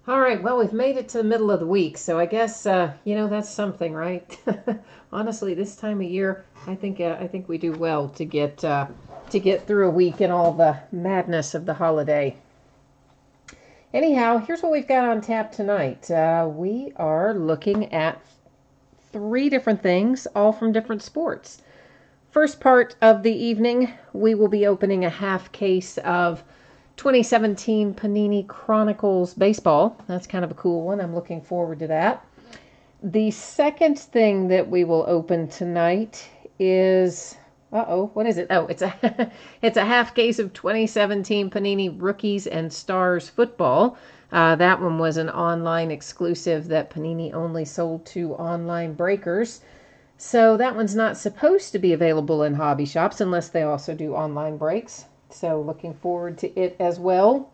All right, well, we've made it to the middle of the week, so I guess that's something, right? Honestly, this time of year, I think we do well to get through a week and all the madness of the holiday. Anyhow, here's what we've got on tap tonight. We are looking at three different things, all from different sports. First part of the evening, we will be opening a half case of 2017 Panini Chronicles Baseball. That's kind of a cool one. I'm looking forward to that. The second thing that we will open tonight is what is it? Oh, it's a it's a half case of 2017 Panini Rookies and Stars football. That one was an online exclusive that Panini only sold to online breakers. So that one's not supposed to be available in hobby shops unless they also do online breaks. So looking forward to it as well.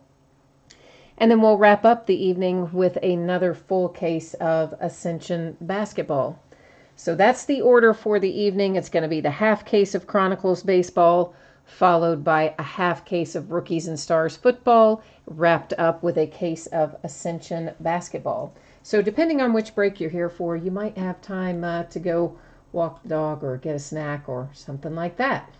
And then we'll wrap up the evening with another full case of Ascension basketball. So that's the order for the evening. It's going to be the half case of Chronicles baseball, followed by a half case of Rookies and Stars football, wrapped up with a case of Ascension basketball. So depending on which break you're here for, you might have time to go walk the dog or get a snack or something like that.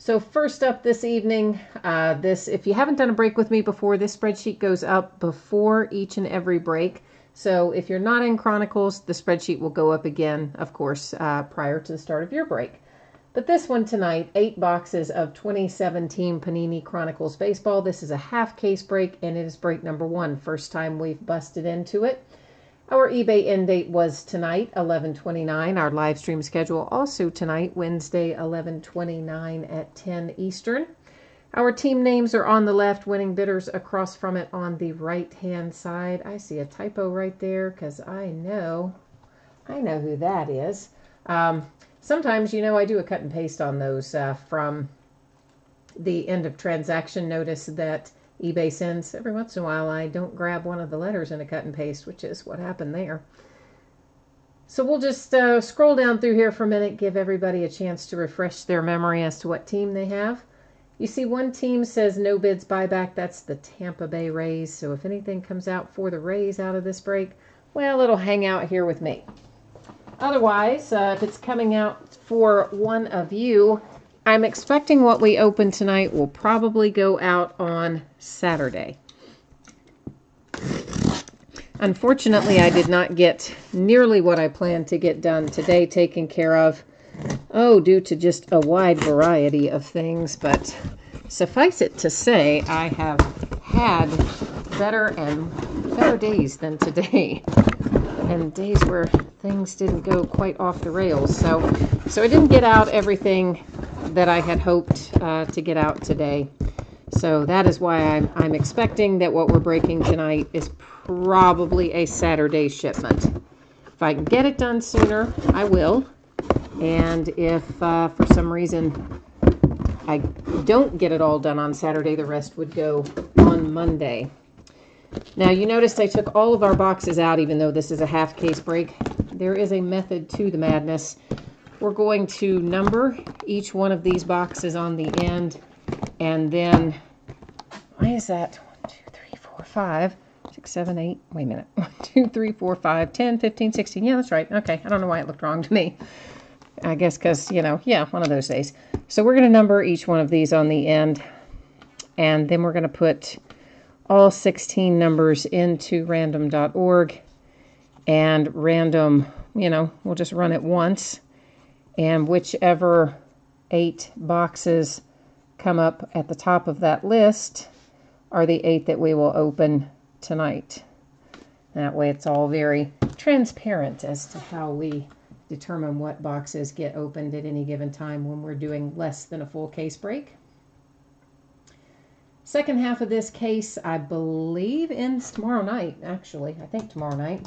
So first up this evening, if you haven't done a break with me before, this spreadsheet goes up before each and every break. So if you're not in Chronicles, the spreadsheet will go up again, of course, prior to the start of your break. But this one tonight, 8 boxes of 2017 Panini Chronicles Baseball. This is a half case break, and it is break number 1. First time we've busted into it. Our eBay end date was tonight, 11/29. Our live stream schedule also tonight, Wednesday, 11/29 at 10 Eastern. Our team names are on the left, winning bidders across from it on the right-hand side. I see a typo right there because I know who that is. Sometimes, I do a cut and paste on those from the end of transaction notice that eBay sends. Every once in a while, I don't grab one of the letters in a cut and paste, which is what happened there. So we'll just scroll down through here for a minute, give everybody a chance to refresh their memory as to what team they have. You see one team says no bids buyback. That's the Tampa Bay Rays. So if anything comes out for the Rays out of this break, well, it'll hang out here with me. Otherwise, if it's coming out for one of you, I'm expecting what we open tonight will probably go out on Saturday. Unfortunately, I did not get nearly what I planned to get done today, taken care of, due to just a wide variety of things. But suffice it to say, I have had better days than today, and days where things didn't go quite off the rails. So I didn't get out everything that I had hoped to get out today. So that is why I'm expecting that what we're breaking tonight is probably a Saturday shipment. If I can get it done sooner, I will. And if for some reason I don't get it all done on Saturday, the rest would go on Monday. Now, you noticed I took all of our boxes out, even though this is a half case break. There is a method to the madness. We're going to number each one of these boxes on the end, and then, why is that? 1, 2, 3, 4, 5, 6, 7, 8, wait a minute. 1, 2, 3, 4, 5, 10, 15, 16. Yeah, that's right. Okay, I don't know why it looked wrong to me. I guess because, one of those days. So we're going to number each one of these on the end, and then we're going to put all 16 numbers into random.org, and random, we'll just run it once. And whichever 8 boxes come up at the top of that list are the 8 that we will open tonight. That way it's all very transparent as to how we determine what boxes get opened at any given time when we're doing less than a full case break. Second half of this case, I believe, ends tomorrow night, actually. I think tomorrow night.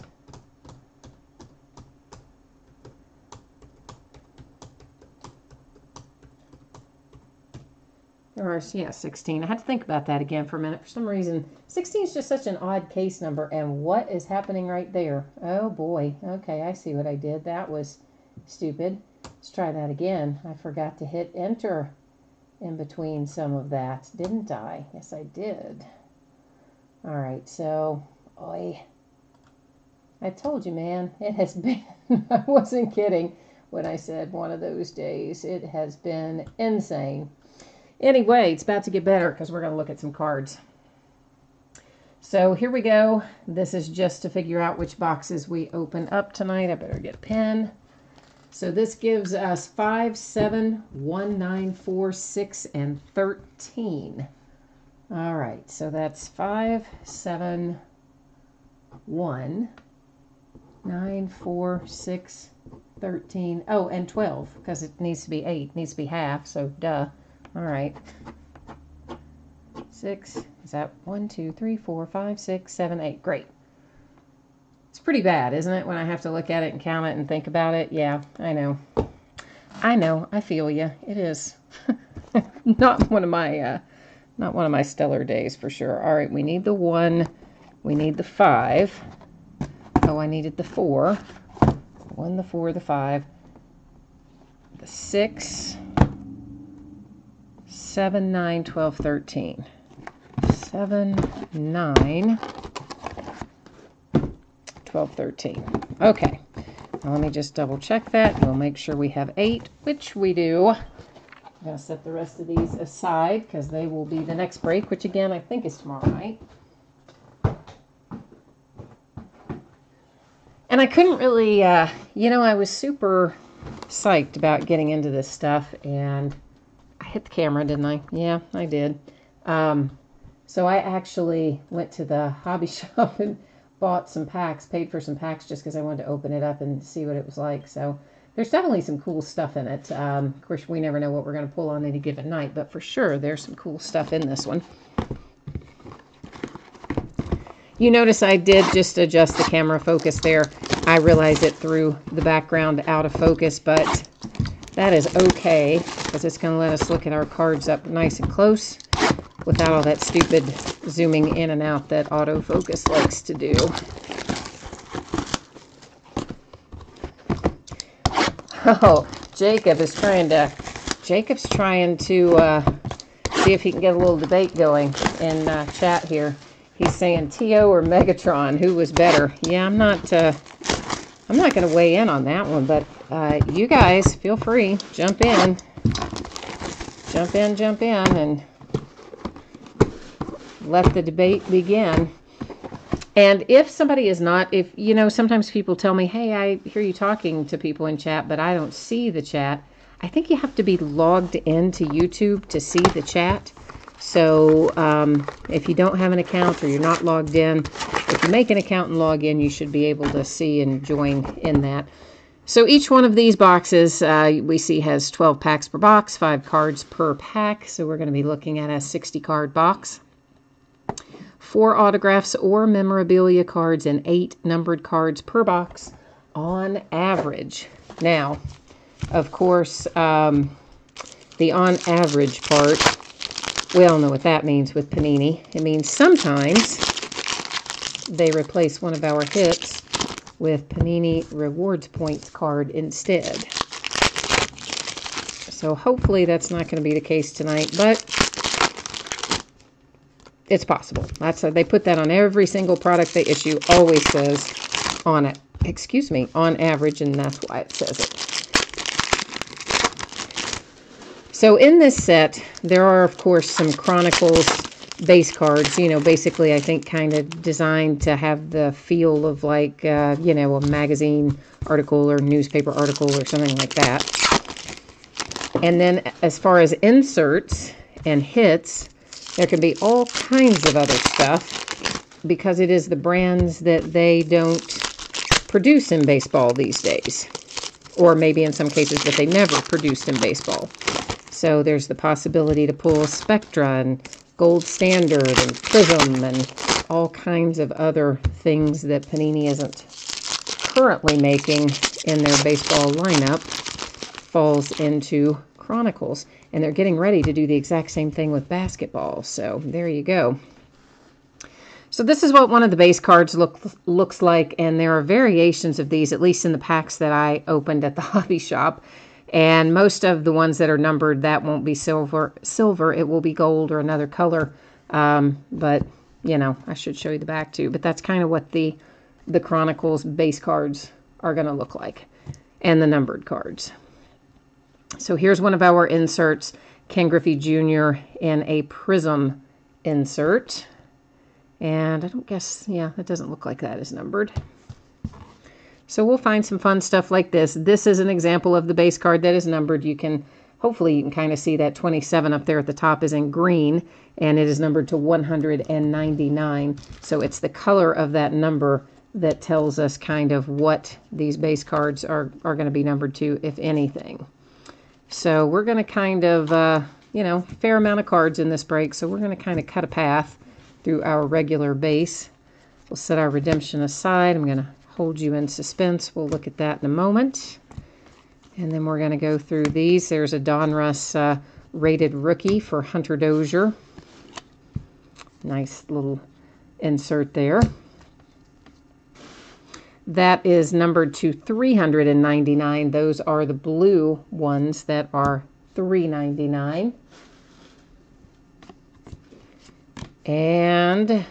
Or, 16. I had to think about that again for a minute. For some reason, 16 is just such an odd case number. And what is happening right there? Oh, boy. Okay, I see what I did. That was stupid. Let's try that again. I forgot to hit enter in between some of that, didn't I? Yes, I did. All right, so I told you, man, it has been, I wasn't kidding when I said one of those days. It has been insane. Anyway, it's about to get better because we're going to look at some cards. So here we go. This is just to figure out which boxes we open up tonight. I better get a pen. So this gives us 5, 7, 1, 9, 4, 6, and 13. All right, so that's 5, 7, 1, 9, 4, 6, 13. Oh, and 12, because it needs to be 8. It needs to be half, so duh. All right. 6, is that 1, 2, 3, 4, 5, 6, 7, 8. Great. It's pretty bad, isn't it, when I have to look at it and count it and think about it? Yeah, I know. I feel you. It is. Not one of my stellar days for sure. All right, we need the 1. We need the 5. Oh, I needed the 4. 1, the 4, the 5. The 6. 7, 9, 12, 13. 7, 9, 12, 13. Okay. Now let me just double check that. We'll make sure we have 8, which we do. I'm going to set the rest of these aside because they will be the next break, which again I think is tomorrow night. And I couldn't really, I was super psyched about getting into this stuff, and I hit the camera, didn't I? Yeah, I did. So I actually went to the hobby shop and bought some packs, paid for some packs just because I wanted to open it up and see what it was like. So there's definitely some cool stuff in it. Of course, we never know what we're going to pull on any given night, but for sure there's some cool stuff in this one. You notice I did just adjust the camera focus there. I realize it threw the background out of focus, but that is okay because it's going to let us look at our cards up nice and close without all that stupid zooming in and out that autofocus likes to do. Oh, Jacob's trying to see if he can get a little debate going in chat here. He's saying T.O. or Megatron, who was better? Yeah, I'm not going to weigh in on that one, but you guys feel free, jump in, and let the debate begin. And if somebody is not, sometimes people tell me, hey, I hear you talking to people in chat, but I don't see the chat. I think you have to be logged into YouTube to see the chat. So if you don't have an account or you're not logged in, if you make an account and log in, you should be able to see and join in that. So each one of these boxes we see has 12 packs per box, 5 cards per pack. So we're going to be looking at a 60 card box. 4 autographs or memorabilia cards and 8 numbered cards per box on average. Now, of course, the on average part, we all know what that means with Panini. It means sometimes they replace one of our hits with Panini Rewards Points card instead. So hopefully that's not going to be the case tonight, but it's possible. They put that on every single product they issue. Always says on average, and that's why it says it. So in this set, there are, of course, some Chronicles base cards, basically, I think, kind of designed to have the feel of like, a magazine article or newspaper article or something like that. And then as far as inserts and hits, there can be all kinds of other stuff because it is the brands that they don't produce in baseball these days. Or maybe in some cases that they never produced in baseball. So there's the possibility to pull Spectra and Gold Standard and Prism and all kinds of other things that Panini isn't currently making in their baseball lineup falls into Chronicles. And they're getting ready to do the exact same thing with basketball. So there you go. So this is what one of the base cards looks like. And there are variations of these, at least in the packs that I opened at the hobby shop. And most of the ones that are numbered, that won't be silver. It will be gold or another color. But you know, I should show you the back too, but that's kind of what the Chronicles base cards are going to look like, and the numbered cards. So here's one of our inserts, Ken Griffey Jr. in a Prism insert. And I don't guess, yeah, that doesn't look like that is numbered. So we'll find some fun stuff like this. This is an example of the base card that is numbered. Hopefully you can kind of see that 27 up there at the top is in green, and it is numbered to 199. So it's the color of that number that tells us kind of what these base cards are going to be numbered to, if anything. So we're going to kind of, you know, fair amount of cards in this break. So we're going to kind of cut a path through our regular base. We'll set our redemption aside. I'm going to hold you in suspense. We'll look at that in a moment. And then we're going to go through these. There's a Donruss rated rookie for Hunter Dozier. Nice little insert there. That is numbered to 399. Those are the blue ones that are $3.99. And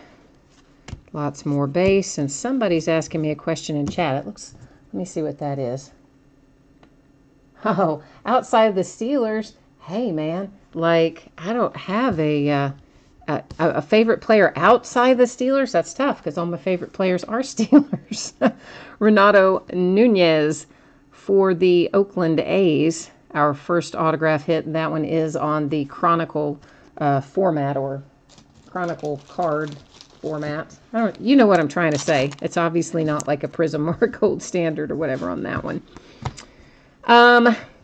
lots more base. And somebody's asking me a question in chat. It looks, let me see what that is. Oh, outside of the Steelers. Hey, man, like, I don't have a favorite player outside the Steelers. That's tough because all my favorite players are Steelers. Renato Nunez for the Oakland A's. Our first autograph hit. That one is on the Chronicle format, or Chronicle card format. You know what I'm trying to say. It's obviously not like a Prism or a Gold Standard or whatever on that one.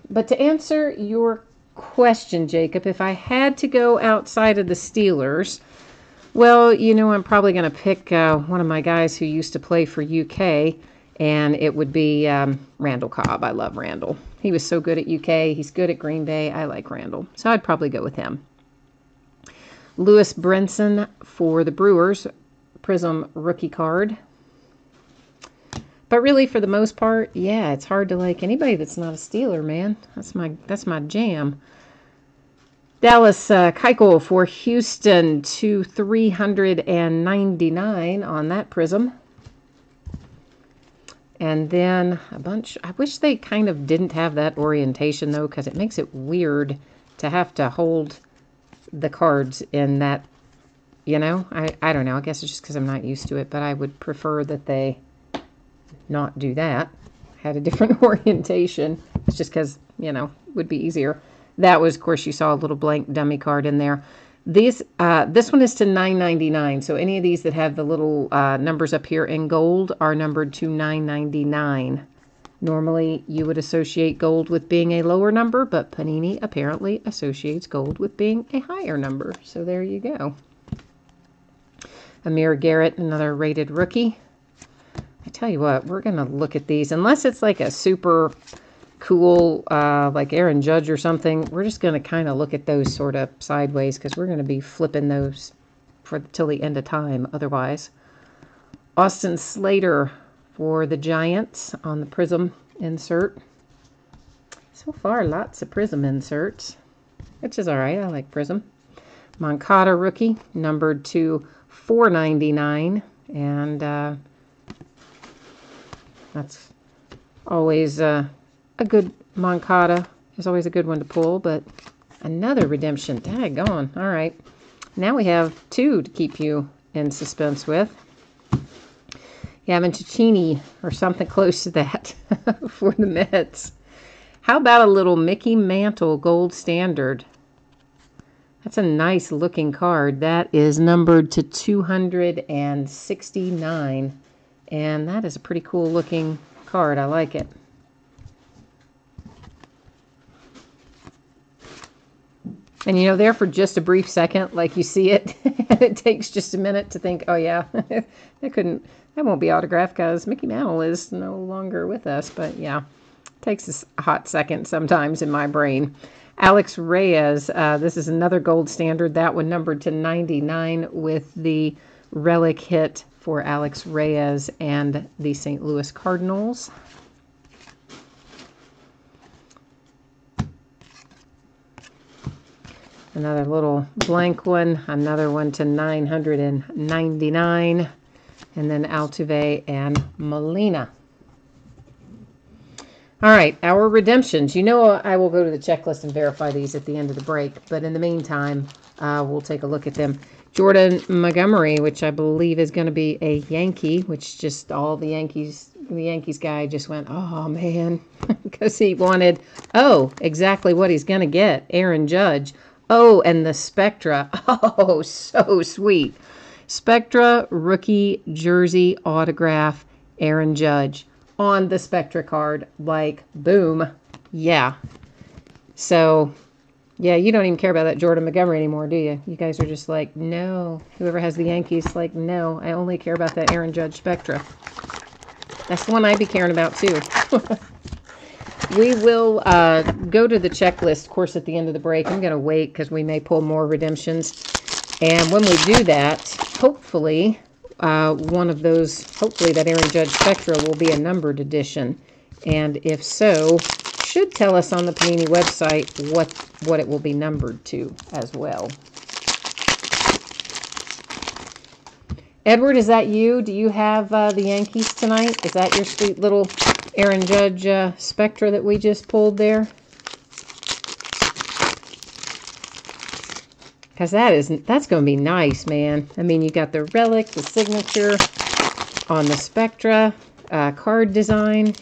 But to answer your question, Jacob, if I had to go outside of the Steelers, well, you know, I'm probably going to pick one of my guys who used to play for UK, and it would be Randall Cobb. I love Randall. He was so good at UK. He's good at Green Bay. I like Randall. So I'd probably go with him. Lewis Brinson for the Brewers, Prism rookie card. But really, for the most part, yeah, it's hard to like anybody that's not a Steeler, man. That's my jam. Dallas Keuchel for Houston to 399 on that Prism. And then a bunch. I wish they kind of didn't have that orientation, though, because it makes it weird to have to hold the cards in that, you know. I don't know. I guess it's just because I'm not used to it, but I would prefer that they not do that. Had a different orientation. It's just because, you know, it would be easier. That was, of course, you saw a little blank dummy card in there. This one is to $9.99. So any of these that have the little numbers up here in gold are numbered to $9.99. Normally, you would associate gold with being a lower number, but Panini apparently associates gold with being a higher number. So there you go. Amir Garrett, another rated rookie. I tell you what, we're going to look at these. Unless it's like a super cool, like Aaron Judge or something, we're just going to kind of look at those sort of sideways because we're going to be flipping those till the end of time otherwise. Austin Slater for the Giants on the Prism insert. So far, lots of Prism inserts, which is all right. I like Prism. Moncada rookie, numbered to $4.99, and that's always a good Moncada. Is always a good one to pull, but another redemption. Daggone. All right. Now we have two to keep you in suspense with. Gavin Cecchini, or something close to that, for the Mets. How about a little Mickey Mantle Gold Standard? That's a nice looking card. That is numbered to 269. And that is a pretty cool looking card. I like it. And, you know, there for just a brief second, like you see it, and it takes just a minute to think, oh, yeah, that won't be autographed because Mickey Mantle is no longer with us. But, yeah, it takes a hot second sometimes in my brain. Alex Reyes, this is another gold standard. That one numbered to 99 with the relic hit for Alex Reyes and the St. Louis Cardinals. Another little blank one. Another one to 999. And then Altuve and Molina. All right, our redemptions. You know I will go to the checklist and verify these at the end of the break. But in the meantime, we'll take a look at them. Jordan Montgomery, which I believe is going to be a Yankee, which just all the Yankees guy just went, oh, man, because he wanted, exactly what he's going to get, Aaron Judge. Oh, and the Spectra. Oh, so sweet. Spectra rookie jersey autograph, Aaron Judge on the Spectra card. Like, boom. Yeah. So, yeah, you don't even care about that Jordan Montgomery anymore, do you? You guys are just like, no. Whoever has the Yankees, like, no. I only care about that Aaron Judge Spectra. That's the one I'd be caring about, too. We will go to the checklist, of course, at the end of the break. I'm going to wait because we may pull more redemptions. And when we do that, hopefully, one of those, hopefully that Aaron Judge Spectra will be a numbered edition. And if so, should tell us on the Panini website what it will be numbered to as well. Edward, is that you? Do you have the Yankees tonight? Is that your sweet little Aaron Judge Spectra that we just pulled there? Because that's going to be nice, man. I mean, you got the relic, the signature on the Spectra card design.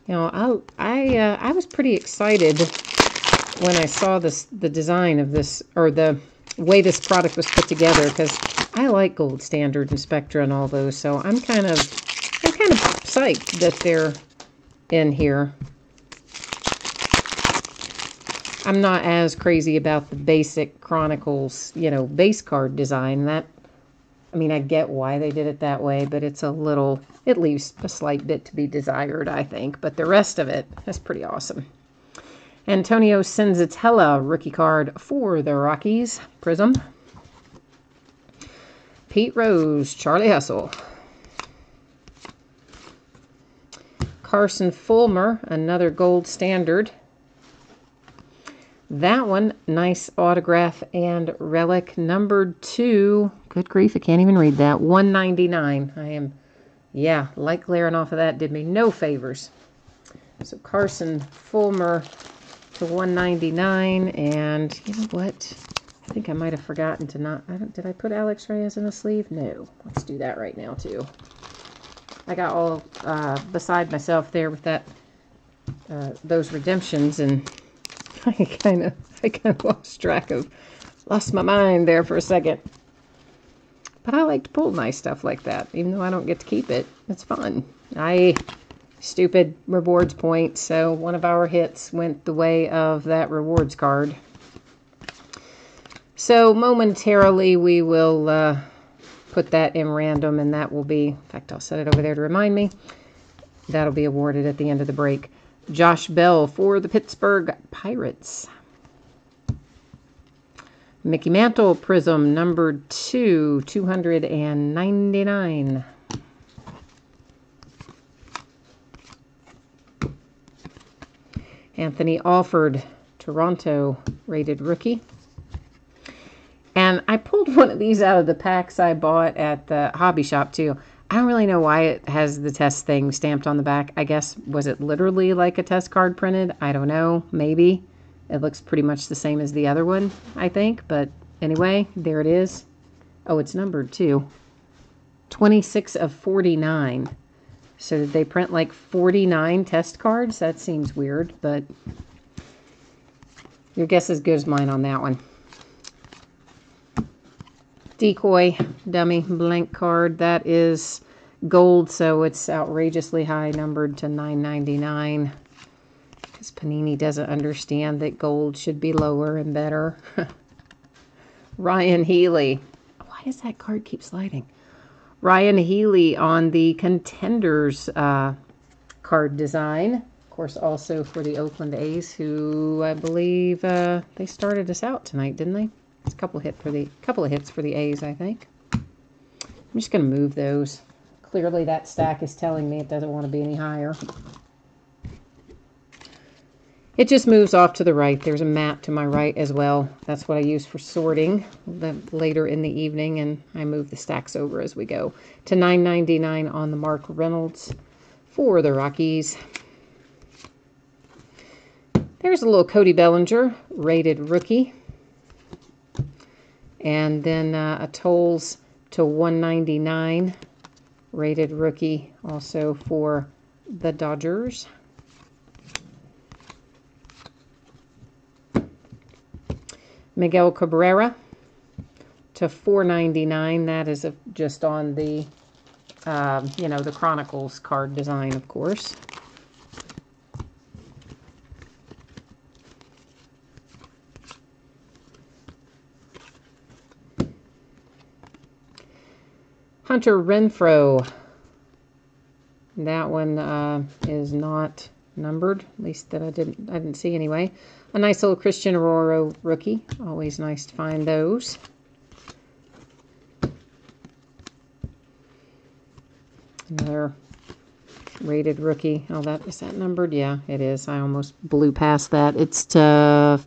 You know, I was pretty excited when I saw the design of this, or the way this product was put together, because I like Gold Standard and Spectra and all those. So I'm kind of psyched that they're in here. I'm not as crazy about the basic Chronicles, base card design. I get why they did it that way, but it leaves a slight bit to be desired, I think. But the rest of it is pretty awesome. Antonio Senzatella, rookie card for the Rockies, Prism. Pete Rose, Charlie Hustle. Carson Fulmer, another Gold Standard. That one, nice autograph and relic, numbered 2. Good grief, I can't even read that. 199. Light glaring off of that did me no favors. So Carson Fulmer to 199, and you know what? I think I might have forgotten to did I put Alex Reyes in the sleeve? No. Let's do that right now, too. I got all beside myself there with that, those redemptions, and I kind of lost my mind there for a second. But I like to pull nice stuff like that, even though I don't get to keep it. It's fun. Stupid rewards point, so one of our hits went the way of that rewards card. So momentarily we will put that in random, and that will be, in fact, I'll set it over there to remind me. That'll be awarded at the end of the break. Josh Bell for the Pittsburgh Pirates. Mickey Mantle, Prism, numbered 2, 299. Anthony Alford, Toronto, rated rookie. And I pulled one of these out of the packs I bought at the hobby shop, too. I don't really know why it has the test thing stamped on the back. I guess, was it literally like a test card printed? I don't know. Maybe. It looks pretty much the same as the other one, I think. But anyway, there it is. Oh, it's numbered, too. 26 of 49. So did they print like 49 test cards? That seems weird, but your guess is as good as mine on that one. Decoy dummy blank card. That is gold, so it's outrageously high, numbered to 999. Because Panini doesn't understand that gold should be lower and better. Ryan Healy. Why does that card keep sliding? Ryan Healy on the Contenders card design. Of course, also for the Oakland A's, who I believe they started us out tonight, didn't they? It's a couple of hits for the A's, I think. I'm just going to move those. Clearly, that stack is telling me it doesn't want to be any higher. It just moves off to the right. There's a mat to my right as well. That's what I use for sorting later in the evening, and I move the stacks over as we go. To $9.99 on the Mark Reynolds for the Rockies. There's a little Cody Bellinger, rated rookie. And then a Tolles to $199, rated rookie, also for the Dodgers. Miguel Cabrera to $4.99. That is just on the, you know, the Chronicles card design, of course. Hunter Renfroe. That one is not numbered, at least that I didn't see anyway. A nice little Christian Aurora rookie. Always nice to find those. Another rated rookie. Oh, is that numbered? Yeah, it is. I almost blew past that. It's to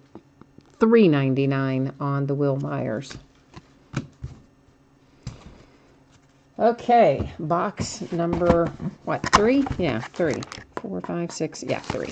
$3.99 on the Will Myers. Okay, box number, what, 3? Yeah, 3. 4, 5, 6, yeah, 3.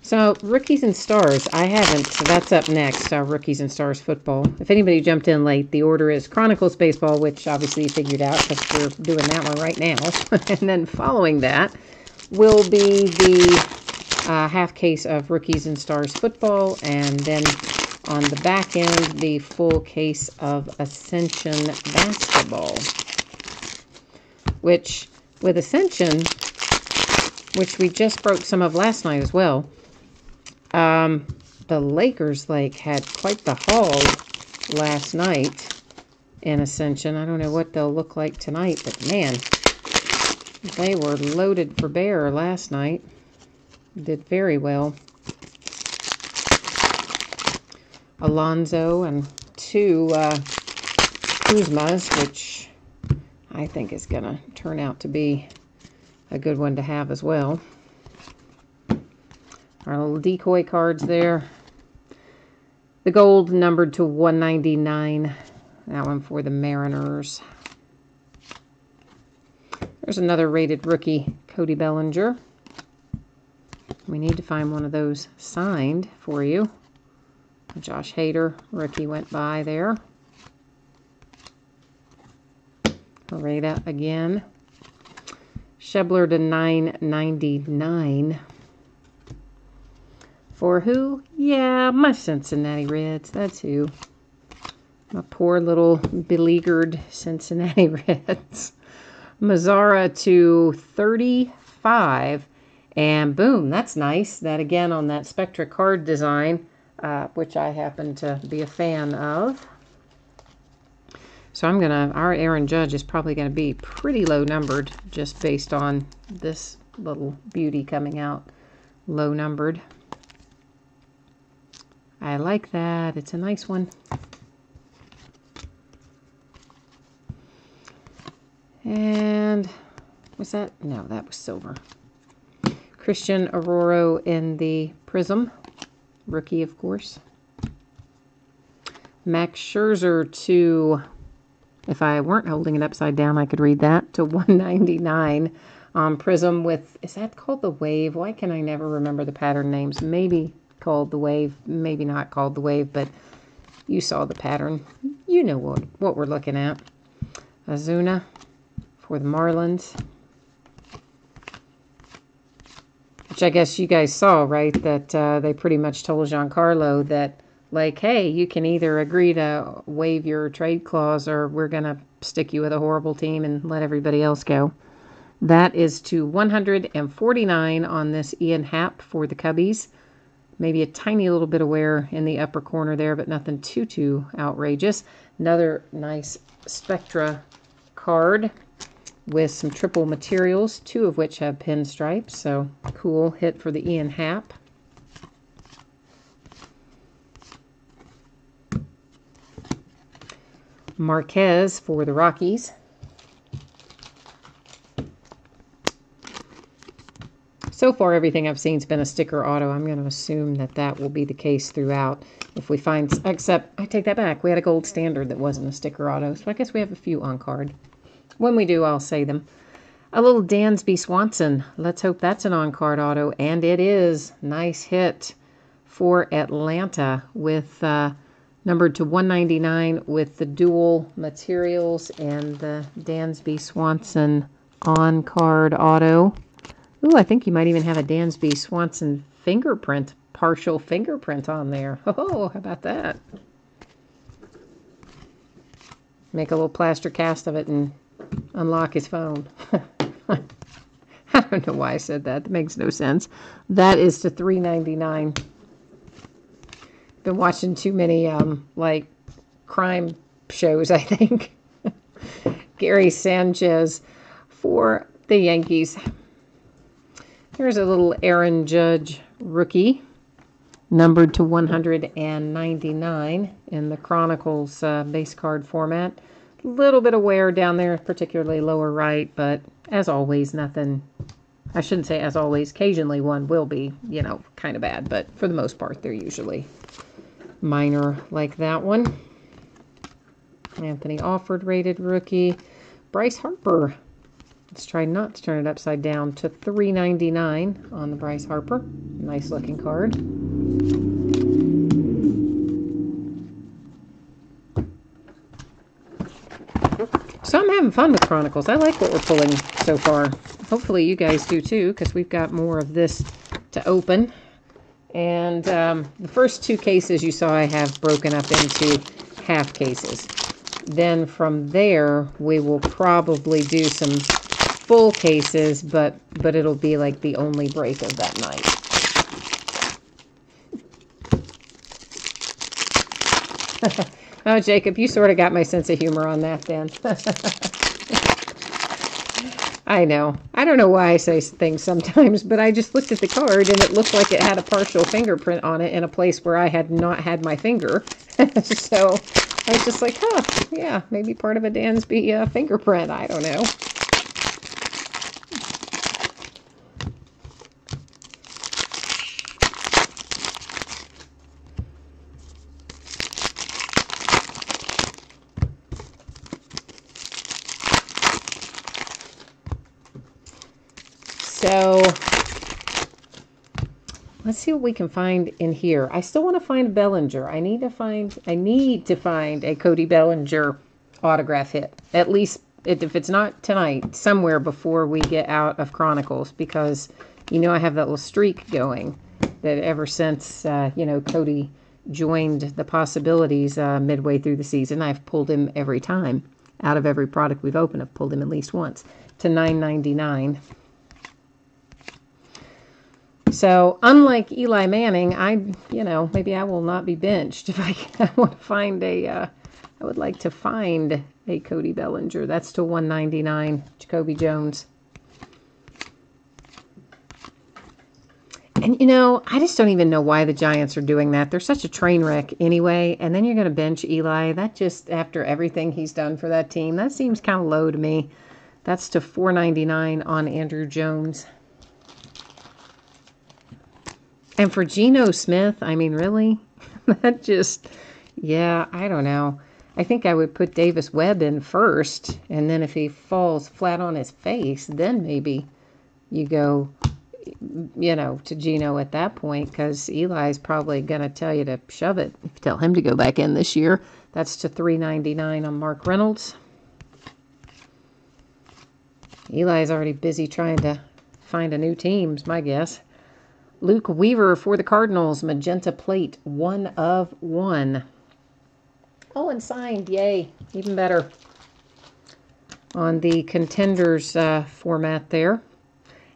So, Rookies and Stars, I haven't, so that's up next, Rookies and Stars football. If anybody jumped in late, the order is Chronicles baseball, which obviously you figured out because we're doing that one right now. And then following that will be the half case of Rookies and Stars football, and then on the back end, the full case of Ascension basketball. Which, with Ascension, which we just broke some of last night as well, the Lakers had quite the haul last night in Ascension. I don't know what they'll look like tonight, but man, they were loaded for bear last night. Did very well. Alonzo and 2 Kuzmas, which I think is going to turn out to be a good one to have as well. Our little decoy cards there. The gold numbered to $199. That one for the Mariners. There's another rated rookie, Cody Bellinger. We need to find one of those signed for you. Josh Hader, rookie, went by there. Herrera again. Schebler to $9.99. For who? Yeah, my Cincinnati Reds. That's who. My poor little beleaguered Cincinnati Reds. Mazzara to 35. And boom, that's nice. That again on that Spectra card design, which I happen to be a fan of. So our Aaron Judge is probably going to be pretty low numbered just based on this little beauty coming out low numbered. I like that. It's a nice one. And was that? No, that was silver. Christian Aurora in the Prism. Rookie, of course. Max Scherzer to, if I weren't holding it upside down, I could read that, to $199 Prism with, is that called the Wave? Why can I never remember the pattern names? Maybe called the Wave, maybe not called the Wave, but you saw the pattern. You know what we're looking at. Azuna for the Marlins. Which I guess you guys saw, right? That they pretty much told Giancarlo that, hey, you can either agree to waive your trade clause or we're going to stick you with a horrible team and let everybody else go. That is to $149 on this Ian Happ for the Cubbies. Maybe a tiny little bit of wear in the upper corner there, but nothing too outrageous. Another nice Spectra card. with some triple materials, 2 of which have pinstripes, so cool hit for the Ian Happ. Marquez for the Rockies. So far, everything I've seen has been a sticker auto. I'm going to assume that that will be the case throughout. If we find, except, I take that back. We had a gold standard that wasn't a sticker auto, so I guess we have a few on card. When we do, I'll say them. A little Dansby Swanson. Let's hope that's an on-card auto, and it is. Nice hit for Atlanta with numbered to 199 with the dual materials and the Dansby Swanson on-card auto. Ooh, I think you might even have a Dansby Swanson fingerprint, partial fingerprint on there. Oh, how about that? Make a little plaster cast of it and unlock his phone. I don't know why I said that. That makes no sense. That is to $3.99. Been watching too many like crime shows, I think. Gary Sanchez for the Yankees. Here's a little Aaron Judge rookie, numbered to 199 in the Chronicles base card format. A little bit of wear down there, particularly lower right, but as always, nothing. I shouldn't say as always. Occasionally one will be, you know, kind of bad, but for the most part, they're usually minor like that one. Anthony Alford rated rookie. Bryce Harper. Let's try not to turn it upside down to $3.99 on the Bryce Harper. Nice looking card. So I'm having fun with Chronicles. I like what we're pulling so far. Hopefully you guys do too, because we've got more of this to open. And the first 2 cases you saw I have broken up into half cases. Then from there, we will probably do some full cases, but it'll be like the only break of that night. Oh, Jacob, you sort of got my sense of humor on that then. I know. I don't know why I say things sometimes, but I just looked at the card and it looked like it had a partial fingerprint on it in a place where I had not had my finger. So I was just like, huh, yeah, maybe part of a Dansby fingerprint. I don't know. So let's see what we can find in here. I still want to find Bellinger. I need to find a Cody Bellinger autograph hit. At least if it's not tonight, somewhere before we get out of Chronicles, because you know I have that little streak going that ever since you know, Cody joined the possibilities midway through the season, I've pulled him every time. Out of every product we've opened, I've pulled him at least once to $9.99. So, unlike Eli Manning, maybe I will not be benched if I want to find I would like to find a Cody Bellinger. That's to $199, Jacoby Jones. And, you know, I just don't even know why the Giants are doing that. They're such a train wreck anyway, and then you're going to bench Eli. That just, after everything he's done for that team, that seems kind of low to me. That's to $4.99 on Andrew Jones. And for Geno Smith, I mean, really? That just, yeah, I don't know. I think I would put Davis Webb in first, and then if he falls flat on his face, then maybe you go, you know, to Geno at that point, because Eli's probably going to tell you to shove it. If you tell him to go back in this year, that's to $3.99 on Mark Reynolds. Eli's already busy trying to find a new team, is my guess. Luke Weaver for the Cardinals, magenta plate, 1 of 1. Oh, and signed, yay, even better. On the Contenders format there.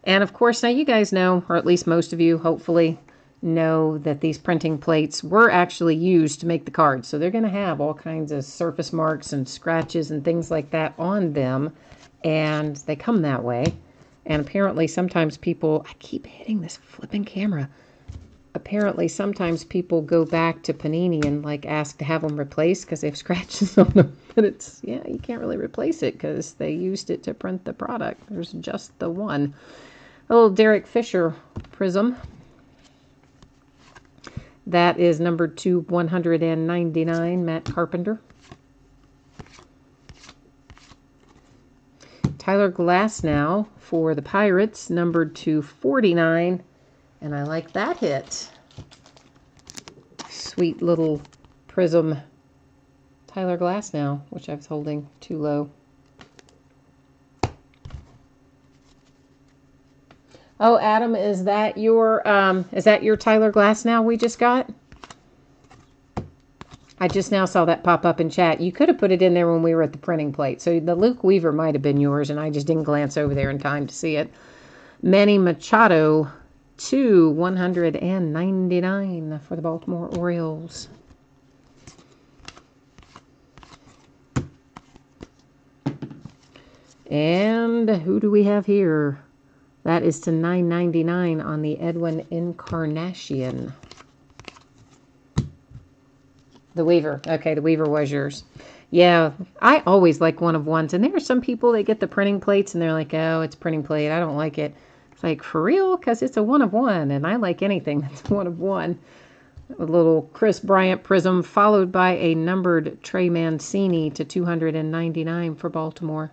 And of course, now you guys know, or at least most of you hopefully know, that these printing plates were actually used to make the cards. So they're going to have all kinds of surface marks and scratches and things like that on them. and they come that way. And apparently sometimes people, I keep hitting this flipping camera. Apparently sometimes people go back to Panini and like ask to have them replaced because they have scratches on them. But it's, yeah, you can't really replace it because they used it to print the product. There's just the one. A little Derek Fisher Prism. That is numbered to 199, Matt Carpenter. Tyler Glasnow for the Pirates, numbered to 49, and I like that hit. Sweet little Prism Tyler Glasnow, which I was holding too low. Oh, Adam, is that your Tyler Glasnow we just got? I just now saw that pop up in chat. You could have put it in there when we were at the printing plate. So the Luke Weaver might have been yours, and I just didn't glance over there in time to see it. Manny Machado, 199 for the Baltimore Orioles. And who do we have here? That is to 999 on the Edwin Encarnacion. The Weaver. Okay, the Weaver was yours. Yeah, I always like one of ones. And there are some people that get the printing plates and they're like, oh, it's printing plate. I don't like it. It's like, for real? Because it's a one of one. And I like anything that's one of one. A little Chris Bryant Prism followed by a numbered Trey Mancini to 299 for Baltimore.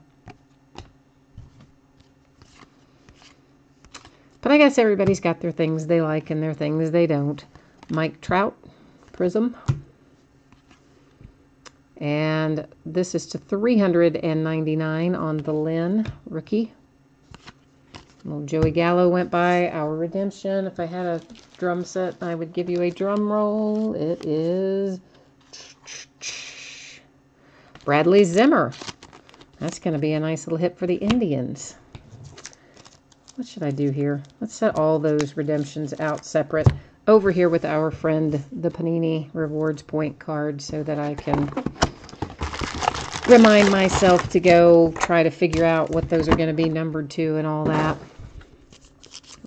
But I guess everybody's got their things they like and their things they don't. Mike Trout Prism. And this is to 399 on the Lynn rookie. Little Joey Gallo went by. Our redemption. If I had a drum set, I would give you a drum roll. It is Bradley Zimmer. That's going to be a nice little hit for the Indians. What should I do here? Let's set all those redemptions out separate over here with our friend, the Panini Rewards Point card, so that I can remind myself to go try to figure out what those are going to be numbered to and all that.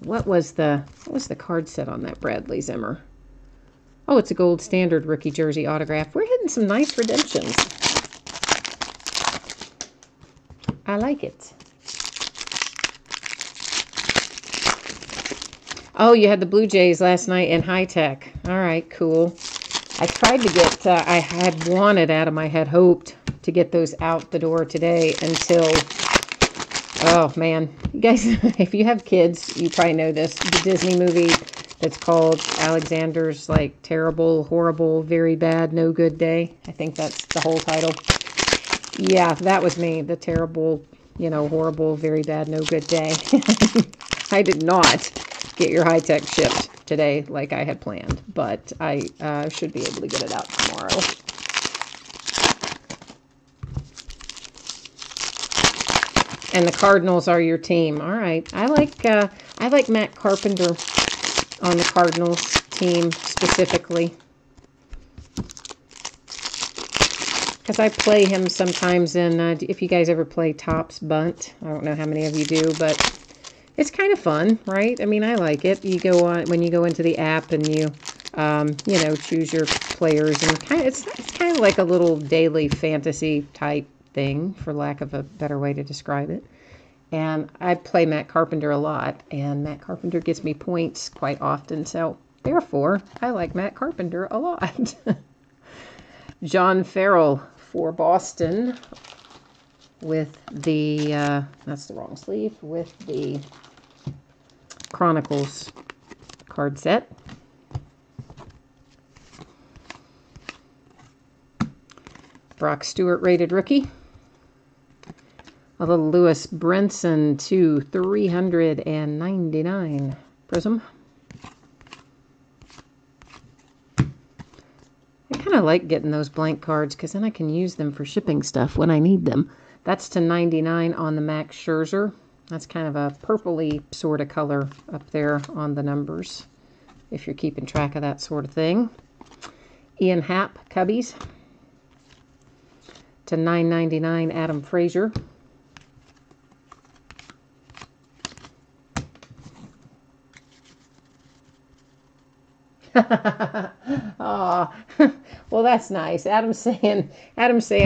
What was the card set on that Bradley Zimmer? Oh, it's a gold standard rookie jersey autograph. We're hitting some nice redemptions. I like it. Oh, you had the Blue Jays last night in high tech. All right, cool. I tried to get, I had wanted, Adam, I had hoped to get those out the door today until, oh man. You guys, if you have kids, you probably know this. The Disney movie that's called Alexander's, like, terrible, horrible, very bad, no good day. I think that's the whole title. Yeah, that was me. The terrible, you know, horrible, very bad, no good day. I did not get your high-tech shipped today like I had planned, but I should be able to get it out tomorrow. And the Cardinals are your team. All right. I like Matt Carpenter on the Cardinals team specifically, because I play him sometimes in, if you guys ever play Topps Bunt. I don't know how many of you do, but it's kind of fun, right? I mean, I like it. You go on, when you go into the app and you, you know, choose your players, and it's kind of like a little daily fantasy type thing, for lack of a better way to describe it. And I play Matt Carpenter a lot, and Matt Carpenter gets me points quite often, so therefore, I like Matt Carpenter a lot. John Farrell for Boston with the, that's the wrong sleeve, with the Chronicles card set. Brock Stewart rated rookie. A little Lewis Brinson to 399 Prism. I kind of like getting those blank cards because then I can use them for shipping stuff when I need them. That's to 99 on the Max Scherzer. That's kind of a purpley sort of color up there on the numbers, if you're keeping track of that sort of thing. Ian Happ, Cubbies. To 9.99, Adam Frazier. Oh, well, that's nice. Adam's saying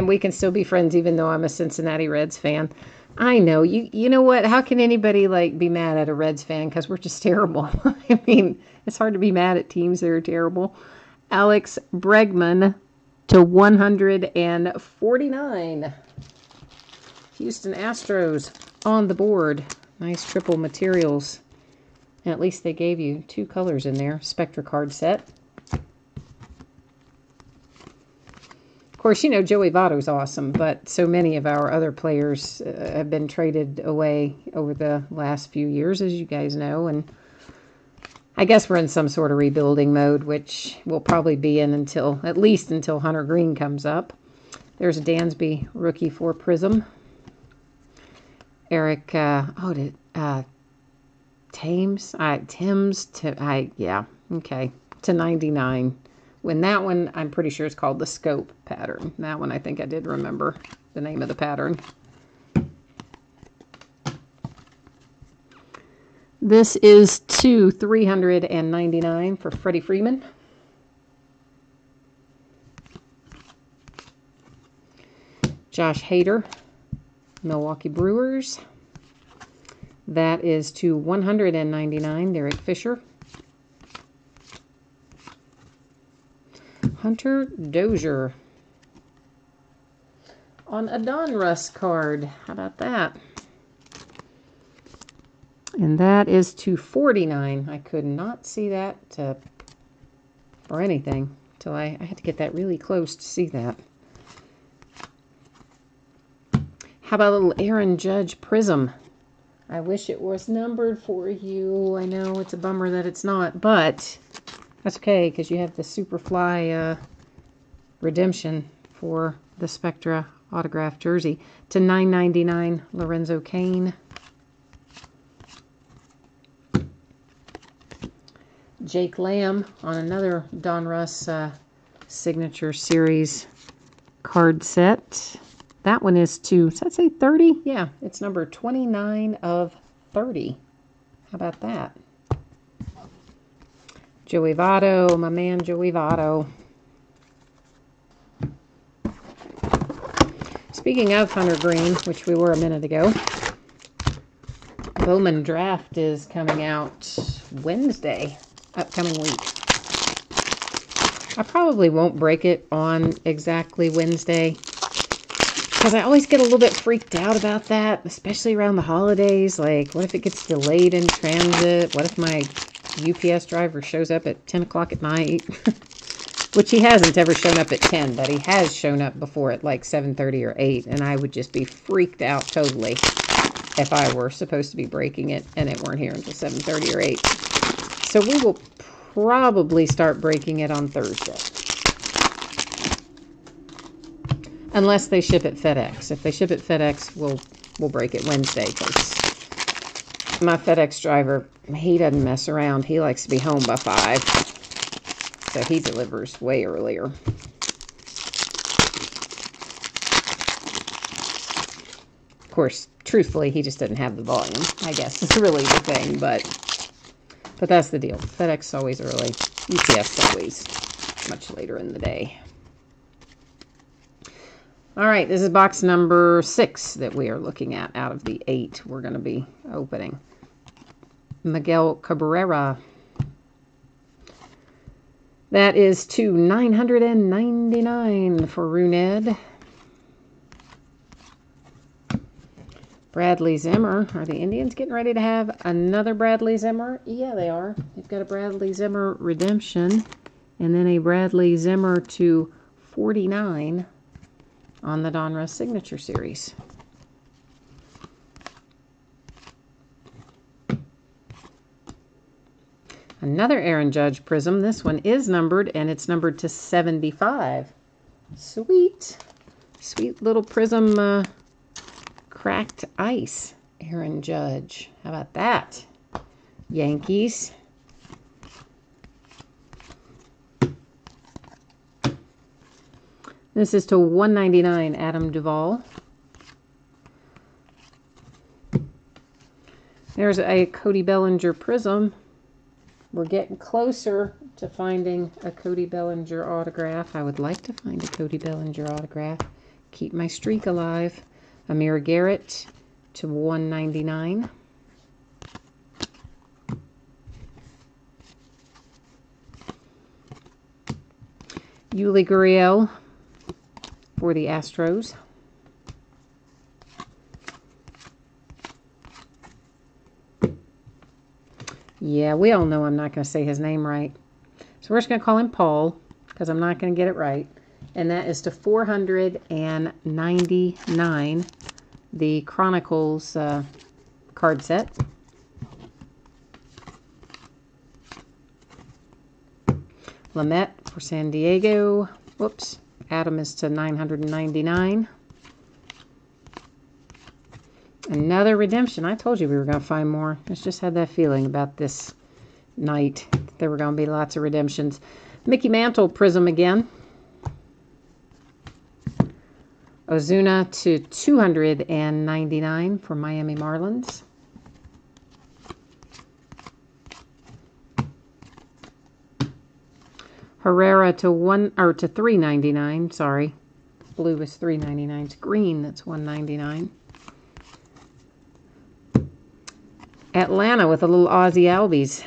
we can still be friends even though I'm a Cincinnati Reds fan. I know. You know what? How can anybody like be mad at a Reds fan because we're just terrible? I mean, it's hard to be mad at teams that are terrible. Alex Bregman to 149. Houston Astros on the board. Nice triple materials. And at least they gave you two colors in there. Spectra card set. Of course, you know, Joey Votto's awesome, but so many of our other players have been traded away over the last few years, as you guys know. And I guess we're in some sort of rebuilding mode, which we'll probably be in at least until Hunter Green comes up. There's a Dansby rookie for Prism. Eric, Timms, yeah, okay, to 99. When that one, I'm pretty sure it's called the Scope pattern. That one, I think I did remember the name of the pattern. This is to 399 for Freddie Freeman. Josh Hader, Milwaukee Brewers. That is to 199, Derek Fisher. Hunter Dozier. On a Donruss card. How about that? And that is to 49. I could not see that or anything until I had to get that really close to see that. How about a little Aaron Judge Prism? I wish it was numbered for you. I know it's a bummer that it's not, but that's okay because you have the Superfly redemption for the Spectra autograph jersey. To 999, Lorenzo Cain. Jake Lamb on another Donruss Signature Series card set. That one is to, does that say 30? Yeah, it's number 29 of 30. How about that? Joey Votto, my man Joey Votto. Speaking of Hunter Green, which we were a minute ago, Bowman Draft is coming out Wednesday, upcoming week. I probably won't break it on exactly Wednesday, because I always get a little bit freaked out about that, especially around the holidays. Like, what if it gets delayed in transit? What if my UPS driver shows up at 10 o'clock at night? Which he hasn't ever shown up at 10, but he has shown up before at like 7:30 or 8, and I would just be freaked out totally if I were supposed to be breaking it and it weren't here until 7:30 or 8. So we will probably start breaking it on Thursday. Unless they ship it FedEx. If they ship it FedEx, we'll break it Wednesday, because my FedEx driver, he doesn't mess around. He likes to be home by 5. So he delivers way earlier. Of course, truthfully, he just doesn't have the volume, I guess is really the thing, but that's the deal. FedEx always early. UPS always much later in the day. All right, this is box number 6 that we are looking at out of the 8 we're going to be opening. Miguel Cabrera. That is to 999 for Runed. Bradley Zimmer. Are the Indians getting ready to have another Bradley Zimmer? Yeah, they are. They've got a Bradley Zimmer redemption and then a Bradley Zimmer to 49 on the Donruss Signature Series. Another Aaron Judge Prism. This one is numbered, and it's numbered to 75. Sweet. Sweet little Prism cracked ice. Aaron Judge. How about that? Yankees. This is to 199, Adam Duvall. There's a Cody Bellinger Prism. We're getting closer to finding a Cody Bellinger autograph. I would like to find a Cody Bellinger autograph. Keep my streak alive. Amir Garrett to 199. Yuli Gurriel for the Astros. Yeah, we all know I'm not going to say his name right. So we're just going to call him Paul because I'm not going to get it right. And that is to 499, the Chronicles card set. Lamet for San Diego. Whoops. Adam is to 999. Another redemption. I told you we were going to find more. I just had that feeling about this night. There were going to be lots of redemptions. Mickey Mantle Prism again. Ozuna to 299 for Miami Marlins. Herrera to 399. Sorry, blue is 399. It's green that's 199. Atlanta with a little Ozzie Albies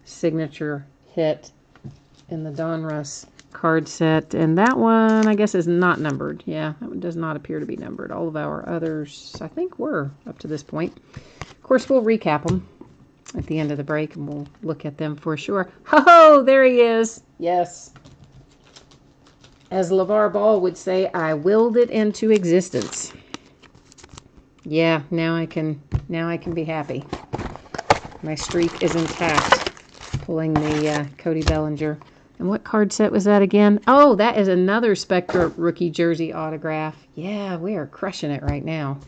signature hit in the Donruss card set. And that one, I guess, is not numbered. Yeah, that one does not appear to be numbered. All of our others, I think, were up to this point. Of course, we'll recap them at the end of the break, and we'll look at them for sure. Ho-ho! There he is. Yes. As LeVar Ball would say, I willed it into existence. Yeah, now I can be happy. My streak is intact. Pulling the Cody Bellinger. And what card set was that again? Oh, that is another Spectra rookie jersey autograph. Yeah, we are crushing it right now.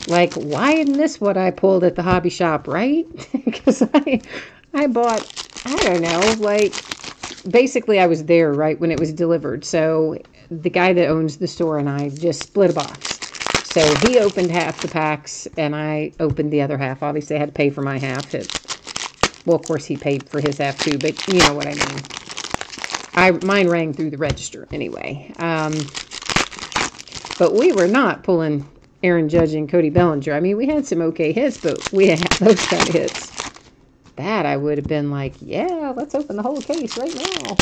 Like, why isn't this what I pulled at the hobby shop, right? Because I bought, I don't know, like, basically I was there right when it was delivered. So the guy that owns the store and I just split a box. So he opened half the packs and I opened the other half. Obviously I had to pay for my half. Well, of course he paid for his half too, but you know what I mean. Mine rang through the register anyway. But we were not pulling Aaron Judge and Cody Bellinger. I mean, we had some okay hits, but we didn't have those kind of hits. That I would have been like, yeah, let's open the whole case right now.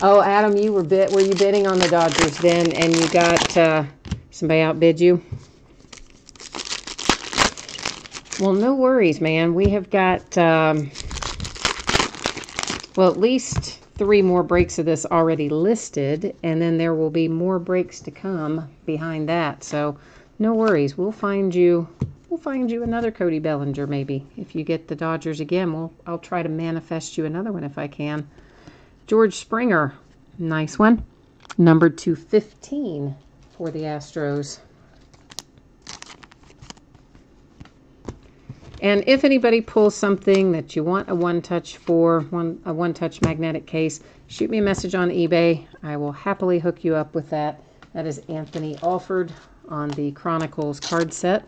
Oh, Adam, were you bidding on the Dodgers then, and you got somebody outbid you? Well, no worries, man. We have got well, at least 3 more breaks of this already listed, and then there will be more breaks to come behind that. So, no worries. We'll find you another Cody Bellinger maybe. If you get the Dodgers again, I'll try to manifest you another one if I can. George Springer, nice one. Numbered to 15 for the Astros. And if anybody pulls something that you want a one-touch for, a one-touch magnetic case, shoot me a message on eBay. I will happily hook you up with that. That is Anthony Alford on the Chronicles card set.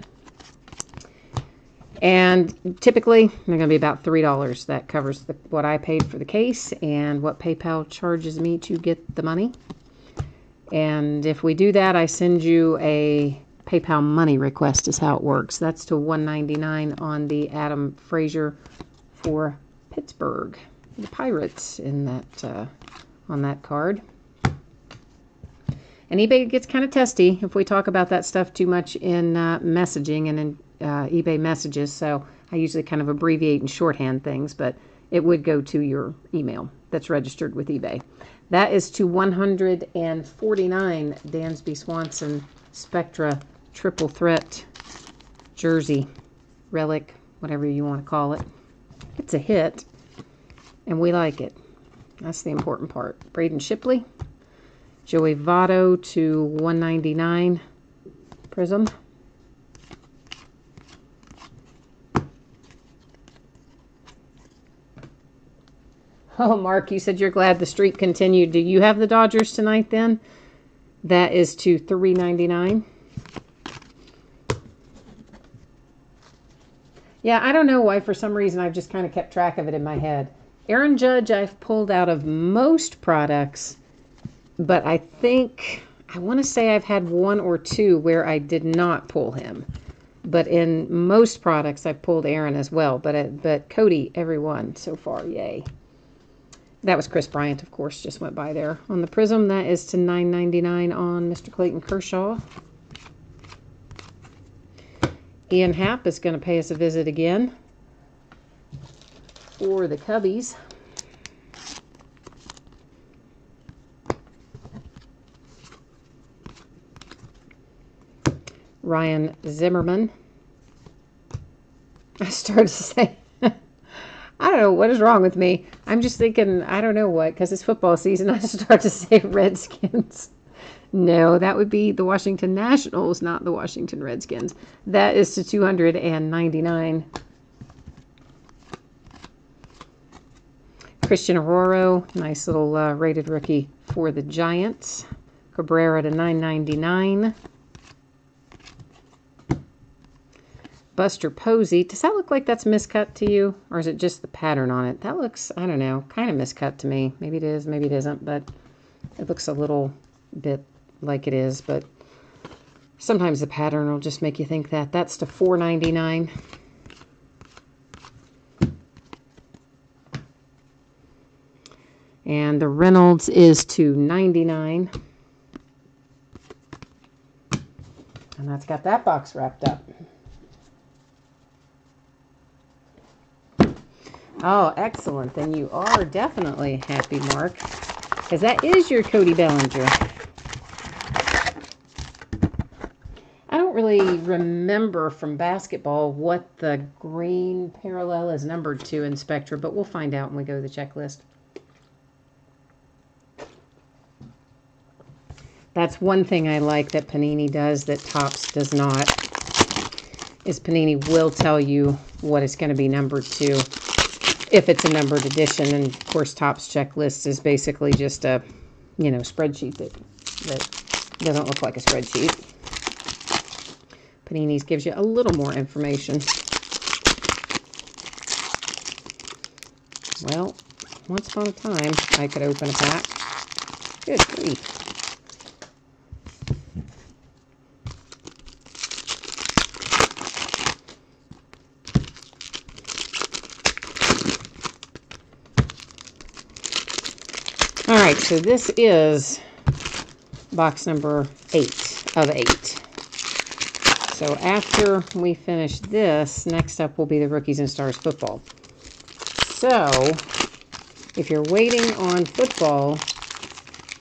And typically, they're going to be about $3. That covers what I paid for the case and what PayPal charges me to get the money. And if we do that, I send you a PayPal money request is how it works. That's to $199 on the Adam Frazier for Pittsburgh. The Pirates in that on that card. And eBay gets kind of testy if we talk about that stuff too much in messaging and in eBay messages. So I usually kind of abbreviate and shorthand things, but it would go to your email that's registered with eBay. That is to $149 Dansby Swanson Spectra Triple Threat jersey, relic, whatever you want to call it. It's a hit, and we like it. That's the important part. Braden Shipley, Joey Votto to $199 Prism. Oh, Mark, you said you're glad the streak continued. Do you have the Dodgers tonight then? That is to $3.99. Yeah, I don't know why. For some reason, I've just kind of kept track of it in my head. Aaron Judge, I've pulled out of most products, but I want to say I've had one or two where I did not pull him. But in most products, I've pulled Aaron as well. But Cody, every one so far, yay. That was Chris Bryant, of course, just went by there. On the Prism, that is to $9.99 on Mr. Clayton Kershaw. Ian Happ is going to pay us a visit again for the Cubbies. Ryan Zimmerman. I started to say, I don't know what is wrong with me. I'm just thinking, I don't know what, because it's football season. I start to say Redskins. No, that would be the Washington Nationals, not the Washington Redskins. That is to $299. Christian Arroyo, nice little rated rookie for the Giants. Cabrera to $9.99. Buster Posey. Does that look like that's miscut to you? Or is it just the pattern on it? That looks, I don't know, kind of miscut to me. Maybe it is, maybe it isn't, but it looks a little bit like it is. But sometimes the pattern will just make you think that. That's to $4.99. And the Reynolds is to $99. And that's got that box wrapped up. Oh, excellent. Then you are definitely happy, Mark, because that is your Cody Bellinger. I don't really remember from basketball what the green parallel is numbered to in Spectra, but we'll find out when we go to the checklist. That's one thing I like that Panini does that Topps does not, is Panini will tell you what it's going to be numbered to. If it's a numbered edition, and of course Topps checklist is basically just a, spreadsheet that doesn't look like a spreadsheet. Panini's gives you a little more information. Well, once upon a time, I could open a pack. Good grief. All right, so this is box number 8 of 8. So after we finish this, next up will be the Rookies and Stars football. So if you're waiting on football,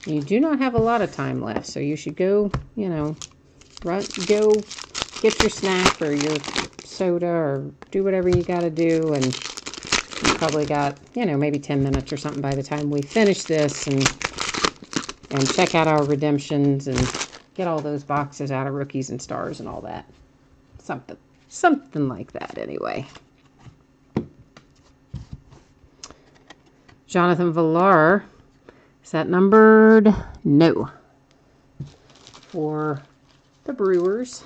you do not have a lot of time left. So you should go, go get your snack or your soda or do whatever you got to do, and you probably got, maybe 10 minutes or something by the time we finish this and check out our redemptions and get all those boxes out of Rookies and Stars and all that. Something like that anyway. Jonathan Villar. Is that numbered? No. For the Brewers.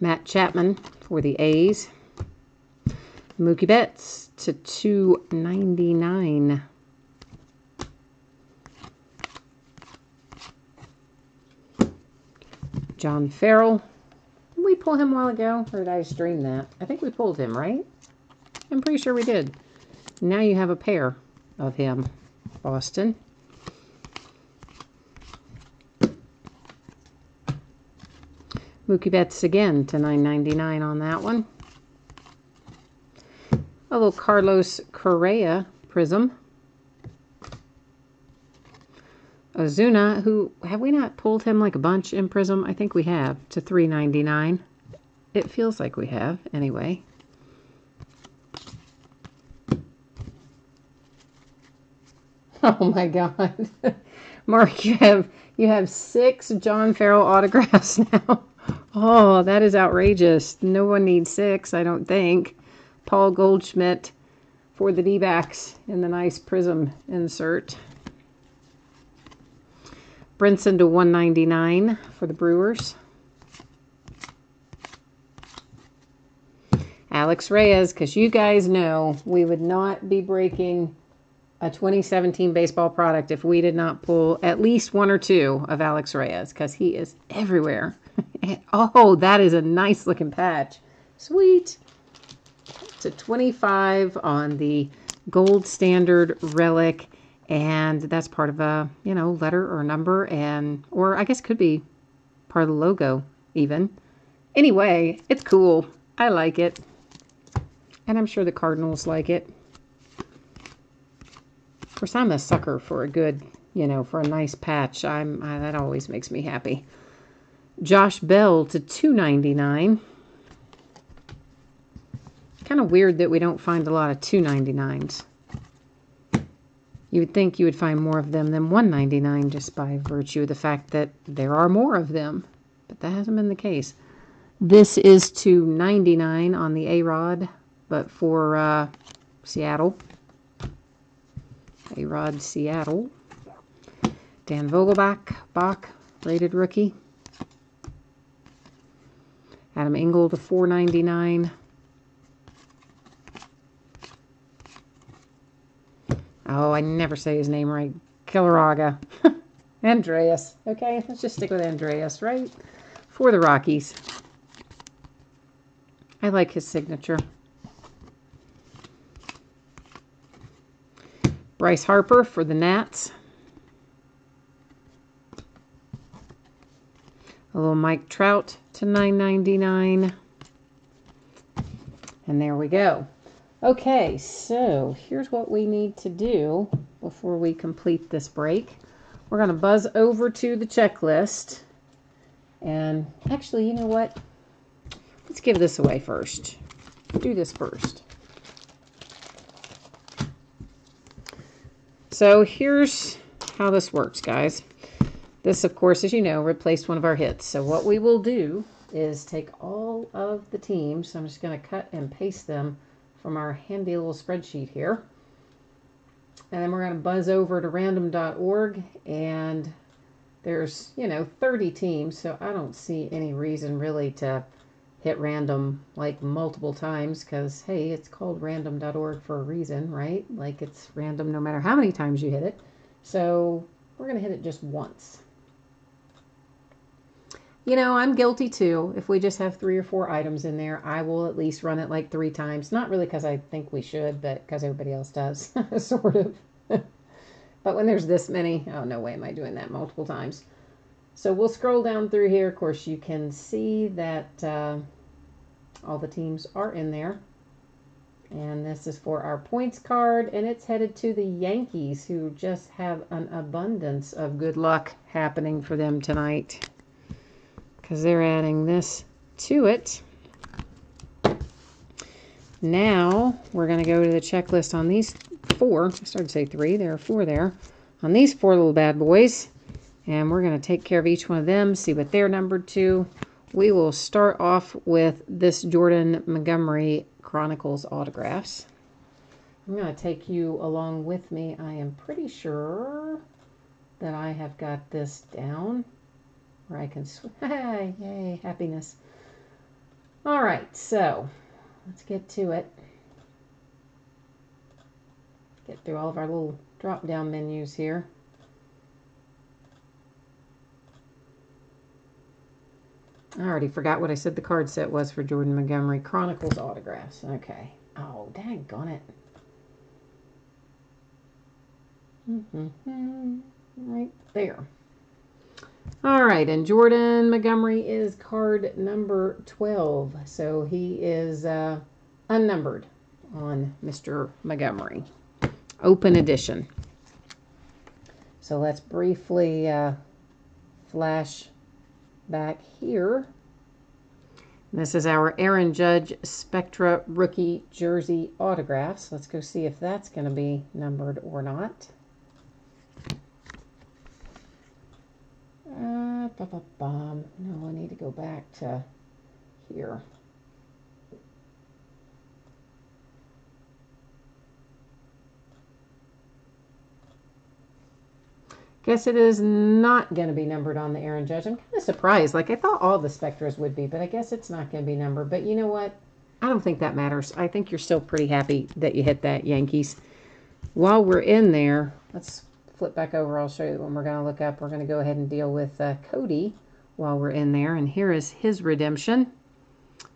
Matt Chapman for the A's. Mookie Betts to $2.99. John Farrell. Did we pull him a while ago? Or did I stream that? I think we pulled him, right? I'm pretty sure we did. Now you have a pair of him. Boston. Mookie Betts again to $9.99 on that one. A little Carlos Correa Prism. Ozuna, who, have we not pulled him like a bunch in Prism? I think we have, to $3.99. It feels like we have, anyway. Oh my God. Mark, you have 6 John Farrell autographs now. Oh, that is outrageous. No one needs 6, I don't think. Paul Goldschmidt for the D-backs in the nice prism insert. Brinson to 199 for the Brewers. Alex Reyes, because you guys know we would not be breaking a 2017 baseball product if we did not pull at least 1 or 2 of Alex Reyes, because he is everywhere. Oh, that is a nice looking patch. Sweet. It's a 25 on the gold standard relic, and that's part of a, you know, letter or number, and or I guess could be part of the logo even. Anyway, it's cool. I like it. And I'm sure the Cardinals like it. Of course, I'm a sucker for a good, you know, for a nice patch. That always makes me happy. Josh Bell to 299. Kind of weird that we don't find a lot of 299s. You would think you would find more of them than 199 just by virtue of the fact that there are more of them. But that hasn't been the case. This is to 99 on the A-Rod, but for Seattle. A-Rod Seattle. Dan Vogelbach, Bach, rated rookie. Adam Engel to 499. Oh, I never say his name right. Killaroga. Andreas. Okay, let's just stick with Andreas, right? For the Rockies. I like his signature. Bryce Harper for the Nats. A little Mike Trout to $9.99. And there we go. Okay, so here's what we need to do before we complete this break. We're going to buzz over to the checklist. And actually, you know what? Let's give this away first. Do this first. So here's how this works, guys. This, of course, as you know, replaced one of our hits. So what we will do is take all of the teams. I'm just going to cut and paste them from our handy little spreadsheet here. And then we're going to buzz over to random.org, and there's, 30 teams, so I don't see any reason really to hit random like multiple times, because, hey, it's called random.org for a reason, right? Like, it's random no matter how many times you hit it. So we're going to hit it just once. I'm guilty too. If we just have 3 or 4 items in there, I will at least run it like 3 times. Not really because I think we should, but because everybody else does, sort of. But when there's this many, oh, no way am I doing that multiple times. So we'll scroll down through here. Of course, you can see that all the teams are in there. And this is for our points card, and it's headed to the Yankees, who just have an abundance of good luck happening for them tonight, because they're adding this to it. Now, we're going to go to the checklist on these 4. I started to say 3. There are 4 there. On these 4 little bad boys. And we're going to take care of each one of them, see what they're numbered to. We will start off with this Jordan Montgomery Chronicles autographs. I'm going to take you along with me. I am pretty sure that I have got this down where I can yay, happiness. All right, so let's get to it. Get through all of our little drop-down menus here. I already forgot what I said the card set was for Jordan Montgomery Chronicles autographs. Okay. Oh, daggone it. Right there. All right, and Jordan Montgomery is card number 12. So he is unnumbered on Mr. Montgomery. Open edition. So let's briefly flash back here. This is our Aaron Judge Spectra rookie jersey autographs. Let's go see if that's going to be numbered or not. No, I need to go back to here. Guess it is not going to be numbered on the Aaron Judge. I'm kind of surprised. Like, I thought all the Spectras would be, but I guess it's not going to be numbered. But you know what? I don't think that matters. I think you're still pretty happy that you hit that, Yankees. While we're in there, let's flip back over. I'll show you when we're going to look up. We're going to go ahead and deal with Cody while we're in there. And here is his redemption.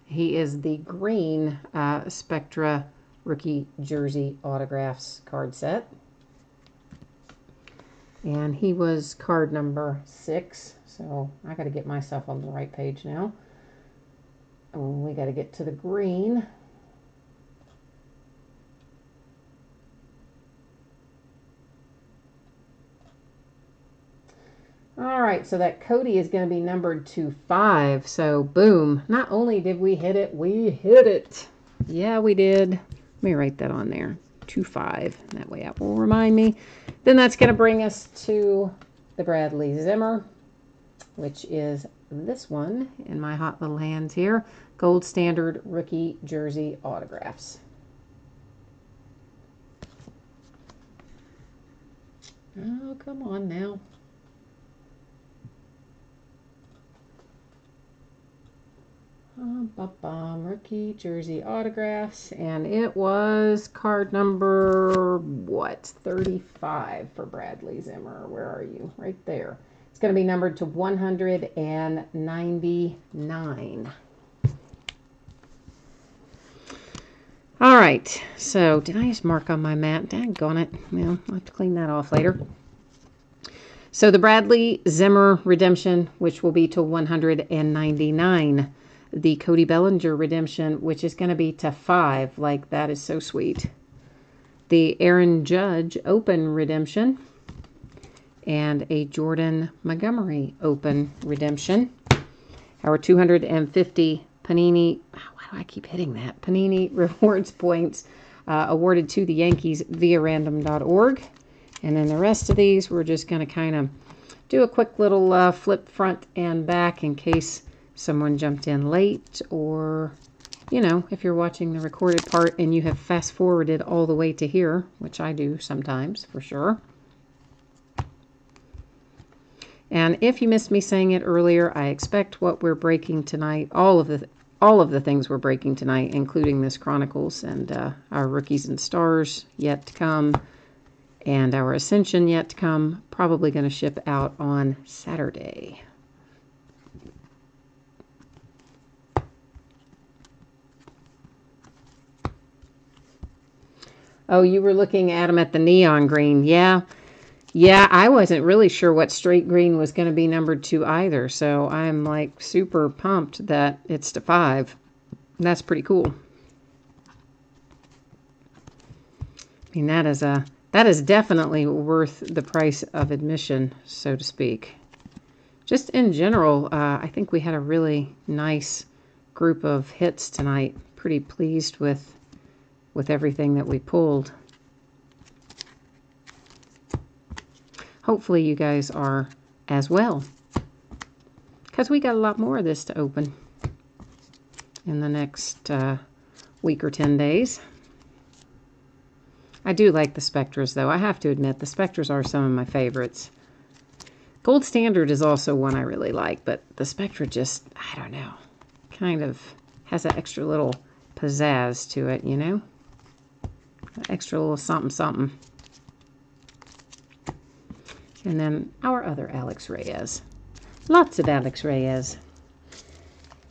He is the green Spectra rookie jersey autographs card set. And he was card number 6. So I got to get myself on the right page now. We got to get to the green. All right, so that Cody is going to be numbered to 5. So boom, not only did we hit it, we hit it. Yeah, we did. Let me write that on there. 2-5. That way that will remind me. Then that's going to bring us to the Bradley Zimmer, which is this one in my hot little hands here. Gold Standard Rookie Jersey Autographs. Oh, come on now. Rookie Jersey Autographs, and it was card number, what, 35 for Bradley Zimmer. Where are you? Right there. It's going to be numbered to 199. All right, so did I just mark on my mat? Daggone it. Well, I'll have to clean that off later. So the Bradley Zimmer redemption, which will be to 199. The Cody Bellinger redemption, which is going to be to 5. Like, that is so sweet. The Aaron Judge open redemption. And a Jordan Montgomery open redemption. Our 250 Panini, why do I keep hitting that? Panini rewards points awarded to the Yankees via random.org. And then the rest of these, we're just going to kind of do a quick little flip front and back in case someone jumped in late, or, you know, if you're watching the recorded part and you have fast forwarded all the way to here, which I do sometimes for sure. And if you missed me saying it earlier, I expect what we're breaking tonight, all of the things we're breaking tonight, including this Chronicles and our Rookies and Stars yet to come, and our Ascension yet to come, probably going to ship out on Saturday. Oh, you were looking at them at the neon green. Yeah, I wasn't really sure what straight green was going to be numbered to either. So I'm like super pumped that it's to 5. That's pretty cool. I mean, that is definitely worth the price of admission, so to speak. Just in general, I think we had a really nice group of hits tonight. Pretty pleased with everything that we pulled. Hopefully you guys are as well, because we got a lot more of this to open in the next week or 10 days. I do like the Spectras, though. I have to admit, the Spectras are some of my favorites. Gold Standard is also one I really like, but the Spectra just, I don't know, kind of has that extra little pizzazz to it, you know? Extra little something something. And then our other Alex Reyes. Lots of Alex Reyes.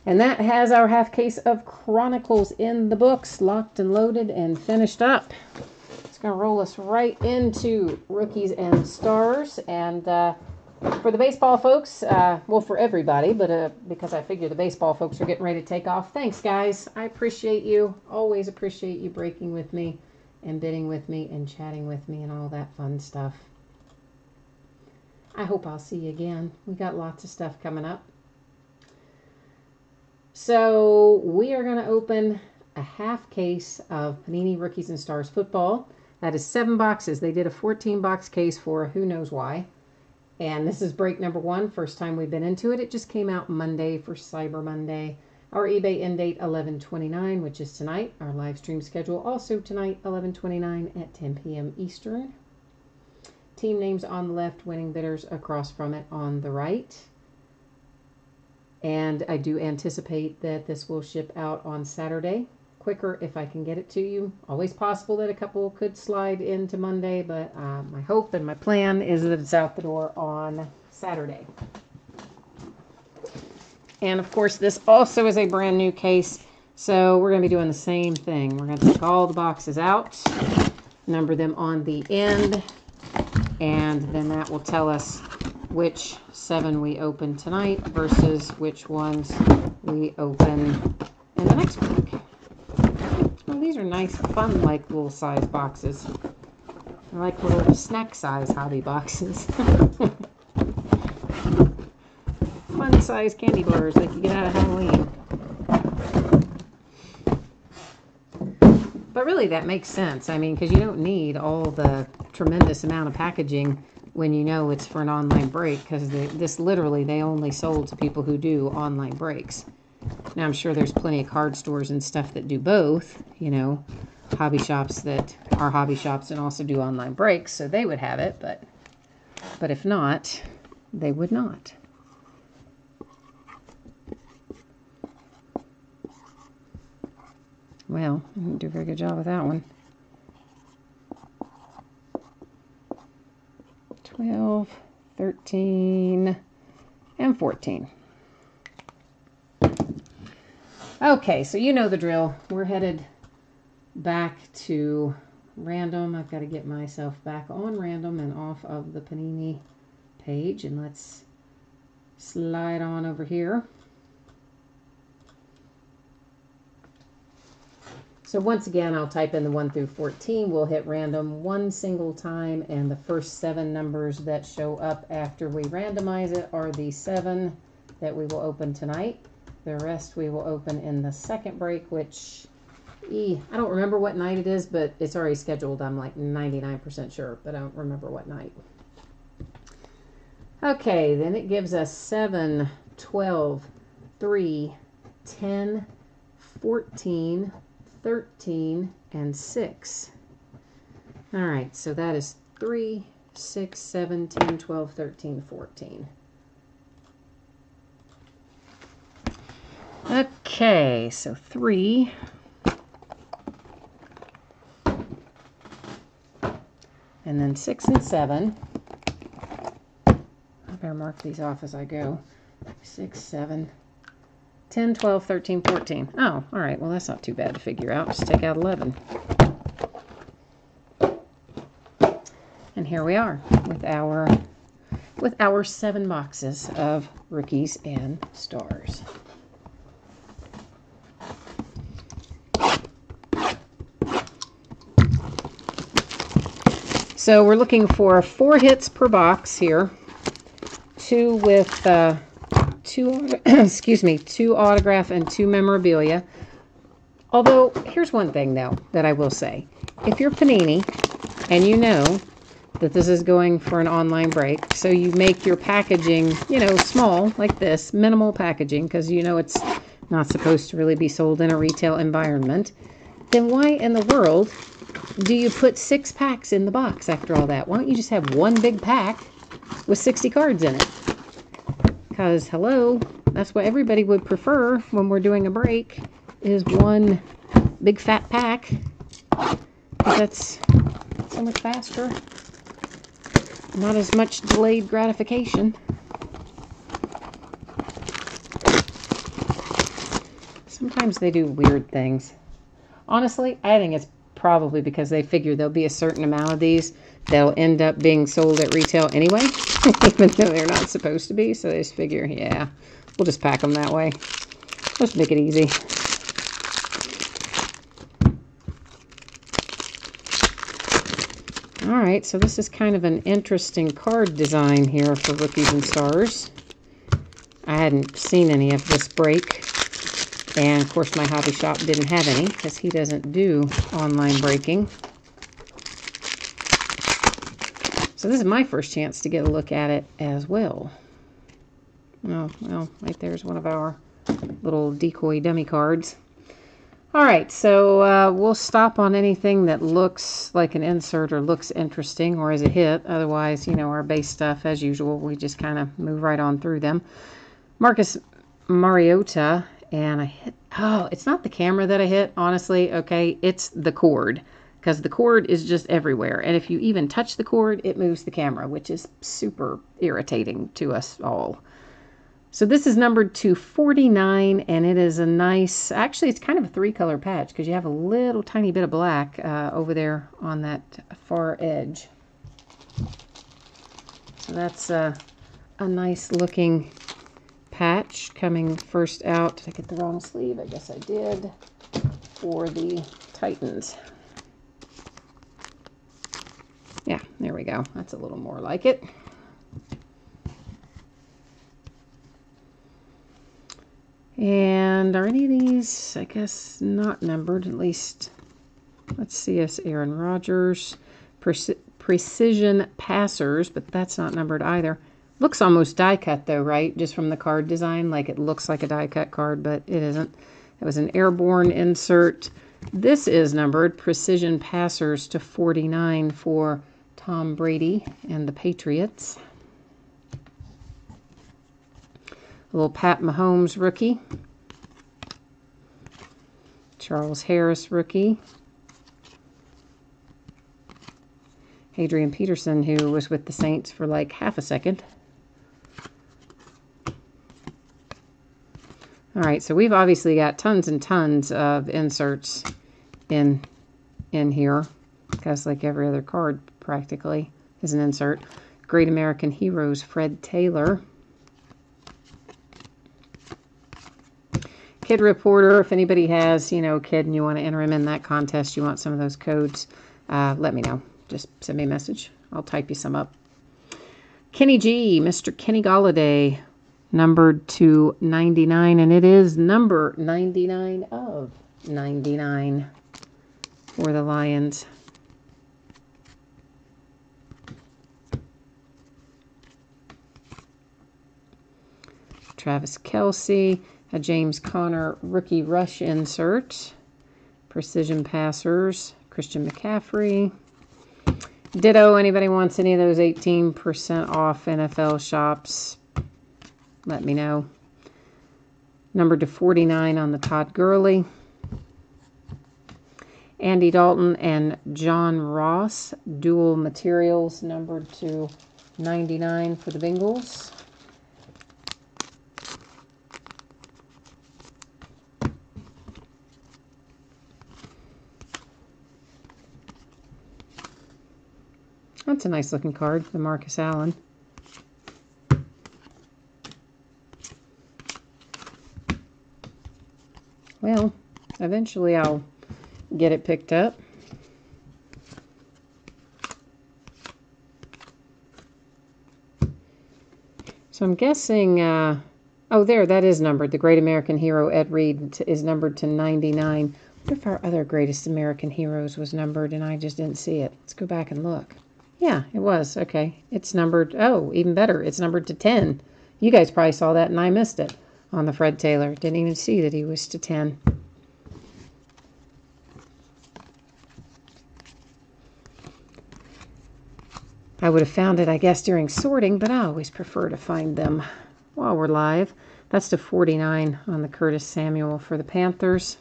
And that has our half case of Chronicles in the books, locked and loaded and finished up. It's going to roll us right into Rookies and Stars. And for the baseball folks, well, for everybody, but because I figure the baseball folks are getting ready to take off. Thanks, guys. I appreciate you. Always appreciate you breaking with me and bidding with me and chatting with me and all that fun stuff. I hope I'll see you again. We got lots of stuff coming up. So we are going to open a half case of Panini Rookies and Stars football. That is 7 boxes. They did a 14-box case for who knows why. And this is break number 1. First time we've been into it. It just came out Monday for Cyber Monday. Our eBay end date 11/29, which is tonight. Our live stream schedule also tonight, 11/29 at 10 p.m. Eastern. Team names on the left, winning bidders across from it on the right. And I do anticipate that this will ship out on Saturday. Quicker if I can get it to you. Always possible that a couple could slide into Monday, but my hope and my plan is that it's out the door on Saturday. And of course, this also is a brand new case, so we're going to be doing the same thing. We're going to take all the boxes out, number them on the end, and then that will tell us which 7 we open tonight versus which ones we open in the next week. Oh, these are nice, fun, like little size boxes. They're like little snack size hobby boxes. Fun size candy bars like you get out of Halloween. But really that makes sense. I mean, because you don't need all the tremendous amount of packaging when you know it's for an online break, because this literally they only sold to people who do online breaks. Now I'm sure there's plenty of card stores and stuff that do both, you know, hobby shops that are hobby shops and also do online breaks, so they would have it, but if not, they would not. Well, I didn't do a very good job with that one. 12, 13, and 14. Okay, so you know the drill. We're headed back to random. I've got to get myself back on random and off of the Panini page, and let's slide on over here. So once again, I'll type in the 1 through 14. We'll hit random one single time, and the first 7 numbers that show up after we randomize it are the 7 that we will open tonight. The rest we will open in the second break, which I don't remember what night it is, but it's already scheduled. I'm like 99% sure, but I don't remember what night. Okay, then it gives us 7, 12, 3, 10, 14, 13, and 6. All right, so that is 3, 6, 7, 10, 12, 13, 14. Okay, so 3. And then 6 and 7. I better mark these off as I go. 6, 7, 10, 12, 13, 14. Oh, all right. Well, that's not too bad to figure out. Just take out 11. And here we are with our 7 boxes of Rookies and Stars. So we're looking for 4 hits per box here. 2 with 2 autograph and 2 memorabilia. Although, here's one thing, though, that I will say. If you're Panini and you know that this is going for an online break, so you make your packaging, you know, small, like this, minimal packaging, because you know it's not supposed to really be sold in a retail environment, then why in the world do you put 6 packs in the box after all that? Why don't you just have one big pack with 60 cards in it? Because, hello, that's what everybody would prefer when we're doing a break, is one big fat pack. That's so much faster. Not as much delayed gratification. Sometimes they do weird things. Honestly, I think it's probably because they figure there'll be a certain amount of these that'll end up being sold at retail anyway, even though they're not supposed to be. So they just figure, yeah, we'll just pack them that way. Let's make it easy. All right, so this is kind of an interesting card design here for Rookies and Stars. I hadn't seen any of this break. And, of course, my hobby shop didn't have any because he doesn't do online breaking. So this is my first chance to get a look at it as well. Oh, well, right there's one of our little decoy dummy cards. All right, so we'll stop on anything that looks like an insert or looks interesting or is a hit. Otherwise, you know, our base stuff, as usual, we just kind of move right on through them. Marcus Mariota, and I hit, oh, it's not the camera that I hit, honestly, okay? It's the cord, because the cord is just everywhere. And if you even touch the cord, it moves the camera, which is super irritating to us all. So this is numbered to 49, and it is a nice, actually it's kind of a 3-color patch because you have a little tiny bit of black over there on that far edge. So that's a nice looking patch coming first out. Did I get the wrong sleeve? I guess I did. For the Titans. Yeah, there we go. That's a little more like it. And are any of these, I guess, not numbered? At least, let's see us, Aaron Rodgers, Precision Passers, but that's not numbered either. Looks almost die cut though, right? Just from the card design, like it looks like a die cut card, but it isn't. It was an airborne insert. This is numbered Precision Passers to 49 for Tom Brady and the Patriots. A little Pat Mahomes rookie. Charles Harris rookie. Adrian Peterson, who was with the Saints for like half a second. All right, so we've obviously got tons and tons of inserts in here, because like every other card practically is an insert. Great American Heroes, Fred Taylor. Kid Reporter, if anybody has, you know, a kid and you want to enter him in that contest, you want some of those codes, let me know. Just send me a message. I'll type you some up. Kenny G, Mr. Kenny Golladay, numbered to 99, and it is number 99 of 99 for the Lions. Travis Kelce, a James Conner rookie rush insert. Precision Passers, Christian McCaffrey. Ditto, anybody wants any of those 18% off NFL shops, let me know. Numbered to 49 on the Todd Gurley. Andy Dalton and John Ross, dual materials, numbered to 99 for the Bengals. That's a nice looking card, the Marcus Allen. Well, eventually I'll get it picked up. So I'm guessing, oh there, that is numbered. The Great American Hero Ed Reed is numbered to 99. What if our other Greatest American Heroes was numbered and I just didn't see it? Let's go back and look. Yeah, it was. Okay. It's numbered. Oh, even better. It's numbered to 10. You guys probably saw that and I missed it on the Fred Taylor. Didn't even see that he was to 10. I would have found it, I guess, during sorting, but I always prefer to find them while we're live. That's to 49 on the Curtis Samuel for the Panthers.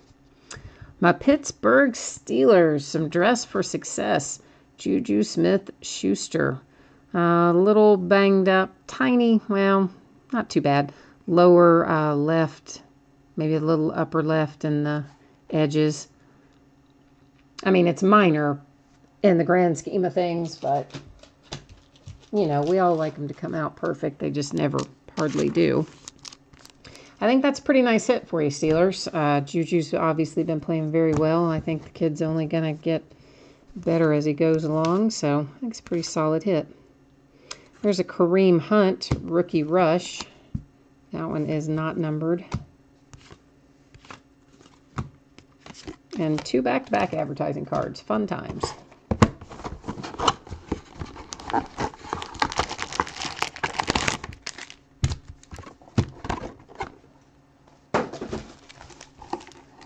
My Pittsburgh Steelers, some dress for success. Juju Smith-Schuster. A little banged up, tiny, well, not too bad. Lower left, maybe a little upper left in the edges. I mean, it's minor in the grand scheme of things, but, you know, we all like them to come out perfect. They just never hardly do. I think that's a pretty nice hit for you, Steelers. Juju's obviously been playing very well. I think the kid's only going to get better as he goes along, so I think it's a pretty solid hit. There's a Kareem Hunt rookie rush. That one is not numbered. And 2 back-to-back advertising cards. Fun times.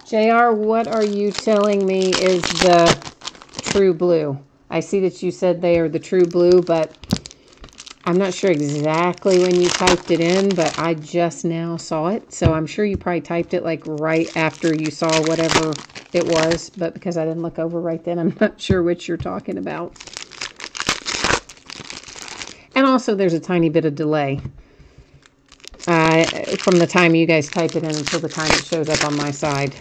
JR, what are you telling me is the True Blue? I see that you said they are the True Blue, but I'm not sure exactly when you typed it in, but I just now saw it. So I'm sure you probably typed it like right after you saw whatever it was. But because I didn't look over right then, I'm not sure which you're talking about. And also there's a tiny bit of delay from the time you guys type it in until the time it shows up on my side,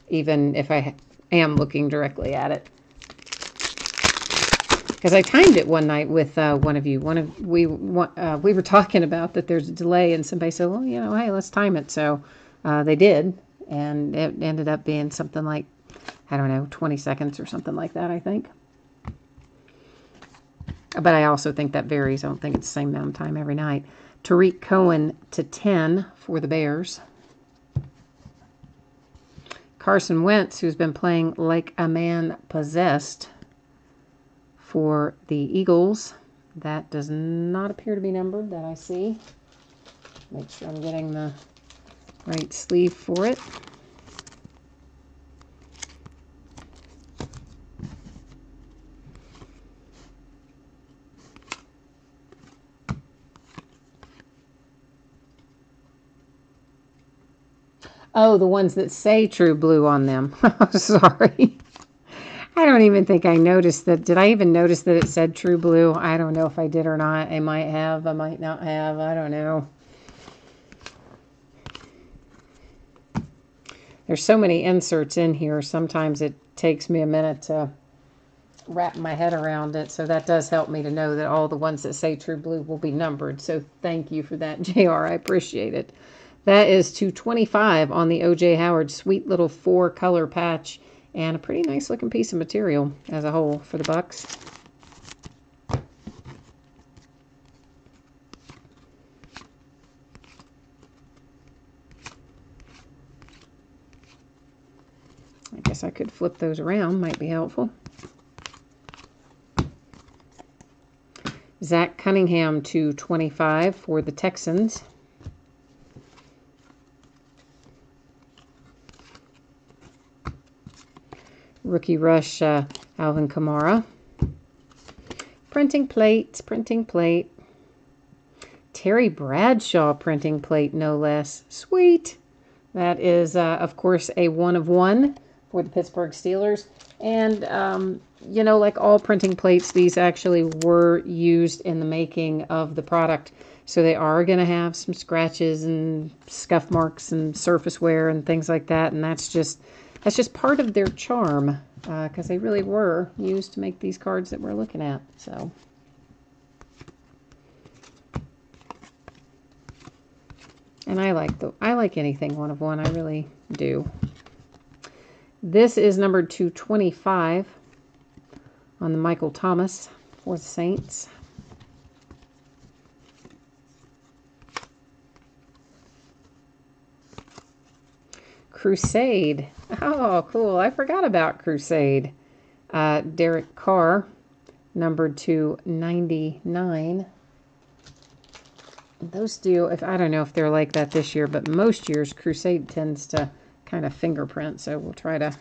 even if I am looking directly at it. Because I timed it one night with one of you. We were talking about that there's a delay, and somebody said, well, you know, hey, let's time it. So they did, and it ended up being something like, I don't know, 20 seconds or something like that, I think. But I also think that varies. I don't think it's the same amount of time every night. Tariq Cohen to 10 for the Bears. Carson Wentz, who's been playing like a man possessed for the Eagles. That does not appear to be numbered that I see. Make sure I'm getting the right sleeve for it. Oh, the ones that say True Blue on them. Sorry. I don't even think I noticed that. Did I even notice that it said True Blue? I don't know if I did or not. I might have. I might not have. I don't know. There's so many inserts in here. Sometimes it takes me a minute to wrap my head around it. So that does help me to know that all the ones that say True Blue will be numbered. So thank you for that, JR. I appreciate it. That is 225 on the O.J. Howard sweet little 4-color patch. And a pretty nice looking piece of material as a whole for the Bucks. I guess I could flip those around, might be helpful. Zach Cunningham to 25 for the Texans. Rookie Rush, Alvin Kamara. Printing plate, printing plate. Terry Bradshaw printing plate, no less. Sweet. That is, of course, a 1/1 for the Pittsburgh Steelers. And, you know, like all printing plates, these actually were used in the making of the product. So they are going to have some scratches and scuff marks and surface wear and things like that. And that's just part of their charm, because they really were used to make these cards that we're looking at. So, and I like anything 1/1. I really do. This is numbered 225 on the Michael Thomas for the Saints. Crusade. Oh, cool. I forgot about Crusade. Derek Carr, numbered to 99. Those do, I don't know if they're like that this year, but most years Crusade tends to kind of fingerprint, so we'll try to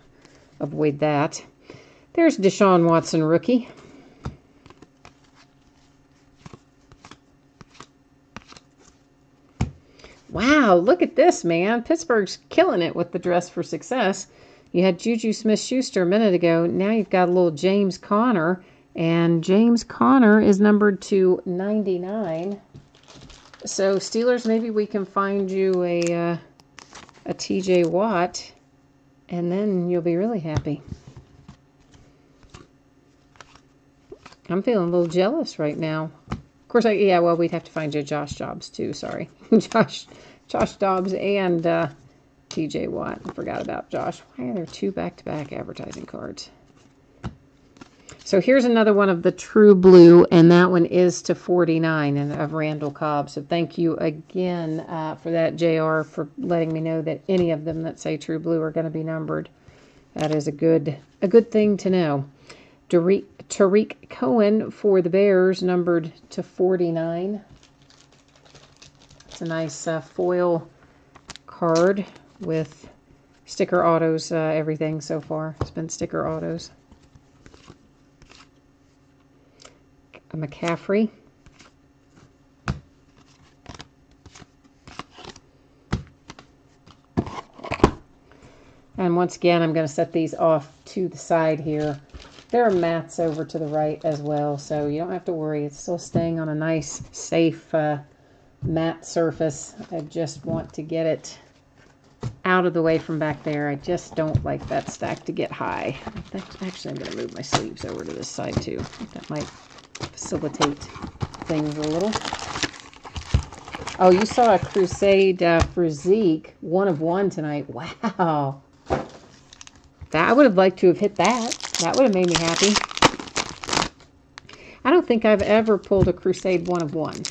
avoid that. There's Deshaun Watson, rookie. Wow, look at this, man. Pittsburgh's killing it with the dress for success. You had Juju Smith-Schuster a minute ago. Now you've got a little James Conner. And James Conner is numbered to 99. So, Steelers, maybe we can find you a TJ Watt. And then you'll be really happy. I'm feeling a little jealous right now. Of course, well, we'd have to find you Josh Dobbs, too. Sorry. Josh Dobbs and TJ Watt. I forgot about Josh. Why are there 2 back-to-back advertising cards? So here's another one of the True Blue, and that one is to 49 of Randall Cobb. So thank you again for that, JR, for letting me know that any of them that say True Blue are going to be numbered. That is a good thing to know. Tariq Cohen for the Bears, numbered to 49. It's a nice foil card with sticker autos, everything so far. It's been sticker autos. A McCaffrey. And once again, I'm going to set these off to the side here. There are mats over to the right as well, so you don't have to worry. It's still staying on a nice, safe matte surface. I just want to get it out of the way from back there. I just don't like that stack to get high. Actually, I'm going to move my sleeves over to this side too. That might facilitate things a little. Oh, you saw a Crusade for Zeke, 1 of 1 tonight. Wow. That, I would have liked to have hit that. That would have made me happy. I don't think I've ever pulled a Crusade 1 of 1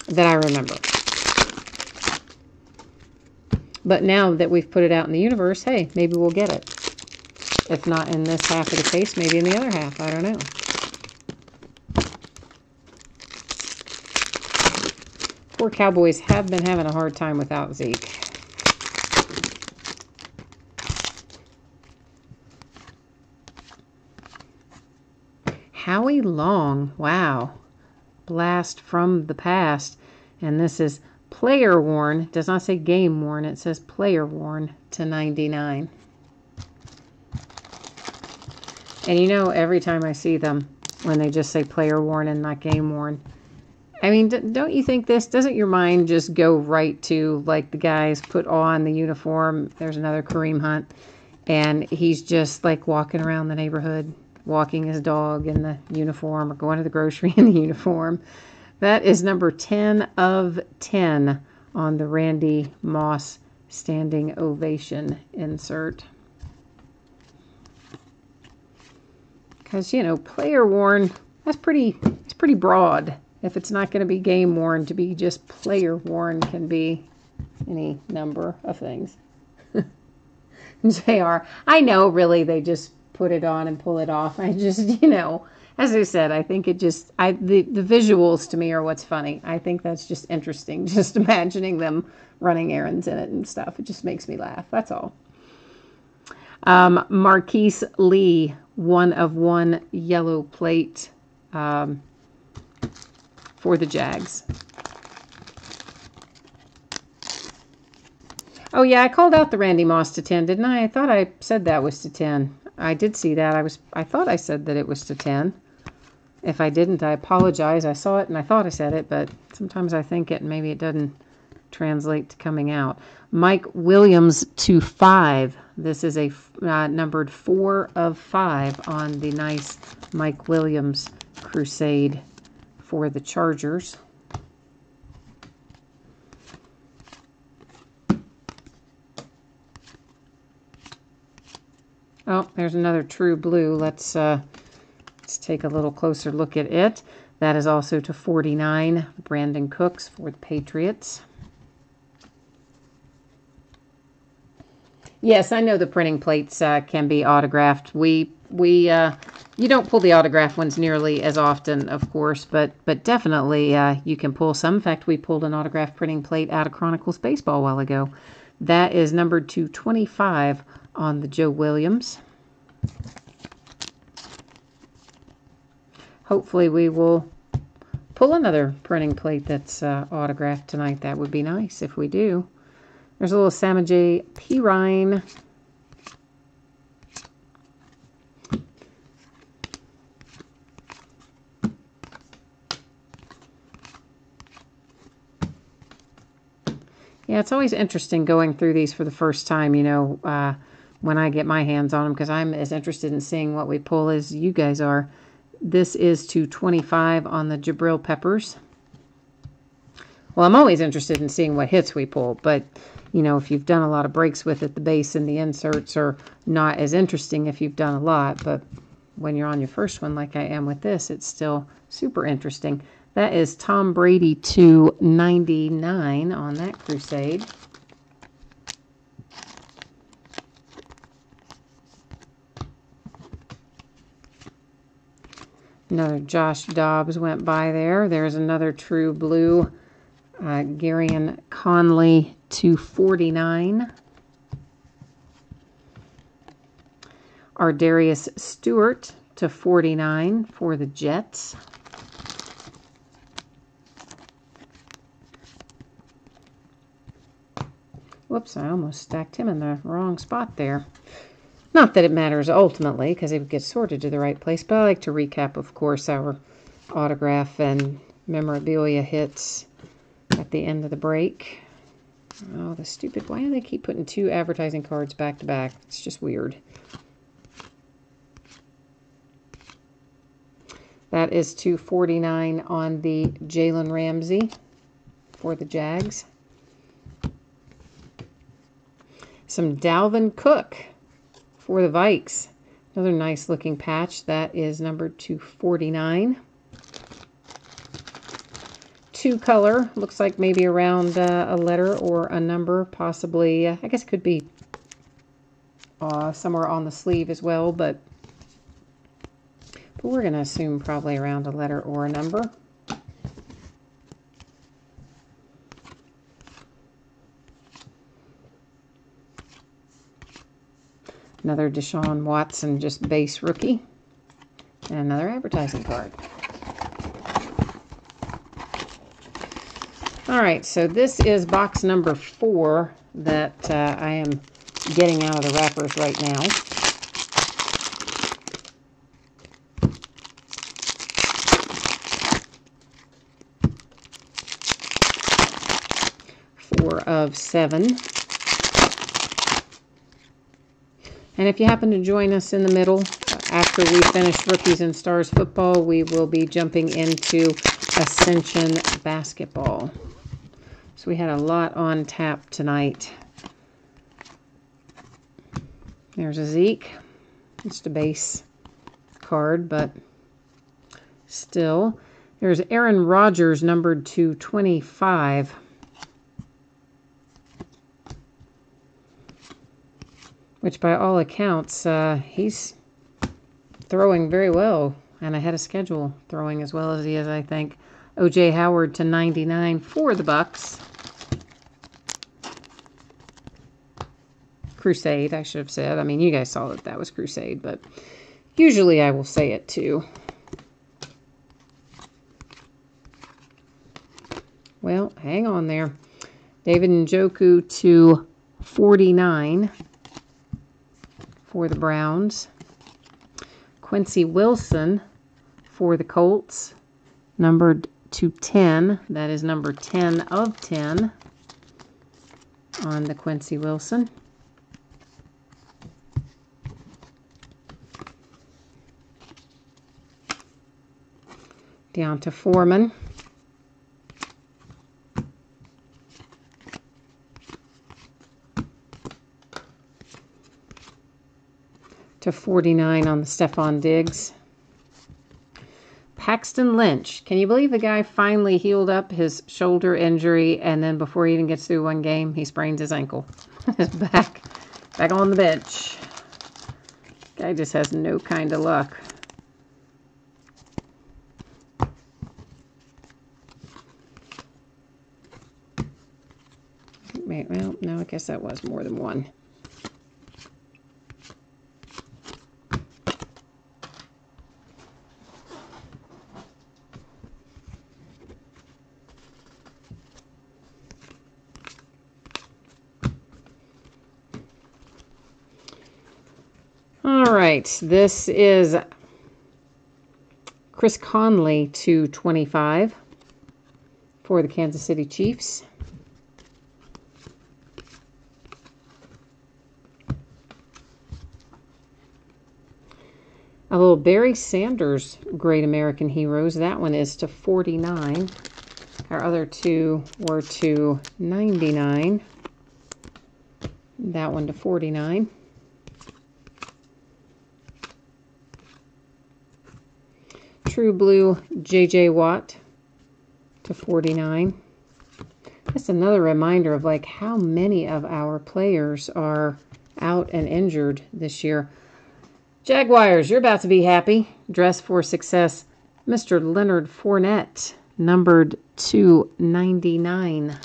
that I remember. But now that we've put it out in the universe, hey, maybe we'll get it. If not in this half of the case, maybe in the other half. I don't know. Poor Cowboys have been having a hard time without Zeke. Howie Long, wow. Blast from the past. And this is player worn. It does not say game worn. It says player worn to 99. And you know, every time I see them, when they just say player worn and not game worn, I mean, don't you think this, doesn't your mind just go right to, like, the guys put on the uniform? There's another Kareem Hunt. And he's just, like, walking around the neighborhood, walking his dog in the uniform or going to the grocery in the uniform. That is number 10 of 10 on the Randy Moss standing ovation insert. Because, you know, player worn, it's pretty broad. If it's not going to be game worn, to be just player worn can be any number of things. JR, I know, really, they just put it on and pull it off. I just, you know, as I said, I think it just, the visuals to me are what's funny. I think that's just interesting, just imagining them running errands in it and stuff. It just makes me laugh. That's all. Marquise Lee, 1 of 1 yellow plate for the Jags. Oh, yeah, I called out the Randy Moss to 10, didn't I? I thought I said that was to 10. I did see that. I thought I said that it was to 10. If I didn't, I apologize. I saw it and I thought I said it, but sometimes I think it and maybe it doesn't translate to coming out. Mike Williams to 5. This is a numbered 4 of 5 on the nice Mike Williams Crusade for the Chargers. Oh, there's another true blue. Let's take a little closer look at it. That is also to 49, Brandon Cooks for the Patriots. Yes, I know the printing plates can be autographed. You don't pull the autograph ones nearly as often, of course, but definitely you can pull some. In fact, we pulled an autograph printing plate out of Chronicles Baseball a while ago. That is numbered to 25 on the Joe Williams. Hopefully we will pull another printing plate that's autographed tonight. That would be nice if we do. There's a little Samajay Pirine. Yeah, it's always interesting going through these for the first time, you know, when I get my hands on them, because I'm as interested in seeing what we pull as you guys are. This is to 25 on the Jabril Peppers. Well, I'm always interested in seeing what hits we pull, but, you know, if you've done a lot of breaks with it, the base and the inserts are not as interesting if you've done a lot, but when you're on your first one, like I am with this, it's still super interesting. That is Tom Brady to 99 on that Crusade. Another Josh Dobbs went by there. There's another true blue Garyon Conley to 49. Ardarius Stewart to 49 for the Jets. Whoops, I almost stacked him in the wrong spot there. Not that it matters ultimately, because it would get sorted to the right place, but I like to recap, of course, our autograph and memorabilia hits at the end of the break. Oh, the stupid, why do they keep putting 2 advertising cards back to back? It's just weird. That is $249 on the Jalen Ramsey for the Jags. Some Dalvin Cook for the Vikes. Another nice looking patch. That is number 249. 2-color. Looks like maybe around a letter or a number. Possibly, I guess it could be somewhere on the sleeve as well, but we're going to assume probably around a letter or a number. Another Deshaun Watson, just base rookie. And another advertising card. All right, so this is box number 4 that I am getting out of the wrappers right now. Of 7. And if you happen to join us in the middle, after we finish Rookies and Stars football, we will be jumping into Ascension basketball. So we had a lot on tap tonight. There's a Zeke. Just a base card, but still. There's Aaron Rodgers, numbered to 25. Which by all accounts, he's throwing very well and ahead of schedule, throwing as well as he is, I think. O.J. Howard to 99 for the Bucks. Crusade, I should have said. I mean, you guys saw that that was Crusade, but usually I will say it too. Well, hang on there. David Njoku to 49 for the Browns. Quincy Wilson for the Colts, numbered to 10. That is number 10 of 10 on the Quincy Wilson. Down to Foreman. To 49 on the Stephon Diggs. Paxton Lynch. Can you believe the guy finally healed up his shoulder injury, and then before he even gets through one game, he sprains his ankle? He's back on the bench. Guy just has no kind of luck. Wait, well, no, I guess that was more than one. All right, this is Chris Conley to 25 for the Kansas City Chiefs. A little Barry Sanders, Great American Heroes. That one is to 49. Our other two were to 99. That one to 49. True Blue, J.J. Watt to 49. That's another reminder of like how many of our players are out and injured this year. Jaguars, you're about to be happy. Dress for success. Mr. Leonard Fournette numbered to 99.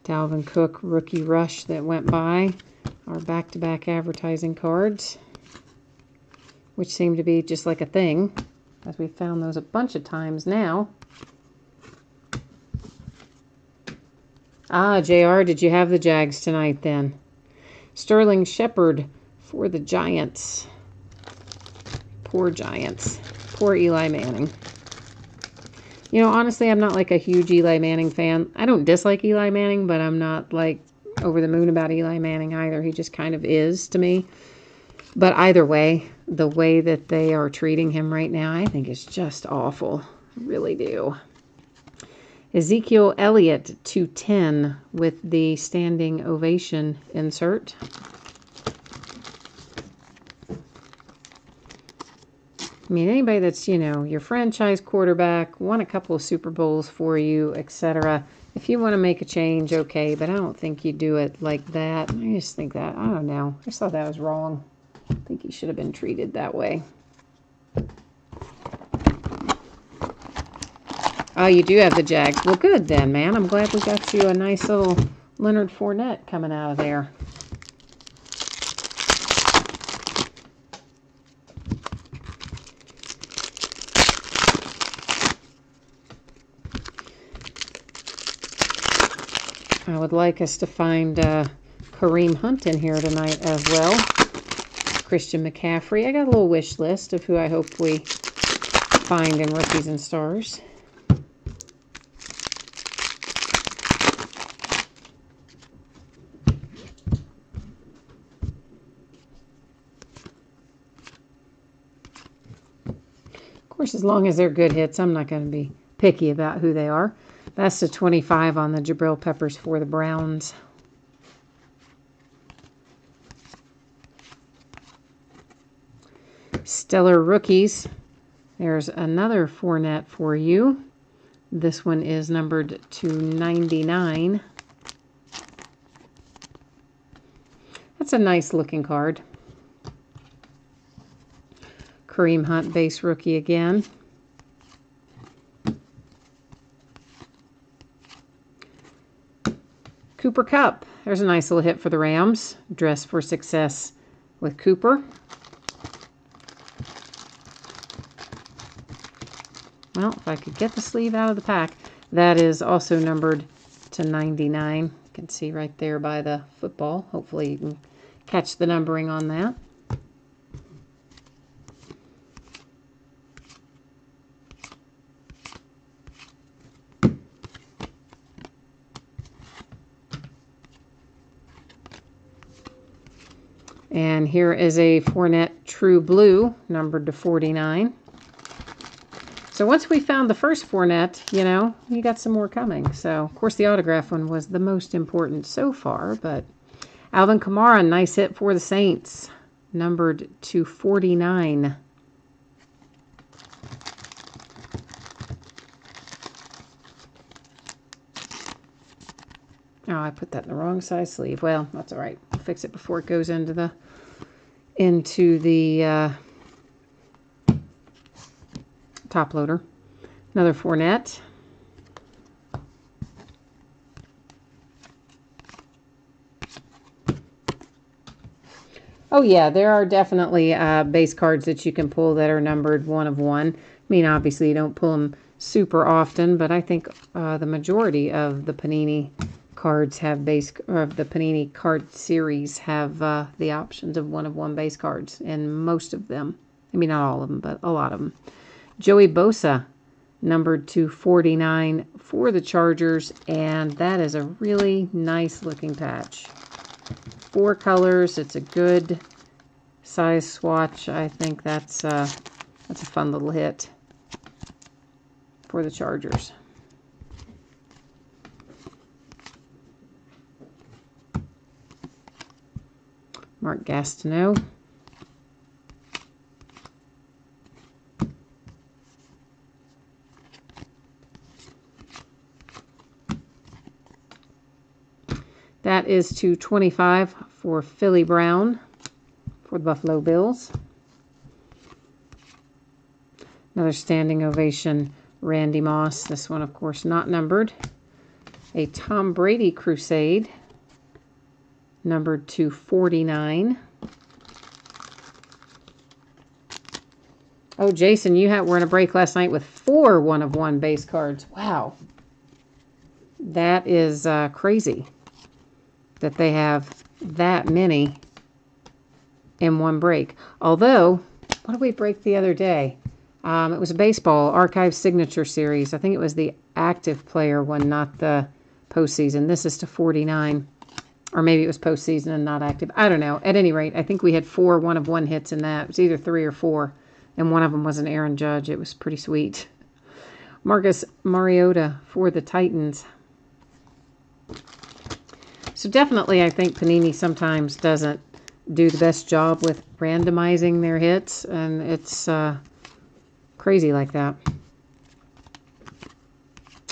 Dalvin Cook rookie rush that went by. Our back-to-back advertising cards, which seem to be just like a thing, as we found those a bunch of times now. Ah, JR, did you have the Jags tonight then? Sterling Shepard for the Giants. Poor Giants. Poor Eli Manning. You know, honestly, I'm not like a huge Eli Manning fan. I don't dislike Eli Manning, but I'm not like over the moon about Eli Manning either. He just kind of is to me. But either way, the way that they are treating him right now, I think is just awful. I really do. Ezekiel Elliott, 210 with the standing ovation insert. I mean, anybody that's, you know, your franchise quarterback, won a couple of Super Bowls for you, etc. If you want to make a change, okay, but I don't think you do it like that. I just think that, I don't know. I just thought that was wrong. I think he should have been treated that way. Oh, you do have the Jags. Well, good then, man. I'm glad we got you a nice little Leonard Fournette coming out of there. I would like us to find Kareem Hunt in here tonight as well. Christian McCaffrey. I got a little wish list of who I hope we find in Rookies and Stars. Of course, as long as they're good hits, I'm not going to be picky about who they are. That's the 25 on the Jabril Peppers for the Browns. Stellar Rookies. There's another Fournette for you. This one is numbered to 99. That's a nice looking card. Kareem Hunt base rookie again. Cooper Kupp. There's a nice little hit for the Rams. Dress for success with Cooper. Well, if I could get the sleeve out of the pack, that is also numbered to 99. You can see right there by the football. Hopefully you can catch the numbering on that. And here is a Fournette True Blue, numbered to 49. So once we found the first Fournette, you know, you got some more coming. So, of course, the autograph one was the most important so far. But Alvin Kamara, nice hit for the Saints, numbered to 49. Oh, I put that in the wrong size sleeve. Well, that's all right. I'll fix it before it goes into the top loader. Another Fournette. Oh yeah, there are definitely base cards that you can pull that are numbered 1 of 1. I mean, obviously you don't pull them super often, but I think the majority of the Panini cards have the Panini card series have the options of 1 of 1 base cards, and most of them. I mean, not all of them, but a lot of them. Joey Bosa, numbered to 49 for the Chargers, and that is a really nice looking patch. 4 colors. It's a good size swatch. I think that's a fun little hit for the Chargers. Mark Gastineau. That is to 25 for Philly Brown for the Buffalo Bills. Another standing ovation, Randy Moss. This one, of course, not numbered. A Tom Brady Crusade, numbered to 49. Oh, Jason, were in a break last night with 4 1-of-1 base cards. Wow. That is crazy that they have that many in one break. Although, what did we break the other day? It was a baseball archive signature series. I think it was the active player one, not the postseason. This is to 49. Or maybe it was postseason and not active. I don't know. At any rate, I think we had 4 1-of-1 hits in that. It was either 3 or 4. And one of them was an Aaron Judge. It was pretty sweet. Marcus Mariota for the Titans. So definitely I think Panini sometimes doesn't do the best job with randomizing their hits. And it's crazy like that.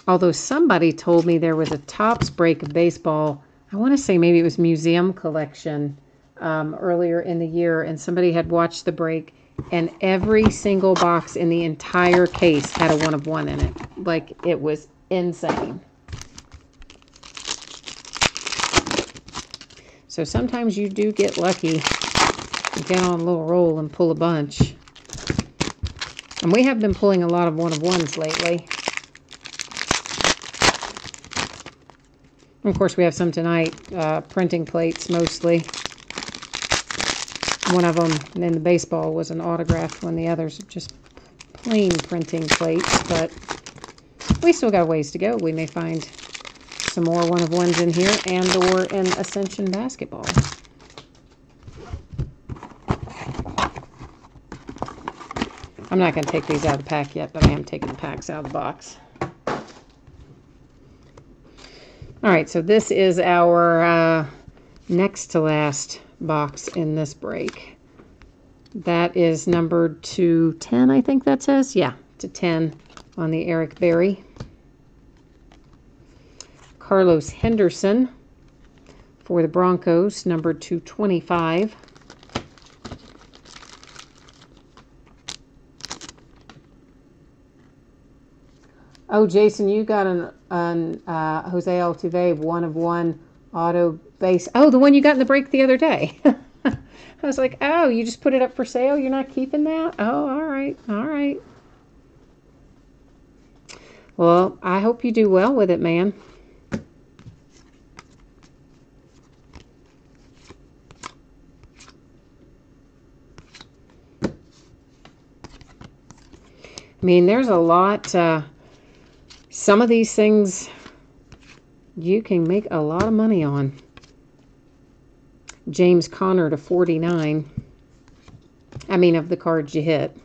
Although somebody told me there was a Topps break of baseball. I want to say maybe it was Museum Collection earlier in the year. And somebody had watched the break. And every single box in the entire case had a 1-of-1 in it. Like, it was insane. So sometimes you do get lucky. You get on a little roll and pull a bunch. And we have been pulling a lot of 1-of-1s lately. And of course, we have some tonight. Printing plates, mostly. One of them in the baseball was an autographed one. The others are just plain printing plates. But we still got a ways to go. We may find some more 1-of-1s in here and or in Ascension Basketball. I'm not going to take these out of the pack yet, but I am taking the packs out of the box. All right, so this is our next to last box in this break. That is numbered to 10, I think that says. Yeah, to 10 on the Eric Berry. Carlos Henderson for the Broncos, numbered to 25. Oh, Jason, you got an Jose Altuve 1-of-1 auto base. Oh, the one you got in the break the other day. I was like, oh, you just put it up for sale? You're not keeping that? Oh, all right. All right. Well, I hope you do well with it, man. I mean, there's a lot. Some of these things you can make a lot of money on. James Conner to 49. I mean, of the cards you hit.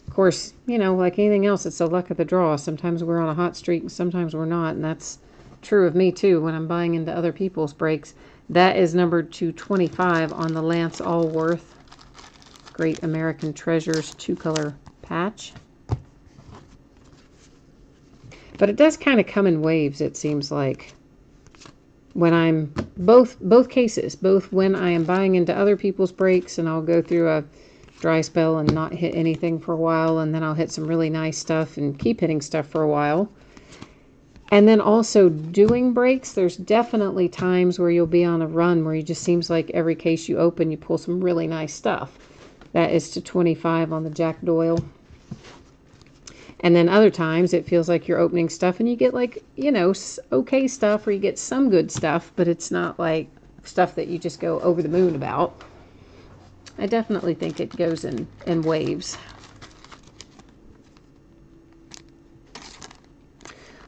Of course, you know, like anything else, it's the luck of the draw. Sometimes we're on a hot streak and sometimes we're not. And that's true of me, too, when I'm buying into other people's breaks. That is numbered to 25 on the Lance Allworth Great American Treasures 2-color patch. But it does kind of come in waves, it seems like. When I'm, both cases, both when I am buying into other people's breaks and I'll go through a dry spell and not hit anything for a while, and then I'll hit some really nice stuff and keep hitting stuff for a while. And then also doing breaks, there's definitely times where you'll be on a run where it just seems like every case you open, you pull some really nice stuff. That is to 25 on the Jack Doyle. And then other times it feels like you're opening stuff and you get like, you know, okay stuff, or you get some good stuff, but it's not like stuff that you just go over the moon about. I definitely think it goes in waves.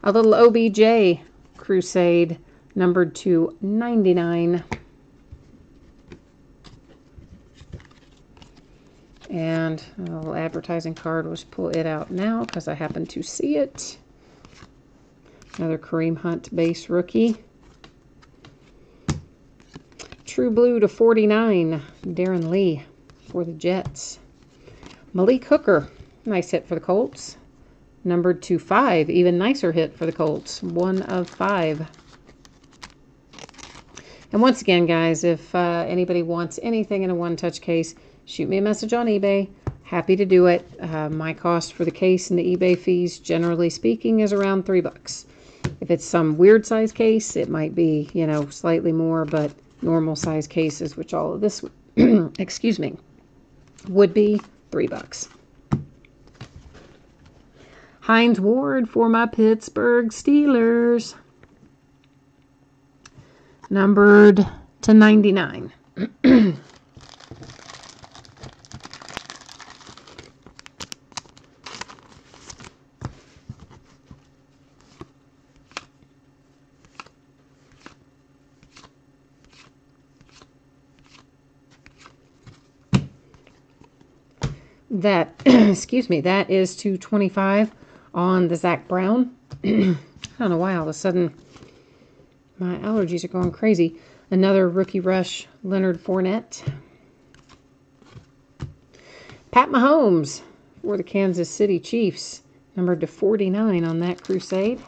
A little OBJ Crusade, numbered to 99. And a little advertising card. Let's pull it out now because I happen to see it. Another Kareem Hunt base rookie. True Blue to 49. Darren Lee for the Jets. Malik Hooker. Nice hit for the Colts. Numbered to 5. Even nicer hit for the Colts. 1 of 5. And once again, guys, if anybody wants anything in a one-touch case, shoot me a message on eBay. Happy to do it. My cost for the case and the eBay fees, generally speaking, is around $3. If it's some weird size case, it might be, you know, slightly more, but normal size cases, which all of this, excuse me, would be $3. Hines Ward for my Pittsburgh Steelers. Numbered to 99. That, excuse me, that is 225 on the Zach Brown. I don't know why all of a sudden my allergies are going crazy. Another rookie rush, Leonard Fournette. Pat Mahomes for the Kansas City Chiefs, numbered to 49 on that crusade.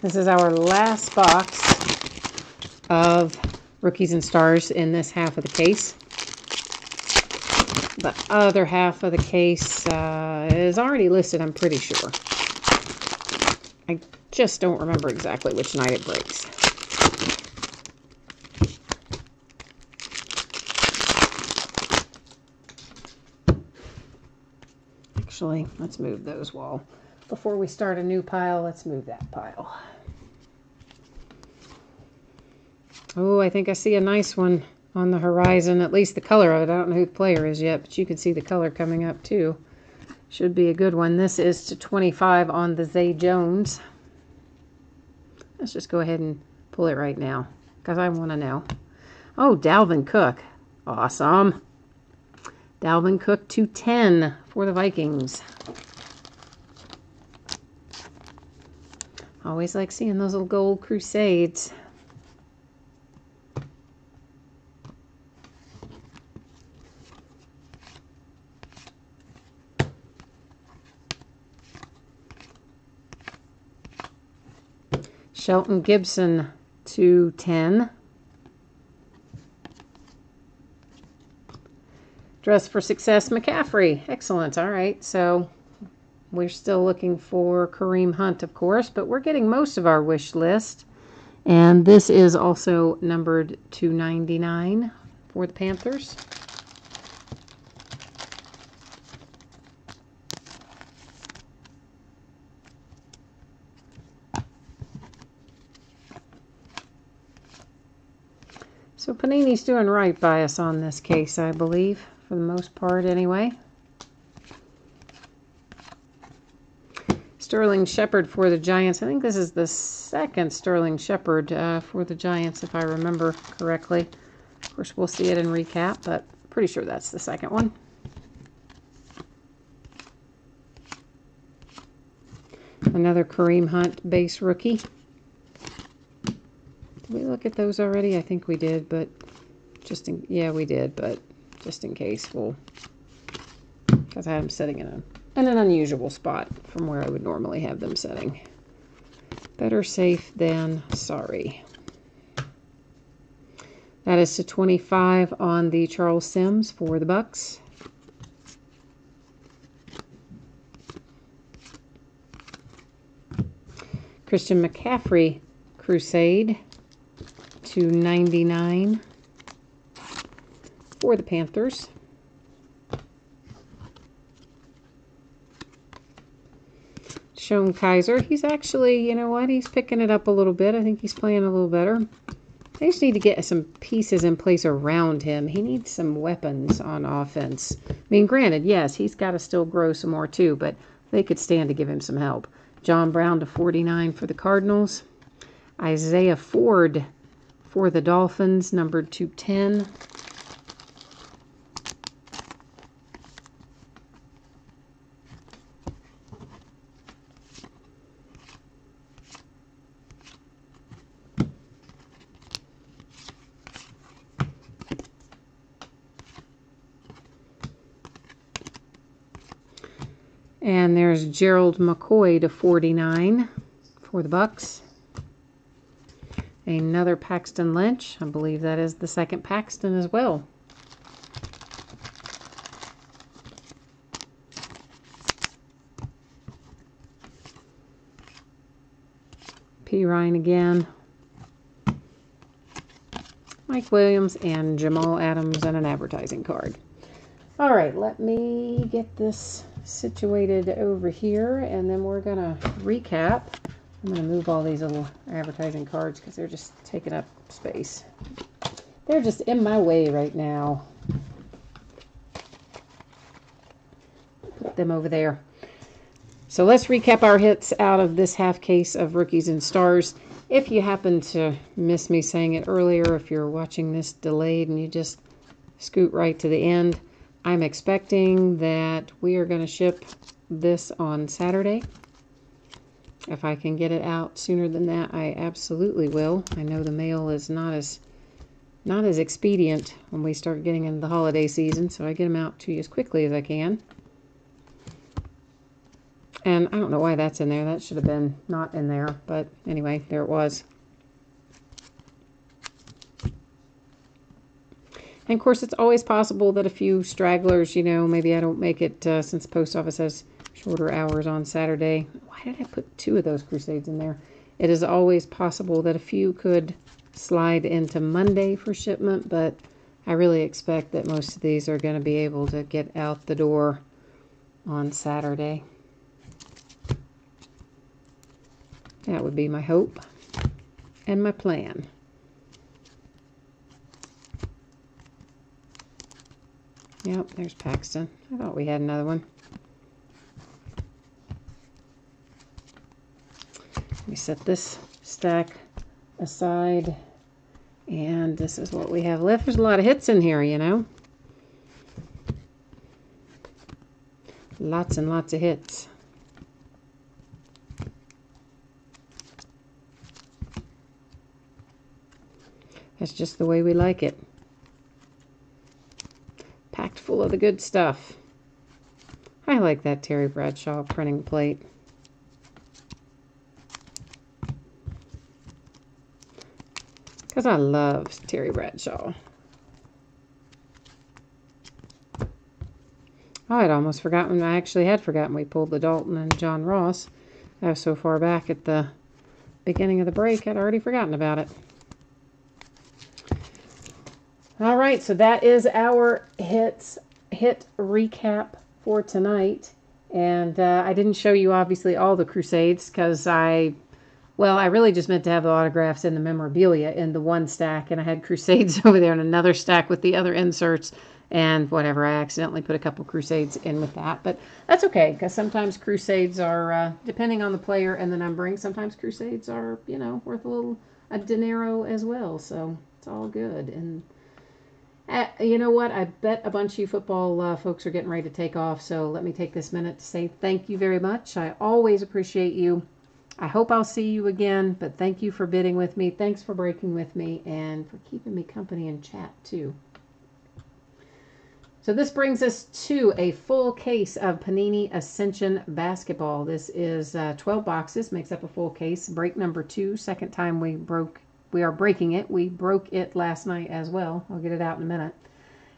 This is our last box of Rookies and Stars in this half of the case. The other half of the case is already listed, I'm pretty sure. I just don't remember exactly which night it breaks. Actually, let's move those before we start a new pile, let's move that pile. Oh, I think I see a nice one on the horizon, at least the color of it. I don't know who the player is yet, but you can see the color coming up too. Should be a good one. This is to 25 on the Zay Jones. Let's just go ahead and pull it right now because I want to know. Oh, Dalvin Cook. Awesome. Dalvin Cook to 10 for the Vikings. Always like seeing those little gold crusades. Shelton Gibson to 10. Dress for Success McCaffrey. Excellent. All right. So we're still looking for Kareem Hunt, of course, but we're getting most of our wish list. And this is also numbered to 99 for the Panthers. So Panini's doing right by us on this case, I believe, for the most part anyway. Sterling Shepard for the Giants. I think this is the second Sterling Shepard for the Giants, if I remember correctly. Of course, we'll see it in recap, but pretty sure that's the second one. Another Kareem Hunt base rookie. Did we look at those already? I think we did, but yeah, we did, but just in case, because I had them sitting in an unusual spot from where I would normally have them sitting. Better safe than sorry. That is to 25 on the Charles Sims for the Bucks. Christian McCaffrey Crusade to 99 for the Panthers. Sean Kaiser, he's actually, you know what, he's picking it up a little bit. I think he's playing a little better. They just need to get some pieces in place around him. He needs some weapons on offense. I mean, granted, yes, he's got to still grow some more too, but they could stand to give him some help. John Brown to 49 for the Cardinals. Isaiah Ford for the Dolphins, numbered to 10. And there's Gerald McCoy to 49 for the Bucks. Another Paxton Lynch. I believe that is the second Paxton as well. P. Ryan again. Mike Williams and Jamal Adams and an advertising card. All right, let me get this situated over here, and then we're going to recap. I'm going to move all these little advertising cards because they're just taking up space. They're just in my way right now. Put them over there. So let's recap our hits out of this half case of Rookies and Stars. If you happen to miss me saying it earlier, if you're watching this delayed and you just scoot right to the end, I'm expecting that we are going to ship this on Saturday. If I can get it out sooner than that, I absolutely will. I know the mail is not as expedient when we start getting into the holiday season, so I get them out to you as quickly as I can. And I don't know why that's in there. That should have been not in there, but anyway, there it was. And of course, it's always possible that a few stragglers, you know, maybe I don't make it since the post office has shorter hours on Saturday. Why did I put 2 of those Crusades in there? It is always possible that a few could slide into Monday for shipment, but I really expect that most of these are going to be able to get out the door on Saturday. That would be my hope and my plan. Yep, there's Paxton. I thought we had another one. Let me set this stack aside. And this is what we have left. There's a lot of hits in here, you know. Lots and lots of hits. That's just the way we like it. Packed full of the good stuff. I like that Terry Bradshaw printing plate. Because I love Terry Bradshaw. Oh, I'd almost forgotten. I actually had forgotten we pulled the Dalton and John Ross. I was so far back at the beginning of the break, I'd already forgotten about it. All right, so that is our hit recap for tonight. And I didn't show you, obviously, all the Crusades because I really just meant to have the autographs and the memorabilia in the one stack, and I had Crusades over there in another stack with the other inserts, and whatever, I accidentally put a couple Crusades in with that. But that's okay, because sometimes Crusades are, depending on the player and the numbering, sometimes Crusades are, you know, worth a dinero as well, so it's all good. And you know what? I bet a bunch of you football folks are getting ready to take off, so let me take this minute to say thank you very much. I always appreciate you. I hope I'll see you again, but thank you for bidding with me. Thanks for breaking with me and for keeping me company in chat, too. So this brings us to a full case of Panini Ascension Basketball. This is 12 boxes, makes up a full case. Break number 2, second time we are breaking it. We broke it last night as well. I'll get it out in a minute.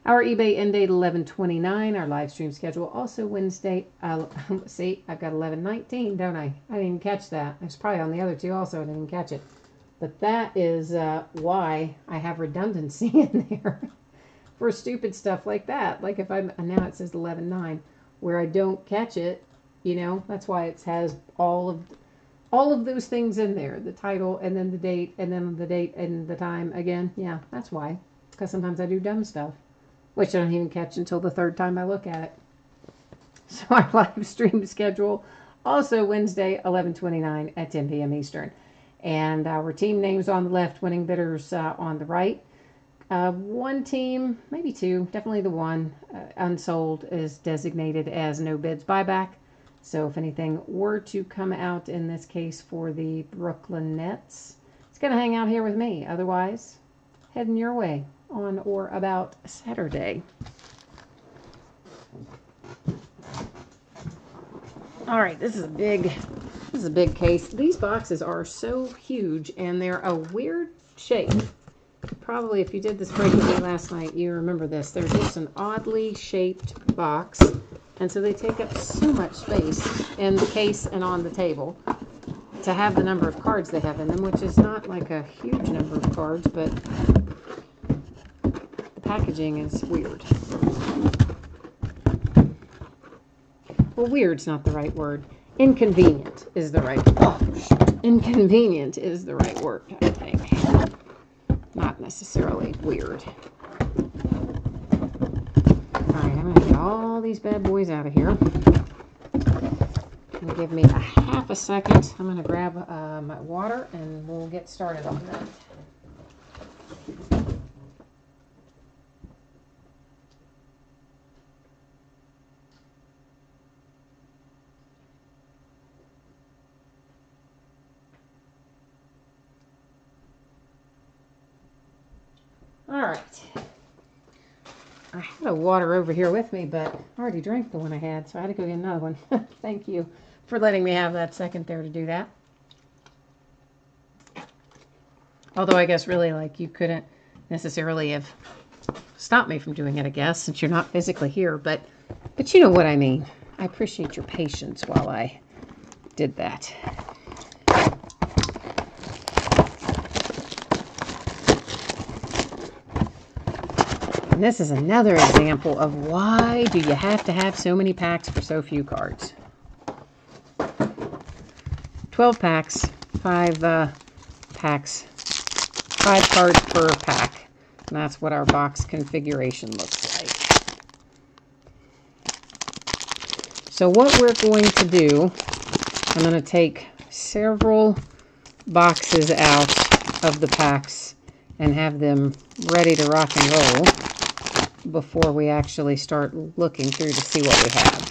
Our eBay end date 11/29. Our live stream schedule also Wednesday. See, I've got 11/19, don't I? I didn't even catch that. It's probably on the other 2 also. I didn't even catch it. But that is why I have redundancy in there for stupid stuff like that. Like if now it says 11/9, where I don't catch it, you know, that's why it has all of those things in there, the title and then the date and then the date and the time again. Yeah, that's why. Because sometimes I do dumb stuff, which I don't even catch until the 3rd time I look at it. So our live stream schedule also Wednesday 11/29 at 10 p.m. Eastern. And our team names on the left, winning bidders on the right. One team, maybe 2, definitely the one, unsold, is designated as no bids buyback. So if anything were to come out in this case for the Brooklyn Nets, it's going to hang out here with me. Otherwise, heading your way on or about Saturday. All right, this is a big case. These boxes are so huge, and they're a weird shape. Probably if you did this break with me last night, you remember this. They're just an oddly shaped box, and so they take up so much space in the case and on the table to have the number of cards they have in them, which is not like a huge number of cards, but the packaging is weird. Well, weird's not the right word. Inconvenient is the right Inconvenient is the right word, I think. Not necessarily weird. Alright, I'm going to get all these bad boys out of here. Give me a half a second. I'm going to grab my water and we'll get started on that. All right. I had a water over here with me, but I already drank the one I had, so I had to go get another one. Thank you for letting me have that second there to do that. Although I guess really, like, you couldn't necessarily have stopped me from doing it, I guess, since you're not physically here, but you know what I mean. I appreciate your patience while I did that. And this is another example of why do you have to have so many packs for so few cards. 12 packs, 5 packs, 5 cards per pack. And that's what our box configuration looks like. So what we're going to do, I'm going to take several boxes out of the packs and have them ready to rock and roll before we actually start looking through to see what we have.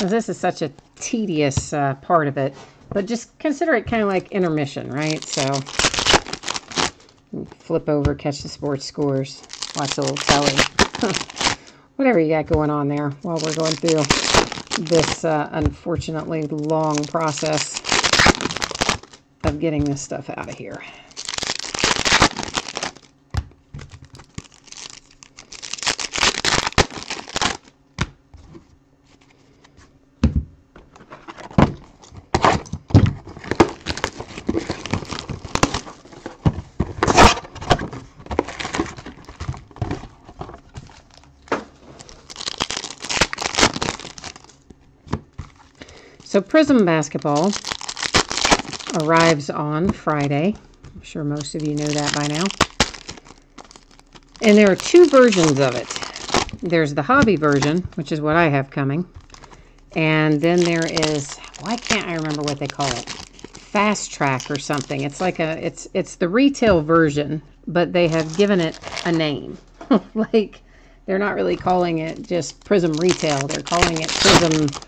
This is such a tedious part of it, but just consider it kind of like intermission, right? So flip over, catch the sports scores, watch a little telly, whatever you got going on there while we're going through this unfortunately long process of getting this stuff out of here. So Prizm Basketball arrives on Friday. I'm sure most of you know that by now. And there are 2 versions of it. There's the hobby version, which is what I have coming. And then there is, why can't I remember what they call it? Fast Track or something. It's like it's the retail version, but they have given it a name. Like, they're not really calling it just Prizm Retail. They're calling it Prizm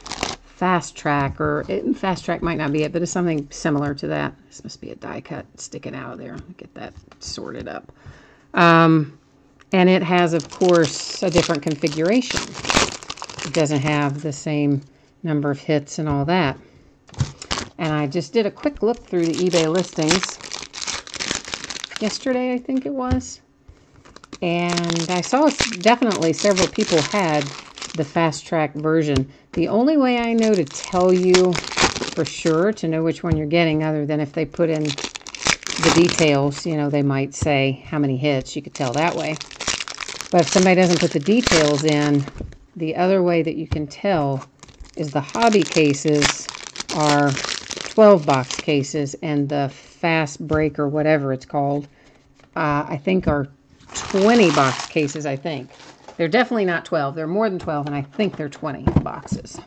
Fast Track, or Fast Track might not be it, but it's something similar to that. This must be a die cut sticking out of there. Get that sorted up. And it has, of course, a different configuration. It doesn't have the same number of hits and all that. And I just did a quick look through the eBay listings yesterday, I think it was. And I saw definitely several people had the Fast Track version. The only way I know to tell you for sure, to know which one you're getting, other than if they put in the details, you know, they might say how many hits. You could tell that way. But if somebody doesn't put the details in, the other way that you can tell is the hobby cases are 12 box cases, and the Fast Break or whatever it's called, I think are 20 box cases, I think. They're definitely not 12. They're more than 12, and I think they're 20 boxes.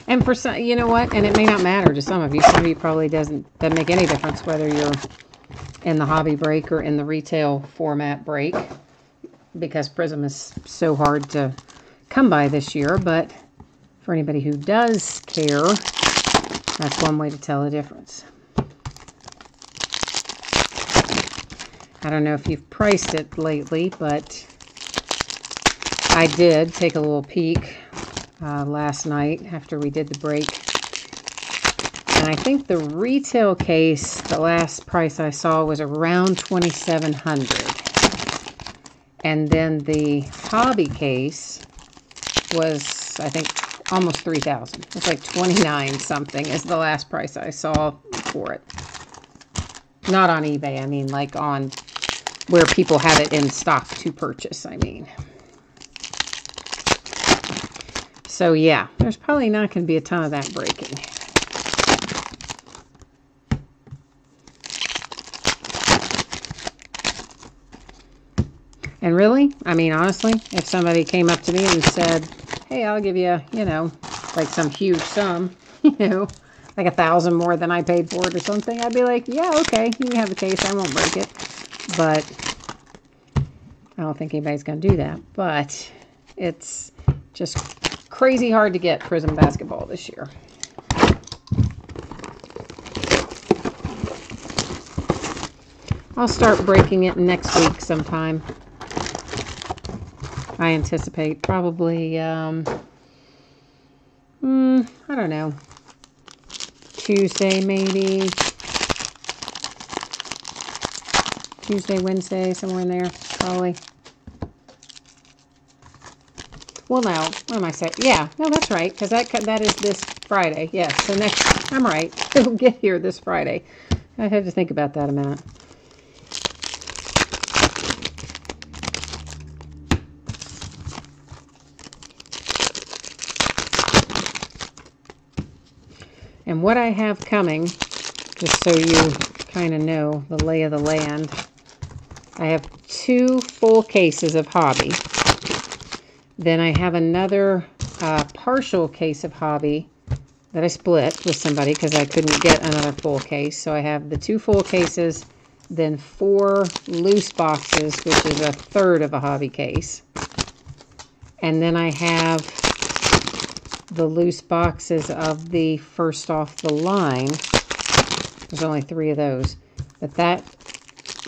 And for some, you know what? And it may not matter to some of you. Some of you probably doesn't make any difference whether you're in the hobby break or in the retail format break, because Prizm is so hard to come by this year. But for anybody who does care, that's one way to tell the difference. I don't know if you've priced it lately, but I did take a little peek last night after we did the break. And I think the retail case, the last price I saw was around $2,700. And then the hobby case was, I think, almost $3,000. It's like 29 something is the last price I saw for it. Not on eBay, I mean, like on where people have it in stock to purchase, I mean. So yeah, there's probably not going to be a ton of that breaking. And really, I mean, honestly, if somebody came up to me and said, hey, I'll give you, you know, like some huge sum, you know, like $1,000 more than I paid for it or something, I'd be like, yeah, okay, you can have the case, I won't break it. But I don't think anybody's going to do that. But it's just crazy hard to get Prizm basketball this year. I'll start breaking it next week sometime. I anticipate probably, I don't know, Tuesday maybe. Tuesday, Wednesday, somewhere in there, probably. Well, no, what am I saying? Yeah, no, that's right, because that is this Friday. Yeah, so next, I'm right. It'll get here this Friday. I had to think about that a minute. And what I have coming, just so you kind of know the lay of the land, I have 2 full cases of Hobby. Then I have another partial case of Hobby that I split with somebody because I couldn't get another full case. So I have the 2 full cases, then 4 loose boxes, which is a third of a Hobby case. And then I have the loose boxes of the first off the line. There's only 3 of those. But that,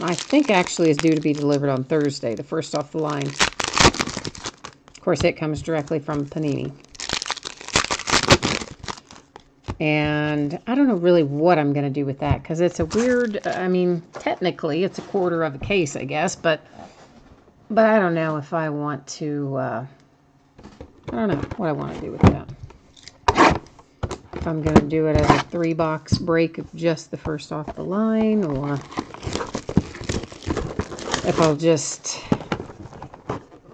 I think, actually is due to be delivered on Thursday, the first off the line. Of course, it comes directly from Panini. And I don't know really what I'm going to do with that, because it's a weird, I mean, technically it's a quarter of a case, I guess, but I don't know if I want to, I don't know what I want to do with that. If I'm going to do it as a 3-box break of just the first off the line, or if I'll just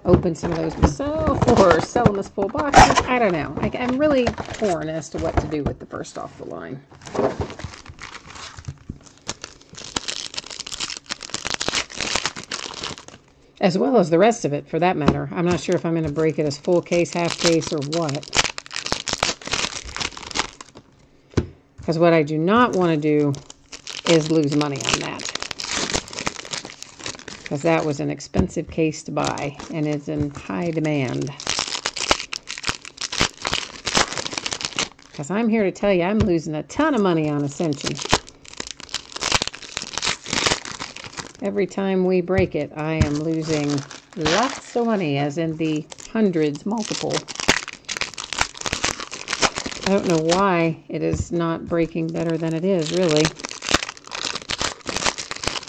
open some of those myself or sell them as full boxes. I don't know. I'm really torn as to what to do with the first off the line. As well as the rest of it, for that matter. I'm not sure if I'm going to break it as full case, half case, or what. Because what I do not want to do is lose money on that. Because that was an expensive case to buy, and it's in high demand. Because I'm here to tell you, I'm losing a ton of money on Ascension. Every time we break it, I am losing lots of money, as in the hundreds multiple. I don't know why it is not breaking better than it is, really.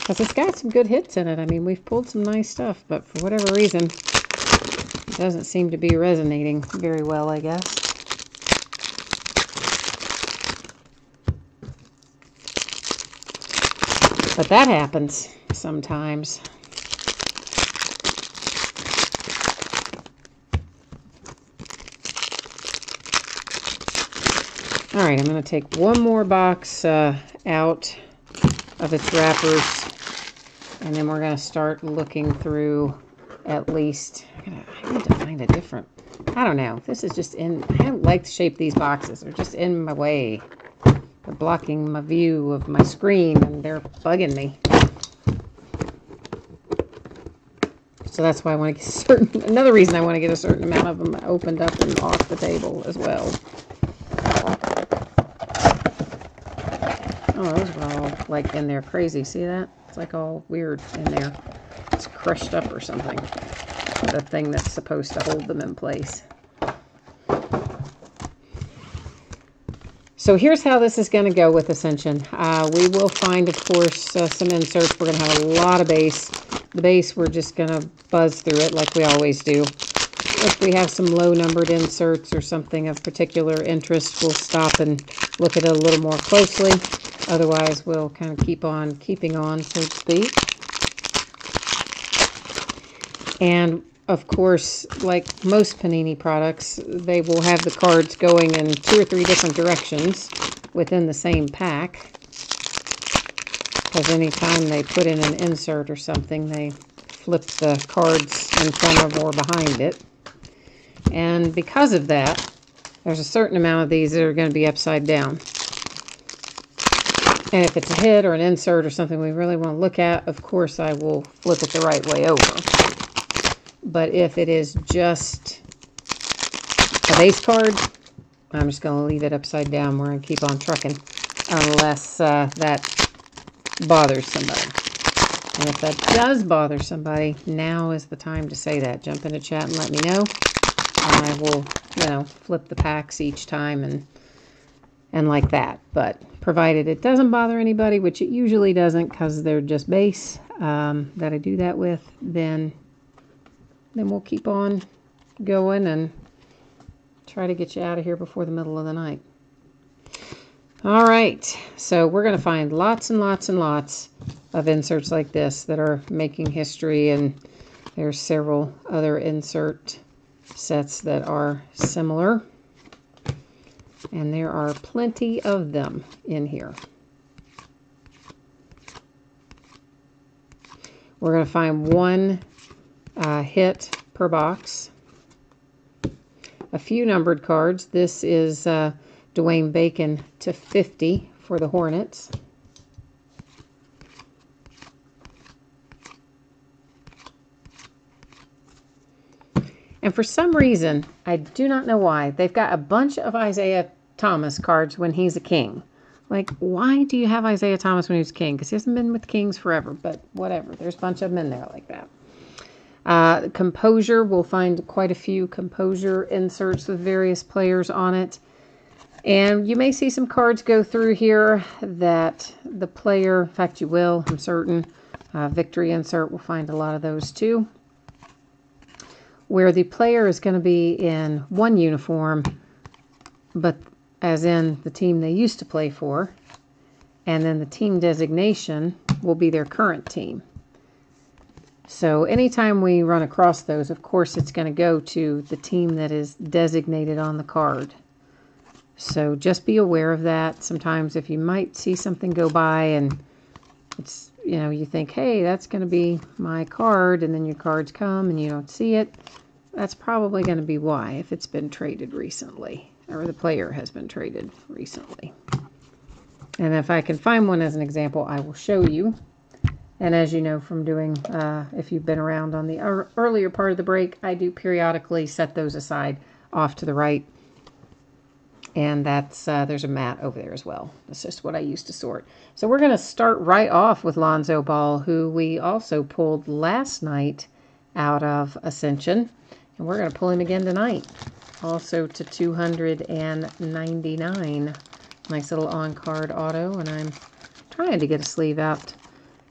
Because it's got some good hits in it. I mean, we've pulled some nice stuff, but for whatever reason, it doesn't seem to be resonating very well, I guess. But that happens sometimes. All right, I'm going to take one more box out of its wrappers, and then we're going to start looking through at least. I need to find a different. I don't know. This is just in. I don't like the shape of these boxes. They're just in my way. They're blocking my view of my screen, and they're bugging me. So that's why I want to get certain. Another reason I want to get a certain amount of them opened up and off the table as well. Oh, those were all like in there crazy. See that? It's like all weird in there. It's crushed up or something. The thing that's supposed to hold them in place. So here's how this is going to go with Ascension. We will find, of course, some inserts. We're going to have a lot of base. The base, we're just going to buzz through it like we always do. If we have some low-numbered inserts or something of particular interest, we'll stop and look at it a little more closely. Otherwise, we'll kind of keep on keeping on, so to speak. And of course, like most Panini products, they will have the cards going in 2 or 3 different directions within the same pack. Because anytime they put in an insert or something, they flip the cards in front of or behind it. And because of that, there's a certain amount of these that are going to be upside down. And if it's a hit or an insert or something we really want to look at, of course I will flip it the right way over. But if it is just a base card, I'm just going to leave it upside down. We're going to keep on trucking unless that bothers somebody. And if that does bother somebody, now is the time to say that. Jump into chat and let me know. And I will, flip the packs each time and like that. But provided it doesn't bother anybody, which it usually doesn't because they're just base that I do that with, then we'll keep on going and try to get you out of here before the middle of the night. All right, so we're going to find lots and lots and lots of inserts like this that are making history, and there's several other insert sets that are similar, and there are plenty of them in here. We're going to find one hit per box. A few numbered cards. This is Dwayne Bacon to 50 for the Hornets. And for some reason, I do not know why, they've got a bunch of Isaiah Thomas cards when he's a King. Like, why do you have Isaiah Thomas when he was King? Because he hasn't been with Kings forever, but whatever. There's a bunch of them in there like that. Composure, we'll find quite a few Composure inserts with various players on it. And you may see some cards go through here that the player, in fact you will, I'm certain, Victory insert, we'll find a lot of those too, where the player is going to be in one uniform, but as in the team they used to play for, and then the team designation will be their current team. So anytime we run across those, of course, it's going to go to the team that is designated on the card. So just be aware of that. Sometimes if you might see something go by and it's, you think, hey, that's going to be my card, and then your cards come and you don't see it, that's probably going to be why, if it's been traded recently, or the player has been traded recently. And if I can find one as an example, I will show you. And as you know from doing, if you've been around on the earlier part of the break, I do periodically set those aside off to the right. And that's there's a mat over there as well. That's just what I used to sort. So we're going to start right off with Lonzo Ball, who we also pulled last night out of Ascension. And we're going to pull him again tonight. Also to 299. Nice little on-card auto. And I'm trying to get a sleeve out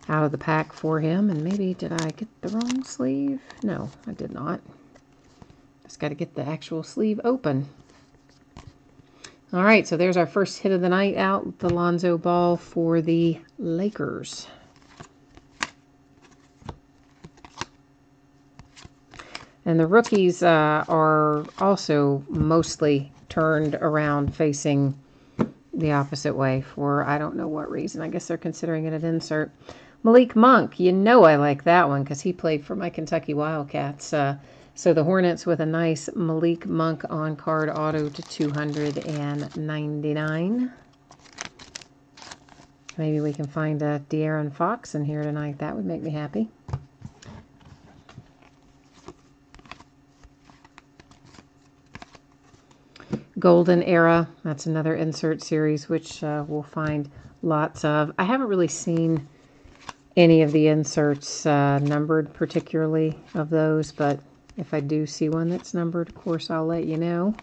of the pack for him. And maybe, did I get the wrong sleeve? No, I did not. Just got to get the actual sleeve open. All right, so there's our first hit of the night out, the Lonzo Ball for the Lakers. And the rookies are also mostly turned around facing the opposite way for I don't know what reason. I guess they're considering it an insert. Malik Monk, I like that one because he played for my Kentucky Wildcats. So the Hornets with a nice Malik Monk on-card auto to 299. Maybe we can find a De'Aaron Fox in here tonight. That would make me happy. Golden Era. That's another insert series, which we'll find lots of. I haven't really seen any of the inserts numbered particularly of those, but if I do see one that's numbered, of course, I'll let you know.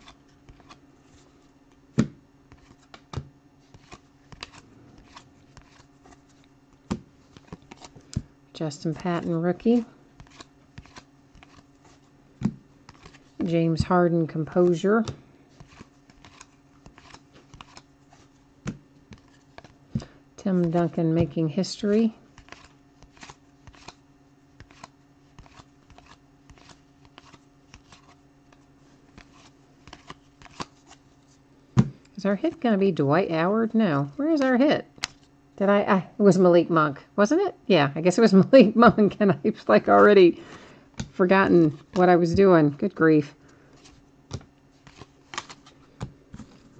Justin Patton rookie. James Harden composure. Tim Duncan making history. Is our hit going to be Dwight Howard? No. Where is our hit? Did it was Malik Monk, wasn't it? Yeah, I guess it was Malik Monk, and I've like already forgotten what I was doing. Good grief.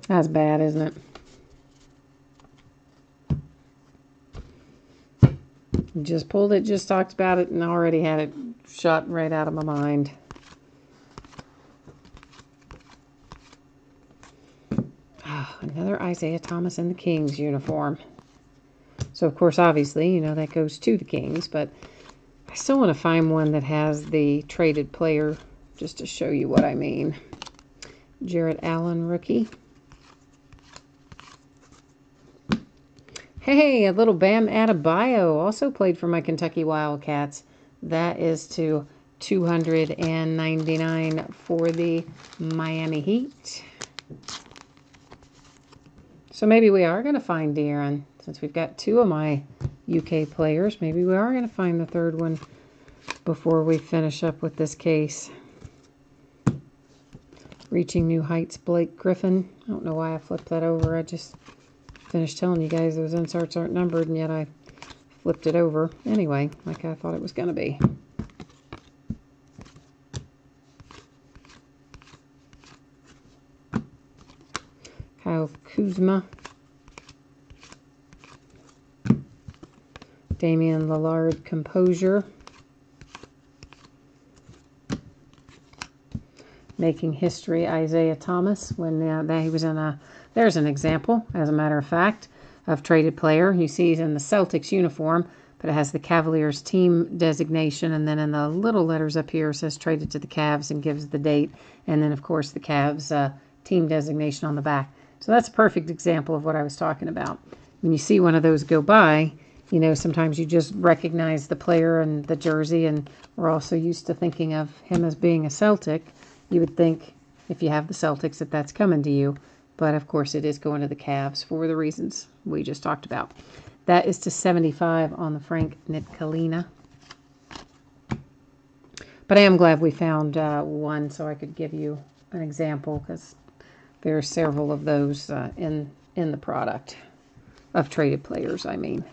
That's bad, isn't it? Just pulled it, just talked about it, and already had it shot right out of my mind. Oh, another Isaiah Thomas in the Kings uniform. So, of course, obviously, you know, that goes to the Kings, but I still want to find one that has the traded player, just to show you what I mean. Jarrett Allen, rookie. Hey, a little Bam Adebayo, also played for my Kentucky Wildcats. That is to 299 for the Miami Heat. So maybe we are going to find De'Aaron. Since we've got two of my UK players, maybe we are going to find the third one before we finish up with this case. Reaching New Heights, Blake Griffin. I don't know why I flipped that over. I just finished telling you guys those inserts aren't numbered, and yet I flipped it over. Anyway, like I thought it was going to be. Kyle Kuzma. Damian Lillard composure. Making history, Isaiah Thomas. When he was in a, there's an example, as a matter of fact, of traded player. You see he's in the Celtics uniform, but it has the Cavaliers team designation, and then in the little letters up here it says traded to the Cavs and gives the date, and then of course the Cavs team designation on the back. So that's a perfect example of what I was talking about. When you see one of those go by, you know, sometimes you just recognize the player and the jersey, and we're also used to thinking of him as being a Celtic. You would think, if you have the Celtics, that that's coming to you. But, of course, it is going to the Cavs for the reasons we just talked about. That is to 75 on the Frank Ntilikina. But I am glad we found one so I could give you an example, because there are several of those in the product of traded players, I mean.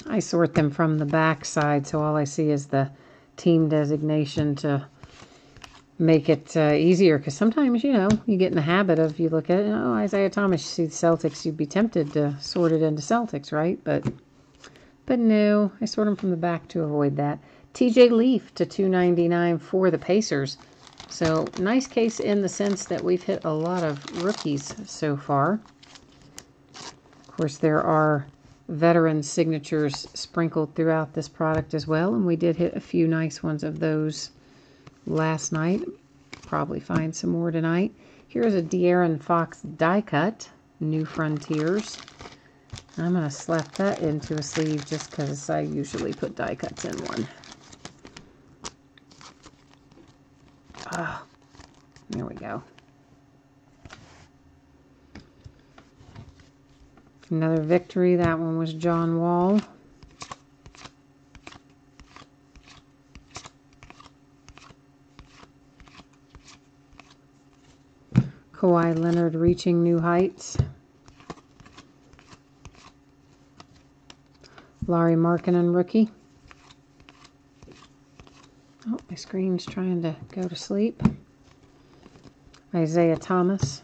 I sort them from the back side, so all I see is the team designation to make it easier. Because sometimes, you know, you get in the habit of, you look at it, oh, Isaiah Thomas, you see the Celtics, you'd be tempted to sort it into Celtics, right? But no, I sort them from the back to avoid that. TJ Leaf to 299 for the Pacers. So nice case in the sense that we've hit a lot of rookies so far. Of course, there are veteran signatures sprinkled throughout this product as well, and we did hit a few nice ones of those last night. Probably find some more tonight. Here's a De'Aaron Fox die cut, New Frontiers. I'm going to slap that into a sleeve just because I usually put die cuts in one. Ah, there we go. Another victory. That one was John Wall. Kawhi Leonard reaching new heights. Lauri Markkanen rookie. Oh, my screen's trying to go to sleep. Isaiah Thomas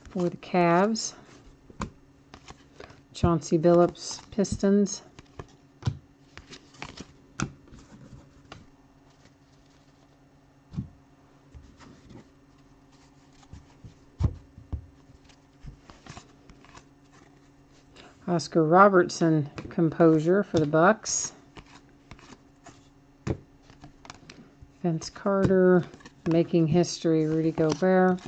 for the Cavs. Chauncey Billups, Pistons. Oscar Robertson Composure for the Bucks. Vince Carter, Making History, Rudy Gobert.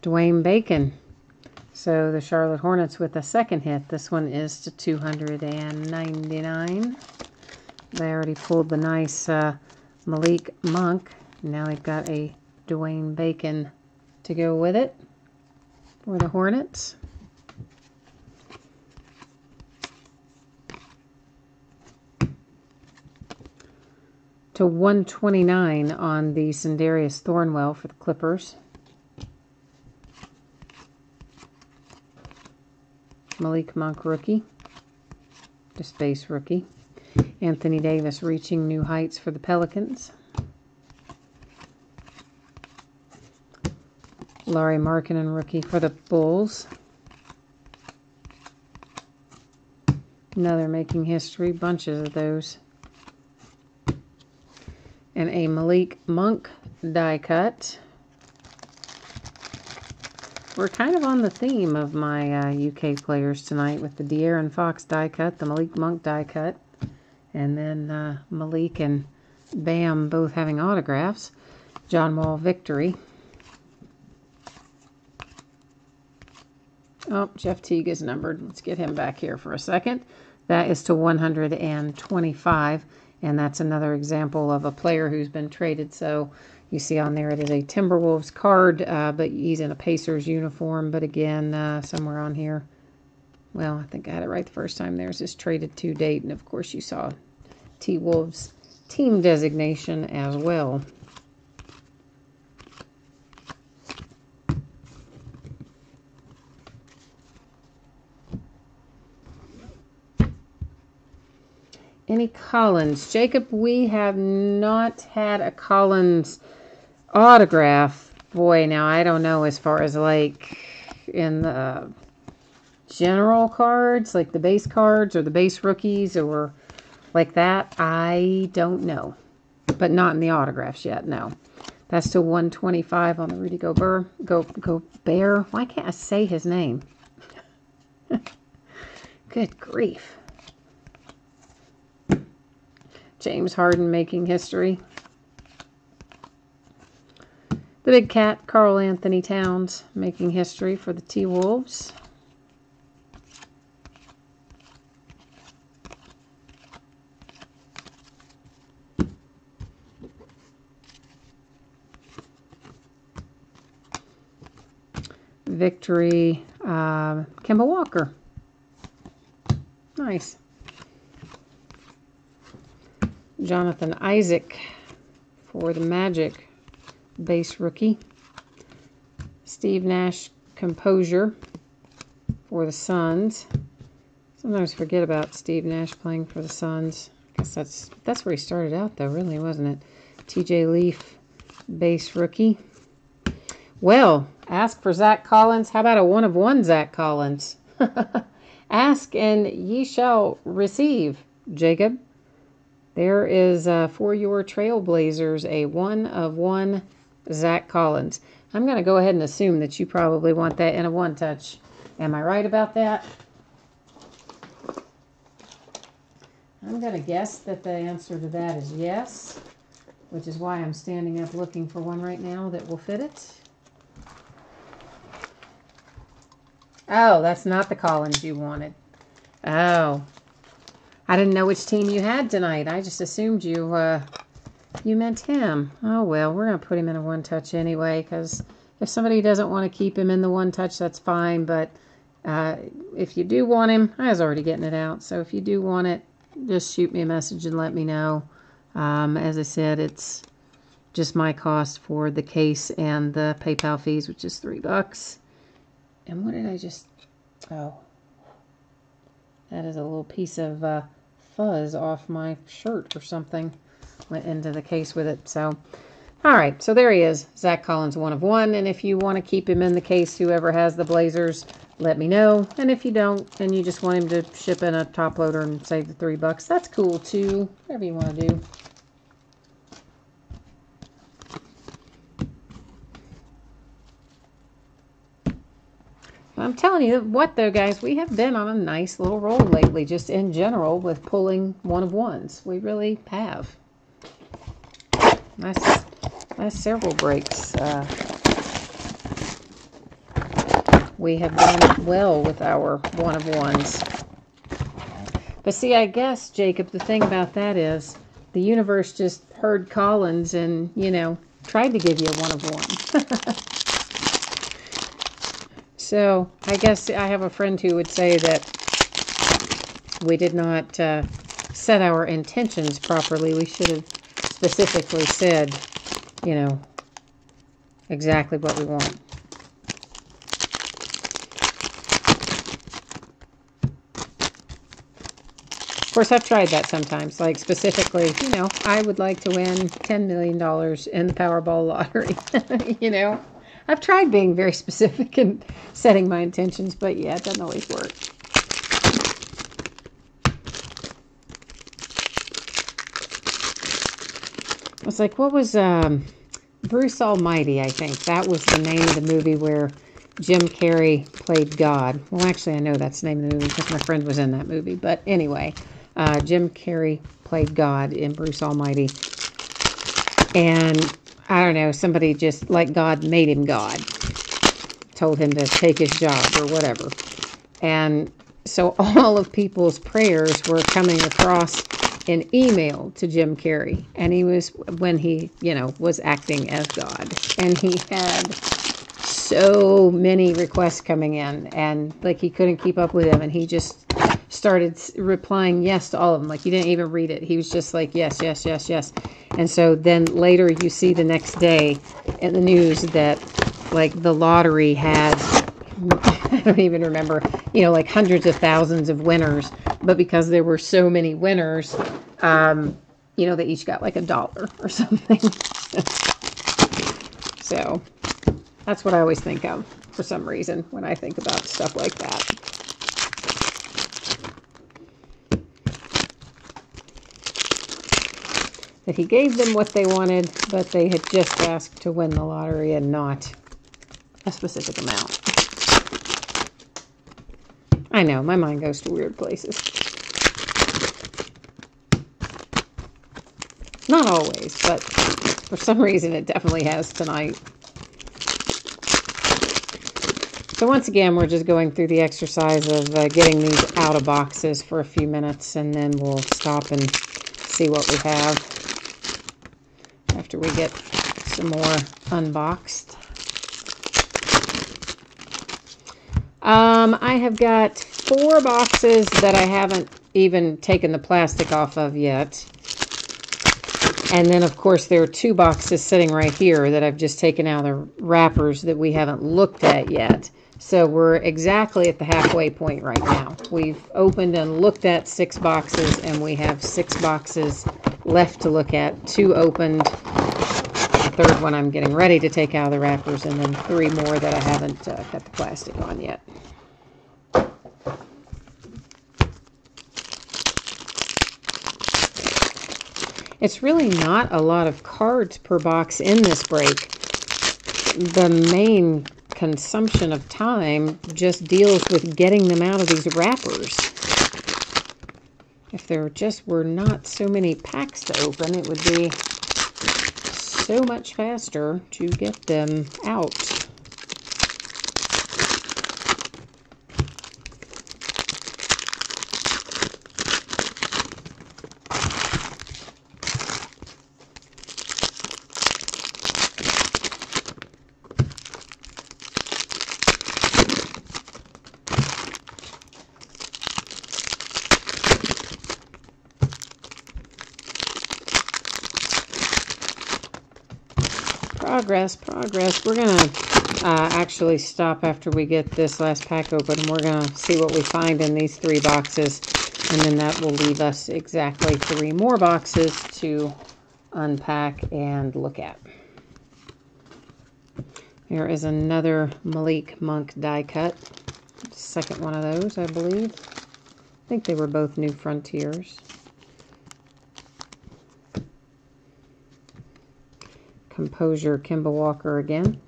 Dwayne Bacon. So the Charlotte Hornets with a second hit. This one is to 299. They already pulled the nice Malik Monk. Now they've got a Dwayne Bacon to go with it for the Hornets. To 129 on the Sindarius Thornwell for the Clippers. Malik Monk rookie. Just base rookie. Anthony Davis reaching new heights for the Pelicans. Lauri Markkanen rookie for the Bulls. Another Making History, bunches of those. And a Malik Monk die cut. We're kind of on the theme of my UK players tonight with the De'Aaron Fox die cut, the Malik Monk die cut, and then Malik and Bam both having autographs. John Wall Victory. Oh, Jeff Teague is numbered. Let's get him back here for a second. That is to 125, and that's another example of a player who's been traded. So you see on there it is a Timberwolves card, but he's in a Pacers uniform. But again, somewhere on here, well, I think I had it right the first time. There's this traded to date, and of course you saw T-Wolves team designation as well. Any Collins? Jacob, we have not had a Collins autograph. Boy, now I don't know as far as like in the general cards, like the base cards or the base rookies or like that. I don't know. But not in the autographs yet, no. That's to 125 on the Rudy Gobert. Gobert. Why can't I say his name? Good grief. James Harden Making History. The Big Cat, Karl Anthony Towns, Making History for the T-Wolves. Victory, Kemba Walker. Nice. Jonathan Isaac for the Magic, base rookie. Steve Nash Composure for the Suns. Sometimes forget about Steve Nash playing for the Suns. I guess that's where he started out though, really, wasn't it? TJ Leaf, base rookie. Well, ask for Zach Collins. How about a one-of-one Zach Collins? Ask and ye shall receive, Jacob. There is, for your Trailblazers, a one-of-one Zach Collins. I'm going to go ahead and assume that you probably want that in a one-touch. Am I right about that? I'm going to guess that the answer to that is yes, which is why I'm standing up looking for one right now that will fit it. Oh, that's not the Collins you wanted. Oh. I didn't know which team you had tonight. I just assumed you meant him. Oh, well, we're going to put him in a one-touch anyway, because if somebody doesn't want to keep him in the one-touch, that's fine. But if you do want him, I was already getting it out. So if you do want it, just shoot me a message and let me know. As I said, it's just my cost for the case and the PayPal fees, which is $3. And what did I just... Oh. That is a little piece of fuzz off my shirt or something. Went into the case with it. So, all right. So there he is. Zach Collins, one-of-one. And if you want to keep him in the case, whoever has the Blazers, let me know. And if you don't, and you just want him to ship in a top loader and save the $3, that's cool too. Whatever you want to do. I'm telling you what, though, guys, we have been on a nice little roll lately, just in general, with pulling one of ones. We really have. Last several breaks, we have done well with our one of ones. But see, I guess, Jacob, the thing about that is the universe just heard Collins and, you know, tried to give you a one of one. So I guess I have a friend who would say that we did not set our intentions properly. We should have specifically said, you know, exactly what we want. Of course, I've tried that sometimes, like specifically, you know, I would like to win $10 million in the Powerball lottery. You know, I've tried being very specific and setting my intentions, but yeah, it doesn't always work. It's like, what was Bruce Almighty, I think. That was the name of the movie where Jim Carrey played God. Well, actually, I know that's the name of the movie because my friend was in that movie. But anyway, Jim Carrey played God in Bruce Almighty. And I don't know, somebody just, like God made him God. Told him to take his job or whatever. And so all of people's prayers were coming across an email to Jim Carrey. And he was, when he, you know, was acting as God. And he had so many requests coming in. And like he couldn't keep up with them. And he just started replying yes to all of them. Like he didn't even read it. He was just like, yes, yes, yes, yes. And so then later you see the next day in the news that like the lottery had, I don't even remember, you know, like hundreds of thousands of winners. But because there were so many winners, you know, they each got like $1 or something. So that's what I always think of for some reason when I think about stuff like that. That he gave them what they wanted, but they had just asked to win the lottery and not a specific amount. I know, my mind goes to weird places. Not always, but for some reason it definitely has tonight. So once again, we're just going through the exercise of getting these out of boxes for a few minutes, and then we'll stop and see what we have after we get some more unboxed. I have got 4 boxes that I haven't even taken the plastic off of yet. And then, of course, there are 2 boxes sitting right here that I've just taken out of the wrappers that we haven't looked at yet. So we're exactly at the halfway point right now. We've opened and looked at 6 boxes, and we have 6 boxes left to look at. 2 opened. The 3rd one I'm getting ready to take out of the wrappers, and then 3 more that I haven't cut the plastic on yet. It's really not a lot of cards per box in this break. The main consumption of time just deals with getting them out of these wrappers. If there just were not so many packs to open, it would be so much faster to get them out. Progress. We're going to actually stop after we get this last pack open. We're going to see what we find in these 3 boxes. And then that will leave us exactly 3 more boxes to unpack and look at. Here is another Malik Monk die cut. Second one of those, I believe. I think they were both New Frontiers. Composure Kemba Walker again.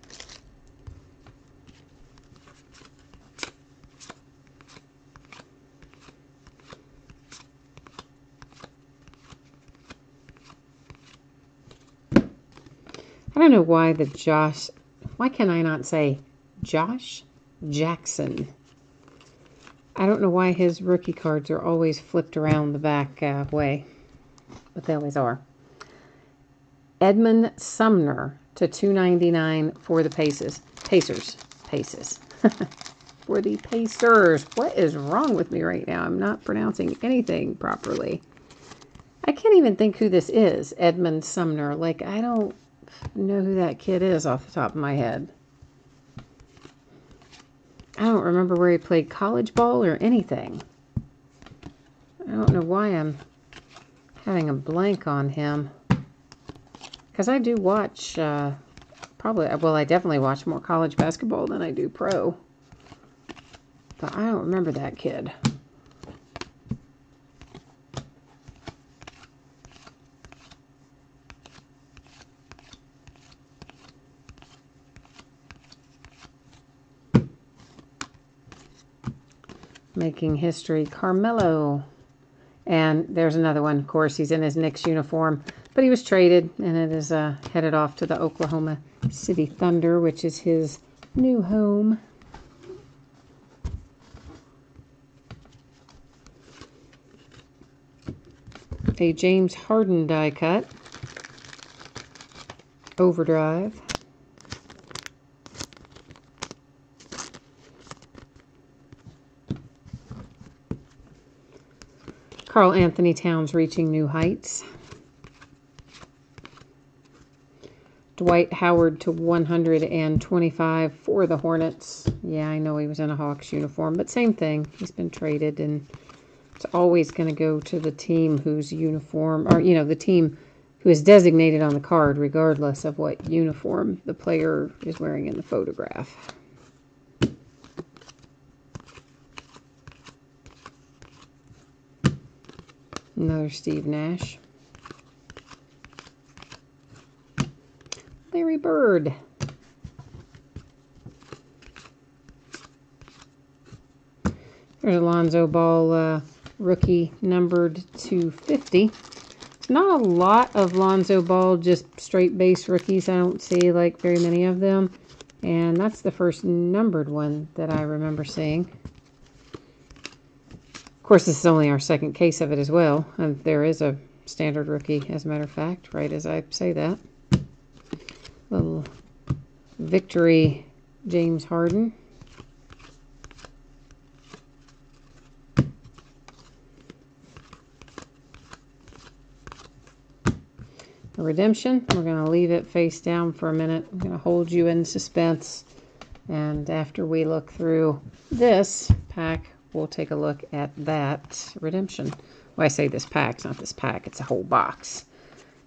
don't know why why can I not say Josh Jackson? I don't know why his rookie cards are always flipped around the back way, but they always are. Edmund Sumner to $2.99 for the Pacers. For the Pacers. What is wrong with me right now? I'm not pronouncing anything properly. I can't even think who this is, Edmund Sumner. Like, I don't know who that kid is off the top of my head. I don't remember where he played college ball or anything. I don't know why I'm having a blank on him. Because I do watch, I definitely watch more college basketball than I do pro. But I don't remember that kid. Making history, Carmelo. And there's another one. Of course, he's in his Knicks uniform. But he was traded, and it is headed off to the Oklahoma City Thunder, which is his new home. A James Harden die cut. Overdrive. Karl Anthony Towns reaching new heights. Dwight Howard to 125 for the Hornets. Yeah, I know he was in a Hawks uniform, but same thing. He's been traded, and it's always going to go to the team whose uniform, or, the team who is designated on the card, regardless of what uniform the player is wearing in the photograph. Another Steve Nash. Larry Bird. There's Alonzo Ball rookie numbered to 50. It's not a lot of Lonzo Ball, just straight base rookies. I don't see like very many of them. And that's the first numbered one that I remember seeing. Of course, this is only our second case of it as well. And there is a standard rookie, as a matter of fact, right as I say that. Little victory, James Harden. A redemption. We're going to leave it face down for a minute. I'm going to hold you in suspense. And after we look through this pack, we'll take a look at that redemption. Well, I say this pack, it's not this pack. It's a whole box.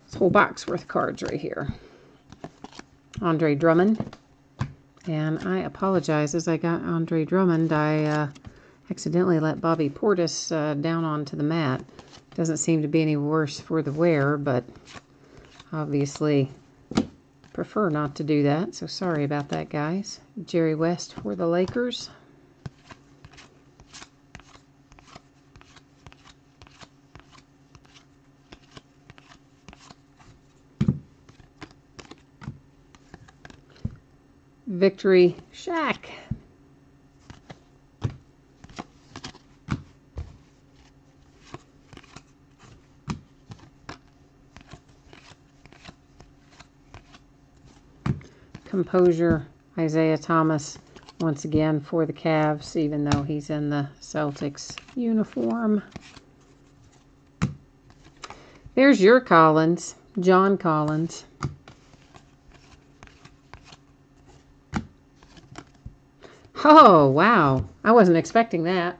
It's a whole box worth of cards right here. Andre Drummond. And I apologize, as I got Andre Drummond, I accidentally let Bobby Portis down onto the mat. Doesn't seem to be any worse for the wear, but obviously prefer not to do that, so sorry about that, guys. Jerry West for the Lakers. Victory Shaq. Composure, Isaiah Thomas, once again for the Cavs, even though he's in the Celtics uniform. There's your Collins, John Collins. Oh, wow. I wasn't expecting that.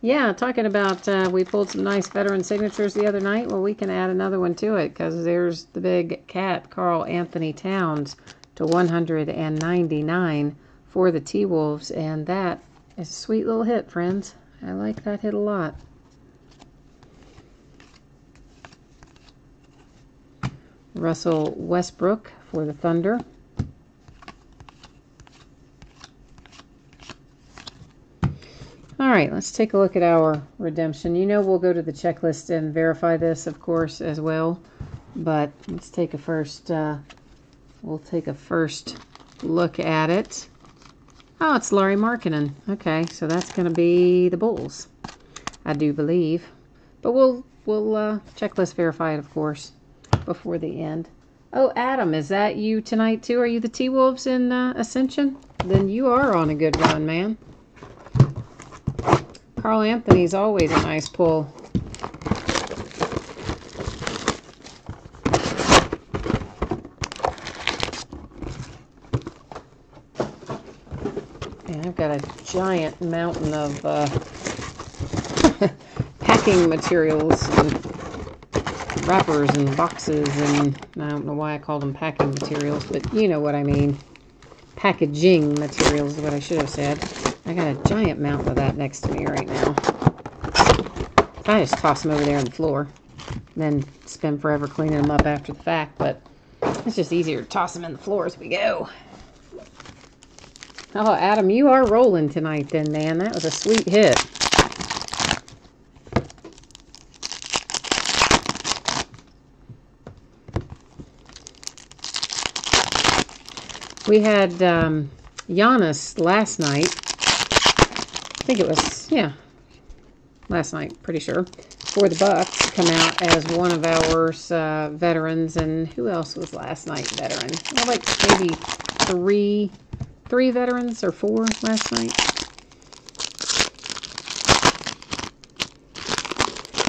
Yeah, talking about we pulled some nice veteran signatures the other night. Well, we can add another one to it because there's the big cat, Karl Anthony Towns, to 199 for the T-Wolves. And that is a sweet little hit, friends. I like that hit a lot. Russell Westbrook for the Thunder. All right, let's take a look at our redemption. You know we'll go to the checklist and verify this, of course, as well. But let's take a first we'll take a first look at it. Oh, it's Lauri Markkanen. Okay, so that's going to be the Bulls, I do believe. But we'll checklist verify it, of course, before the end. Oh, Adam, is that you tonight too? Are you the T-Wolves in Ascension? Then you are on a good run, man. Carl Anthony's always a nice pull. And I've got a giant mountain of packing materials and wrappers and boxes, and I don't know why I call them packing materials, but you know what I mean. Packaging materials is what I should have said. I got a giant mountain of that next to me right now. I just toss them over there on the floor, then spend forever cleaning them up after the fact, but it's just easier to toss them in the floor as we go. Oh, Adam, you are rolling tonight then, man. That was a sweet hit. We had Giannis last night. I think it was, yeah, last night, pretty sure, for the Bucks, come out as one of our veterans. And who else was last night veteran? Well, like maybe three veterans or four last night.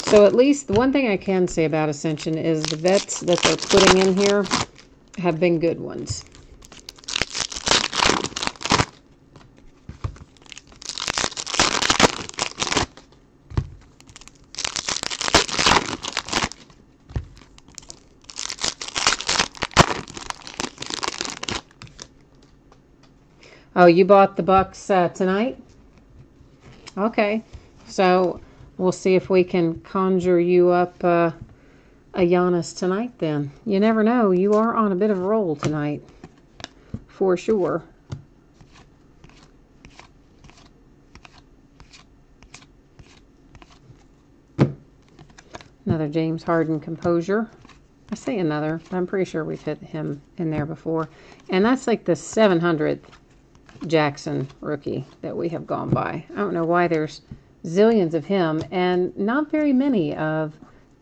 So at least the one thing I can say about Ascension is the vets that they're putting in here have been good ones. Oh, you bought the Bucks tonight? Okay. So we'll see if we can conjure you up a Giannis tonight then. You never know. You are on a bit of a roll tonight. For sure. Another James Harden composure. I say another, but I'm pretty sure we've hit him in there before. And that's like the 700th Jackson rookie that we have gone by. I don't know why there's zillions of him and not very many of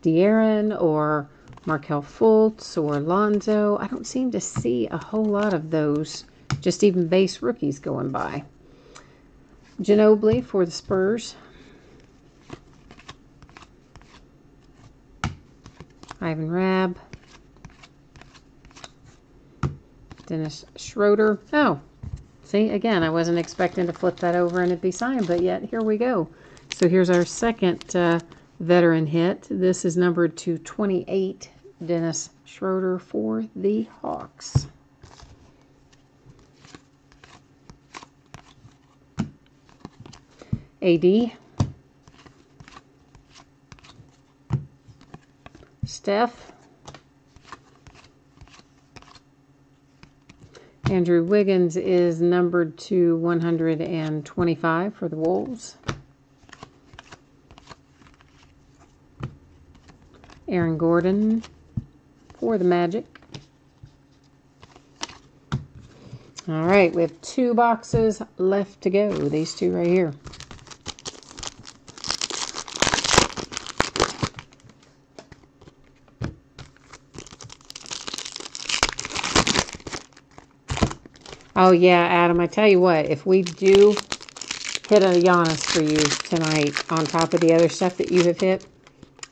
De'Aaron or Markelle Fultz or Lonzo. I don't seem to see a whole lot of those, just even base rookies going by. Ginobili for the Spurs. Ivan Rabb. Dennis Schroeder. Oh, see, again, I wasn't expecting to flip that over and it'd be signed, but yet here we go. So here's our second veteran hit. This is numbered to 28, Dennis Schroeder for the Hawks. AD. Steph. Andrew Wiggins is numbered to 125 for the Wolves. Aaron Gordon for the Magic. All right, we have 2 boxes left to go. These 2 right here. Oh, yeah, Adam, I tell you what, if we do hit a Giannis for you tonight on top of the other stuff that you have hit,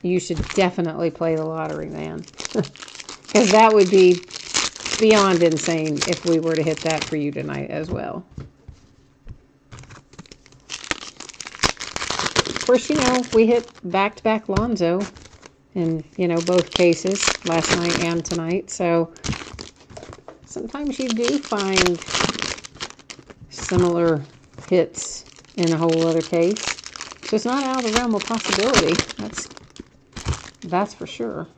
you should definitely play the lottery, man. Because that would be beyond insane if we were to hit that for you tonight as well. Of course, you know, we hit back-to-back Lonzo in, you know, both cases, last night and tonight, so sometimes you do find similar hits in a whole other case. So it's not out of the realm of possibility. That's for sure.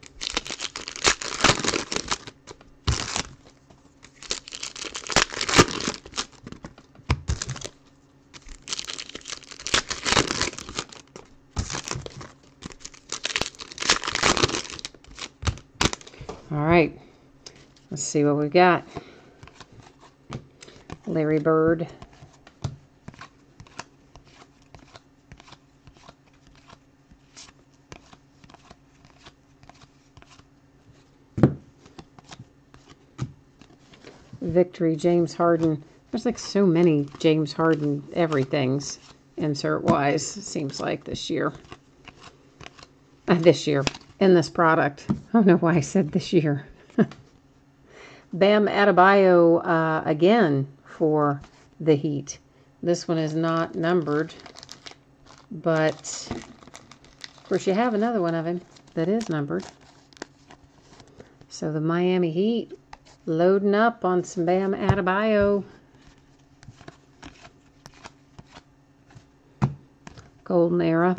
All right. Let's see what we got. Larry Bird. Victory, James Harden. There's like so many James Harden everythings insert-wise, it seems like this year. This year. In this product. I don't know why I said this year. Bam Adebayo again for the Heat. This one is not numbered, but of course you have another one of him that is numbered. So the Miami Heat loading up on some Bam Adebayo. Golden Era.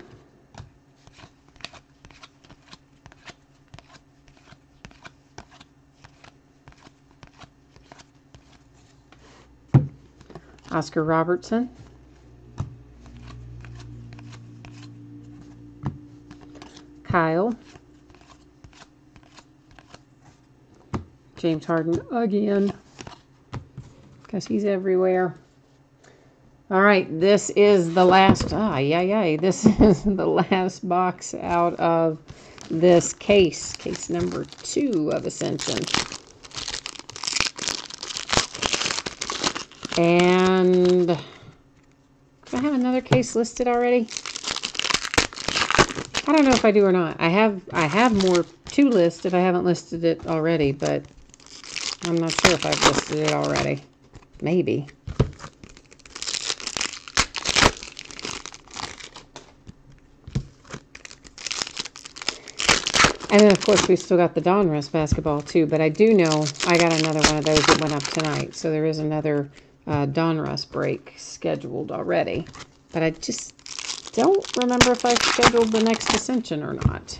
Oscar Robertson. Kyle. James Harden again, because he's everywhere. All right, this is the last, this is the last box out of this case number 2 of Ascension. And do I have another case listed already? I don't know if I do or not. I have more to list if I haven't listed it already, but I'm not sure if I've listed it already. Maybe. And then, of course, we've still got the Donruss basketball, too. But I do know I got another one of those that went up tonight. So there is another Donruss break scheduled already. But I just don't remember if I scheduled the next Ascension or not.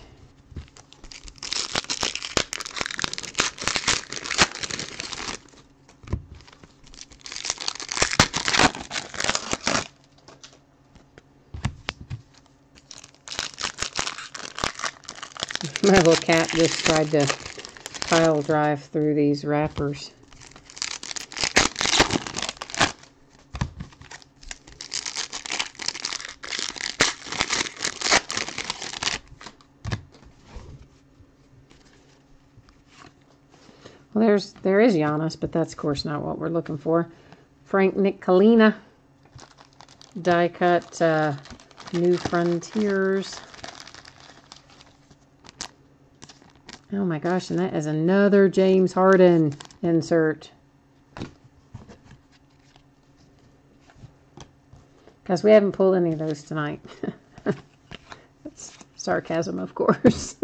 My little cat just tried to pile drive through these wrappers. Well, there is Giannis, but that's of course not what we're looking for. Frank Ntilikina, die cut, New Frontiers. Oh my gosh, and that is another James Harden insert. Because we haven't pulled any of those tonight. That's sarcasm, of course.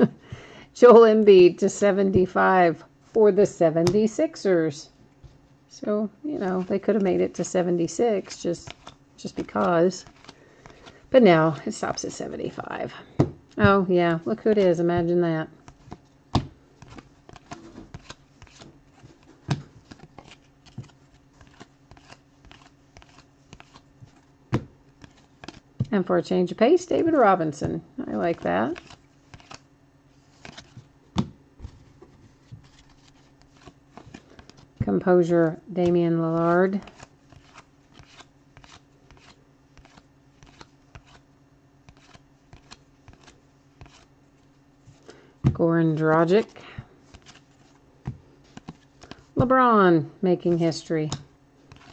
Joel Embiid to 75 for the 76ers. So, you know, they could have made it to 76 just because. But no, it stops at 75. Oh, yeah, look who it is. Imagine that. And for a change of pace, David Robinson. I like that. Composure, Damian Lillard. Goran Dragic. LeBron making history.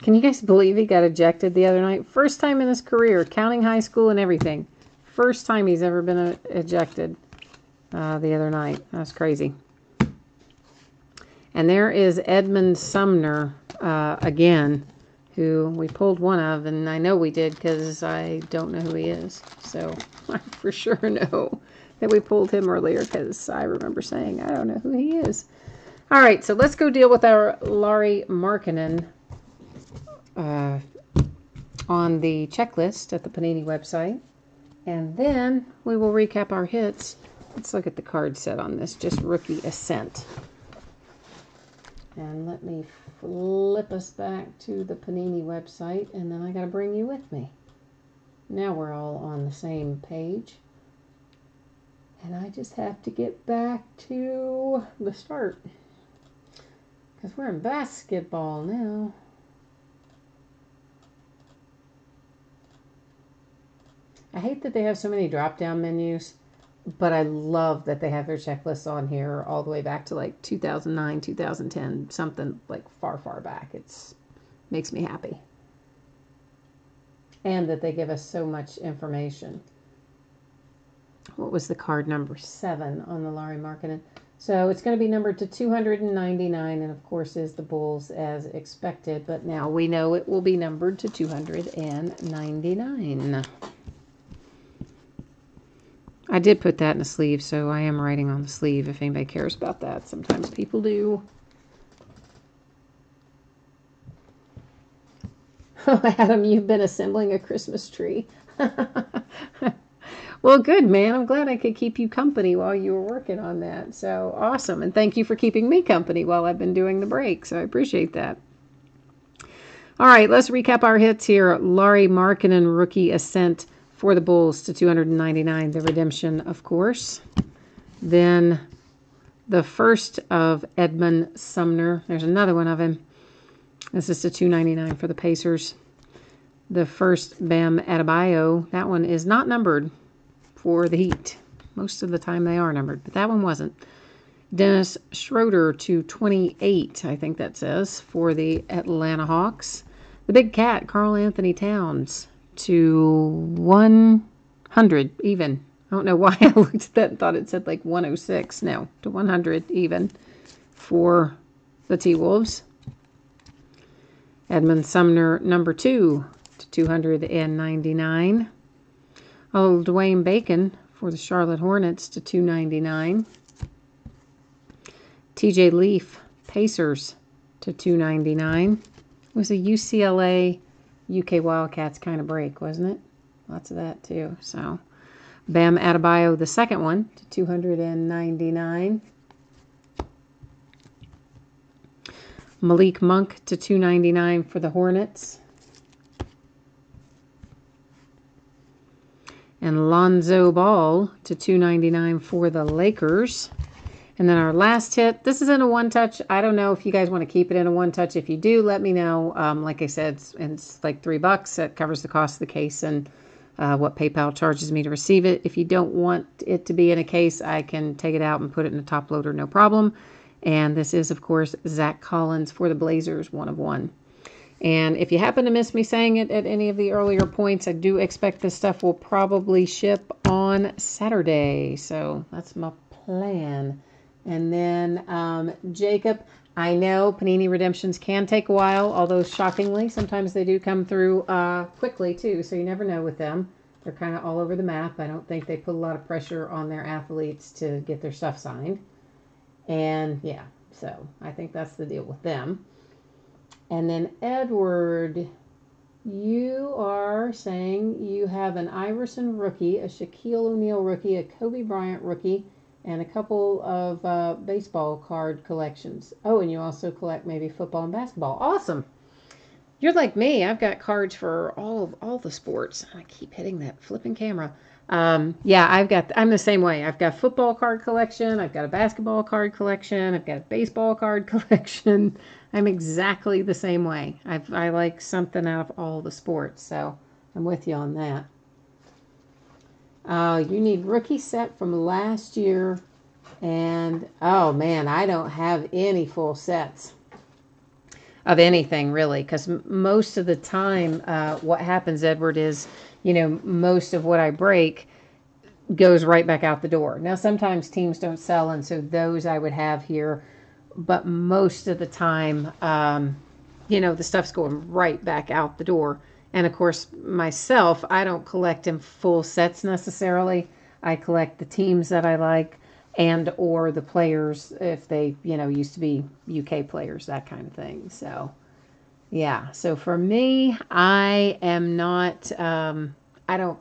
Can you guys believe he got ejected the other night? First time in his career, counting high school and everything. First time he's ever been ejected the other night. That's crazy. And there is Edmund Sumner again, who we pulled one of, and I know we did because I don't know who he is. So I for sure know that we pulled him earlier because I remember saying, I don't know who he is. All right, so let's go deal with our Lauri Markkanen on the checklist at the Panini website. And then we will recap our hits. Let's look at the card set on this, just Rookie Ascent. And let me flip us back to the Panini website, and then I got to bring you with me. Now we're all on the same page. And I just have to get back to the start. Because we're in basketball now. I hate that they have so many drop-down menus, but I love that they have their checklists on here all the way back to like 2009, 2010, something like far, far back. It makes me happy. And that they give us so much information. What was the card number? 7 on the Lauri Markkanen. So it's going to be numbered to 299, and of course is the Bulls as expected, but now we know it will be numbered to 299. I did put that in the sleeve, so I am writing on the sleeve if anybody cares about that. Sometimes people do. Oh, Adam, you've been assembling a Christmas tree. Well, good, man. I'm glad I could keep you company while you were working on that. So awesome. And thank you for keeping me company while I've been doing the break. So I appreciate that. All right, let's recap our hits here. Lauri Markkanen, rookie ascent for the Bulls to 299. The redemption, of course. Then the first of Edmund Sumner. There's another one of him. This is to 299 for the Pacers. The first Bam Adebayo. That one is not numbered for the Heat. Most of the time they are numbered, but that one wasn't. Dennis Schroeder to 28, I think that says, for the Atlanta Hawks. The Big Cat, Karl Anthony Towns, to 100 even. I don't know why I looked at that and thought it said like 106. No, to 100 even for the T-Wolves. Edmund Sumner, number 2 to 299. Oh, Dwayne Bacon for the Charlotte Hornets to 299. TJ Leaf, Pacers to 299. It was a UCLA UK Wildcats kind of break, wasn't it? Lots of that too. So Bam Adebayo, the second one, to 299. Malik Monk to 299 for the Hornets. And Lonzo Ball to 299 for the Lakers. And then our last hit, this is in a one-touch. I don't know if you guys want to keep it in a one-touch. If you do, let me know. Like I said, it's like $3. That covers the cost of the case and what PayPal charges me to receive it. If you don't want it to be in a case, I can take it out and put it in a top loader, no problem. And this is, of course, Zach Collins for the Blazers, 1 of 1. And if you happen to miss me saying it at any of the earlier points, I do expect this stuff will probably ship on Saturday. So that's my plan. And then Jacob, I know Panini redemptions can take a while, although shockingly, sometimes they do come through quickly too. So you never know with them. They're kind of all over the map. I don't think they put a lot of pressure on their athletes to get their stuff signed. And yeah, so I think that's the deal with them. And then Edward, you are saying you have an Iverson rookie, a Shaquille O'Neal rookie, a Kobe Bryant rookie, and a couple of baseball card collections. Oh, and you also collect maybe football and basketball. Awesome. You're like me. I've got cards for all the sports. I keep hitting that flipping camera. Yeah, I'm the same way. I've got a football card collection. I've got a basketball card collection. I've got a baseball card collection. I'm exactly the same way. I like something out of all the sports, so I'm with you on that. You need rookie set from last year, and oh man, I don't have any full sets of anything really, because most of the time, what happens, Edward, is most of what I break goes right back out the door. Now, sometimes teams don't sell, and so those I would have here. But most of the time, the stuff's going right back out the door. And of course, myself, I don't collect in full sets necessarily. I collect the teams that I like and or the players if they, used to be UK players, that kind of thing. So, yeah. So for me, I am not, I don't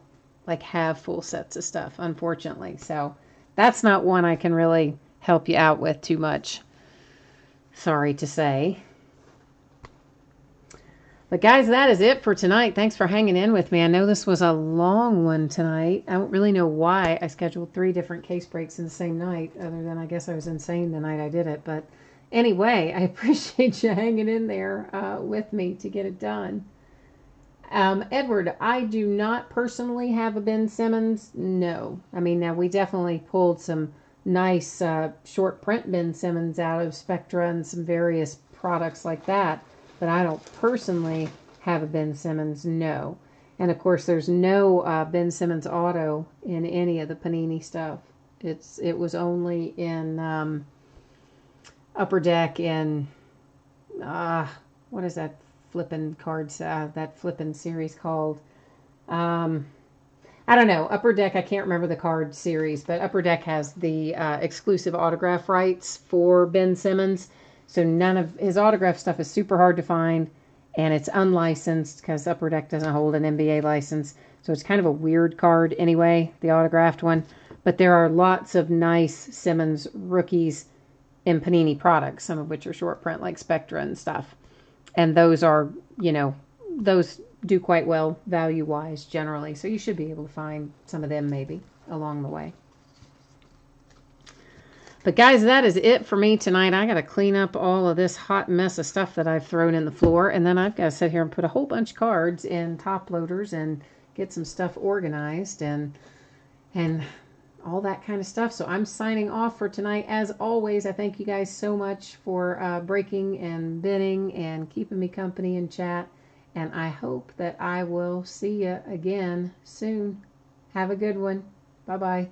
have full sets of stuff, unfortunately. So that's not one I can really help you out with too much. Sorry to say. But guys, that is it for tonight. Thanks for hanging in with me. I know this was a long one tonight. I don't really know why I scheduled 3 different case breaks in the same night, other than I guess I was insane the night I did it. But Anyway, I appreciate you hanging in there with me to get it done. Edward, I do not personally have a Ben Simmons. No. I mean, now we definitely pulled some nice short print Ben Simmons out of Spectra and some various products like that. But I don't personally have a Ben Simmons. No. And of course, there's no Ben Simmons auto in any of the Panini stuff. It was only in Upper Deck in what is that flippin' cards? That flippin' series called? I don't know. Upper Deck. I can't remember the card series, but Upper Deck has the exclusive autograph rights for Ben Simmons. So none of his autograph stuff is super hard to find, and it's unlicensed because Upper Deck doesn't hold an NBA license. So it's kind of a weird card anyway, the autographed one. But there are lots of nice Simmons rookies in Panini products, some of which are short print like Spectra and stuff. And those are, those do quite well value-wise generally. So you should be able to find some of them maybe along the way. But guys, that is it for me tonight. I got to clean up all of this hot mess of stuff that I've thrown in the floor. And then I've got to sit here and put a whole bunch of cards in top loaders and get some stuff organized and all that kind of stuff. So I'm signing off for tonight. As always, I thank you guys so much for breaking and bidding and keeping me company in chat. And I hope that I will see you again soon. Have a good one. Bye-bye.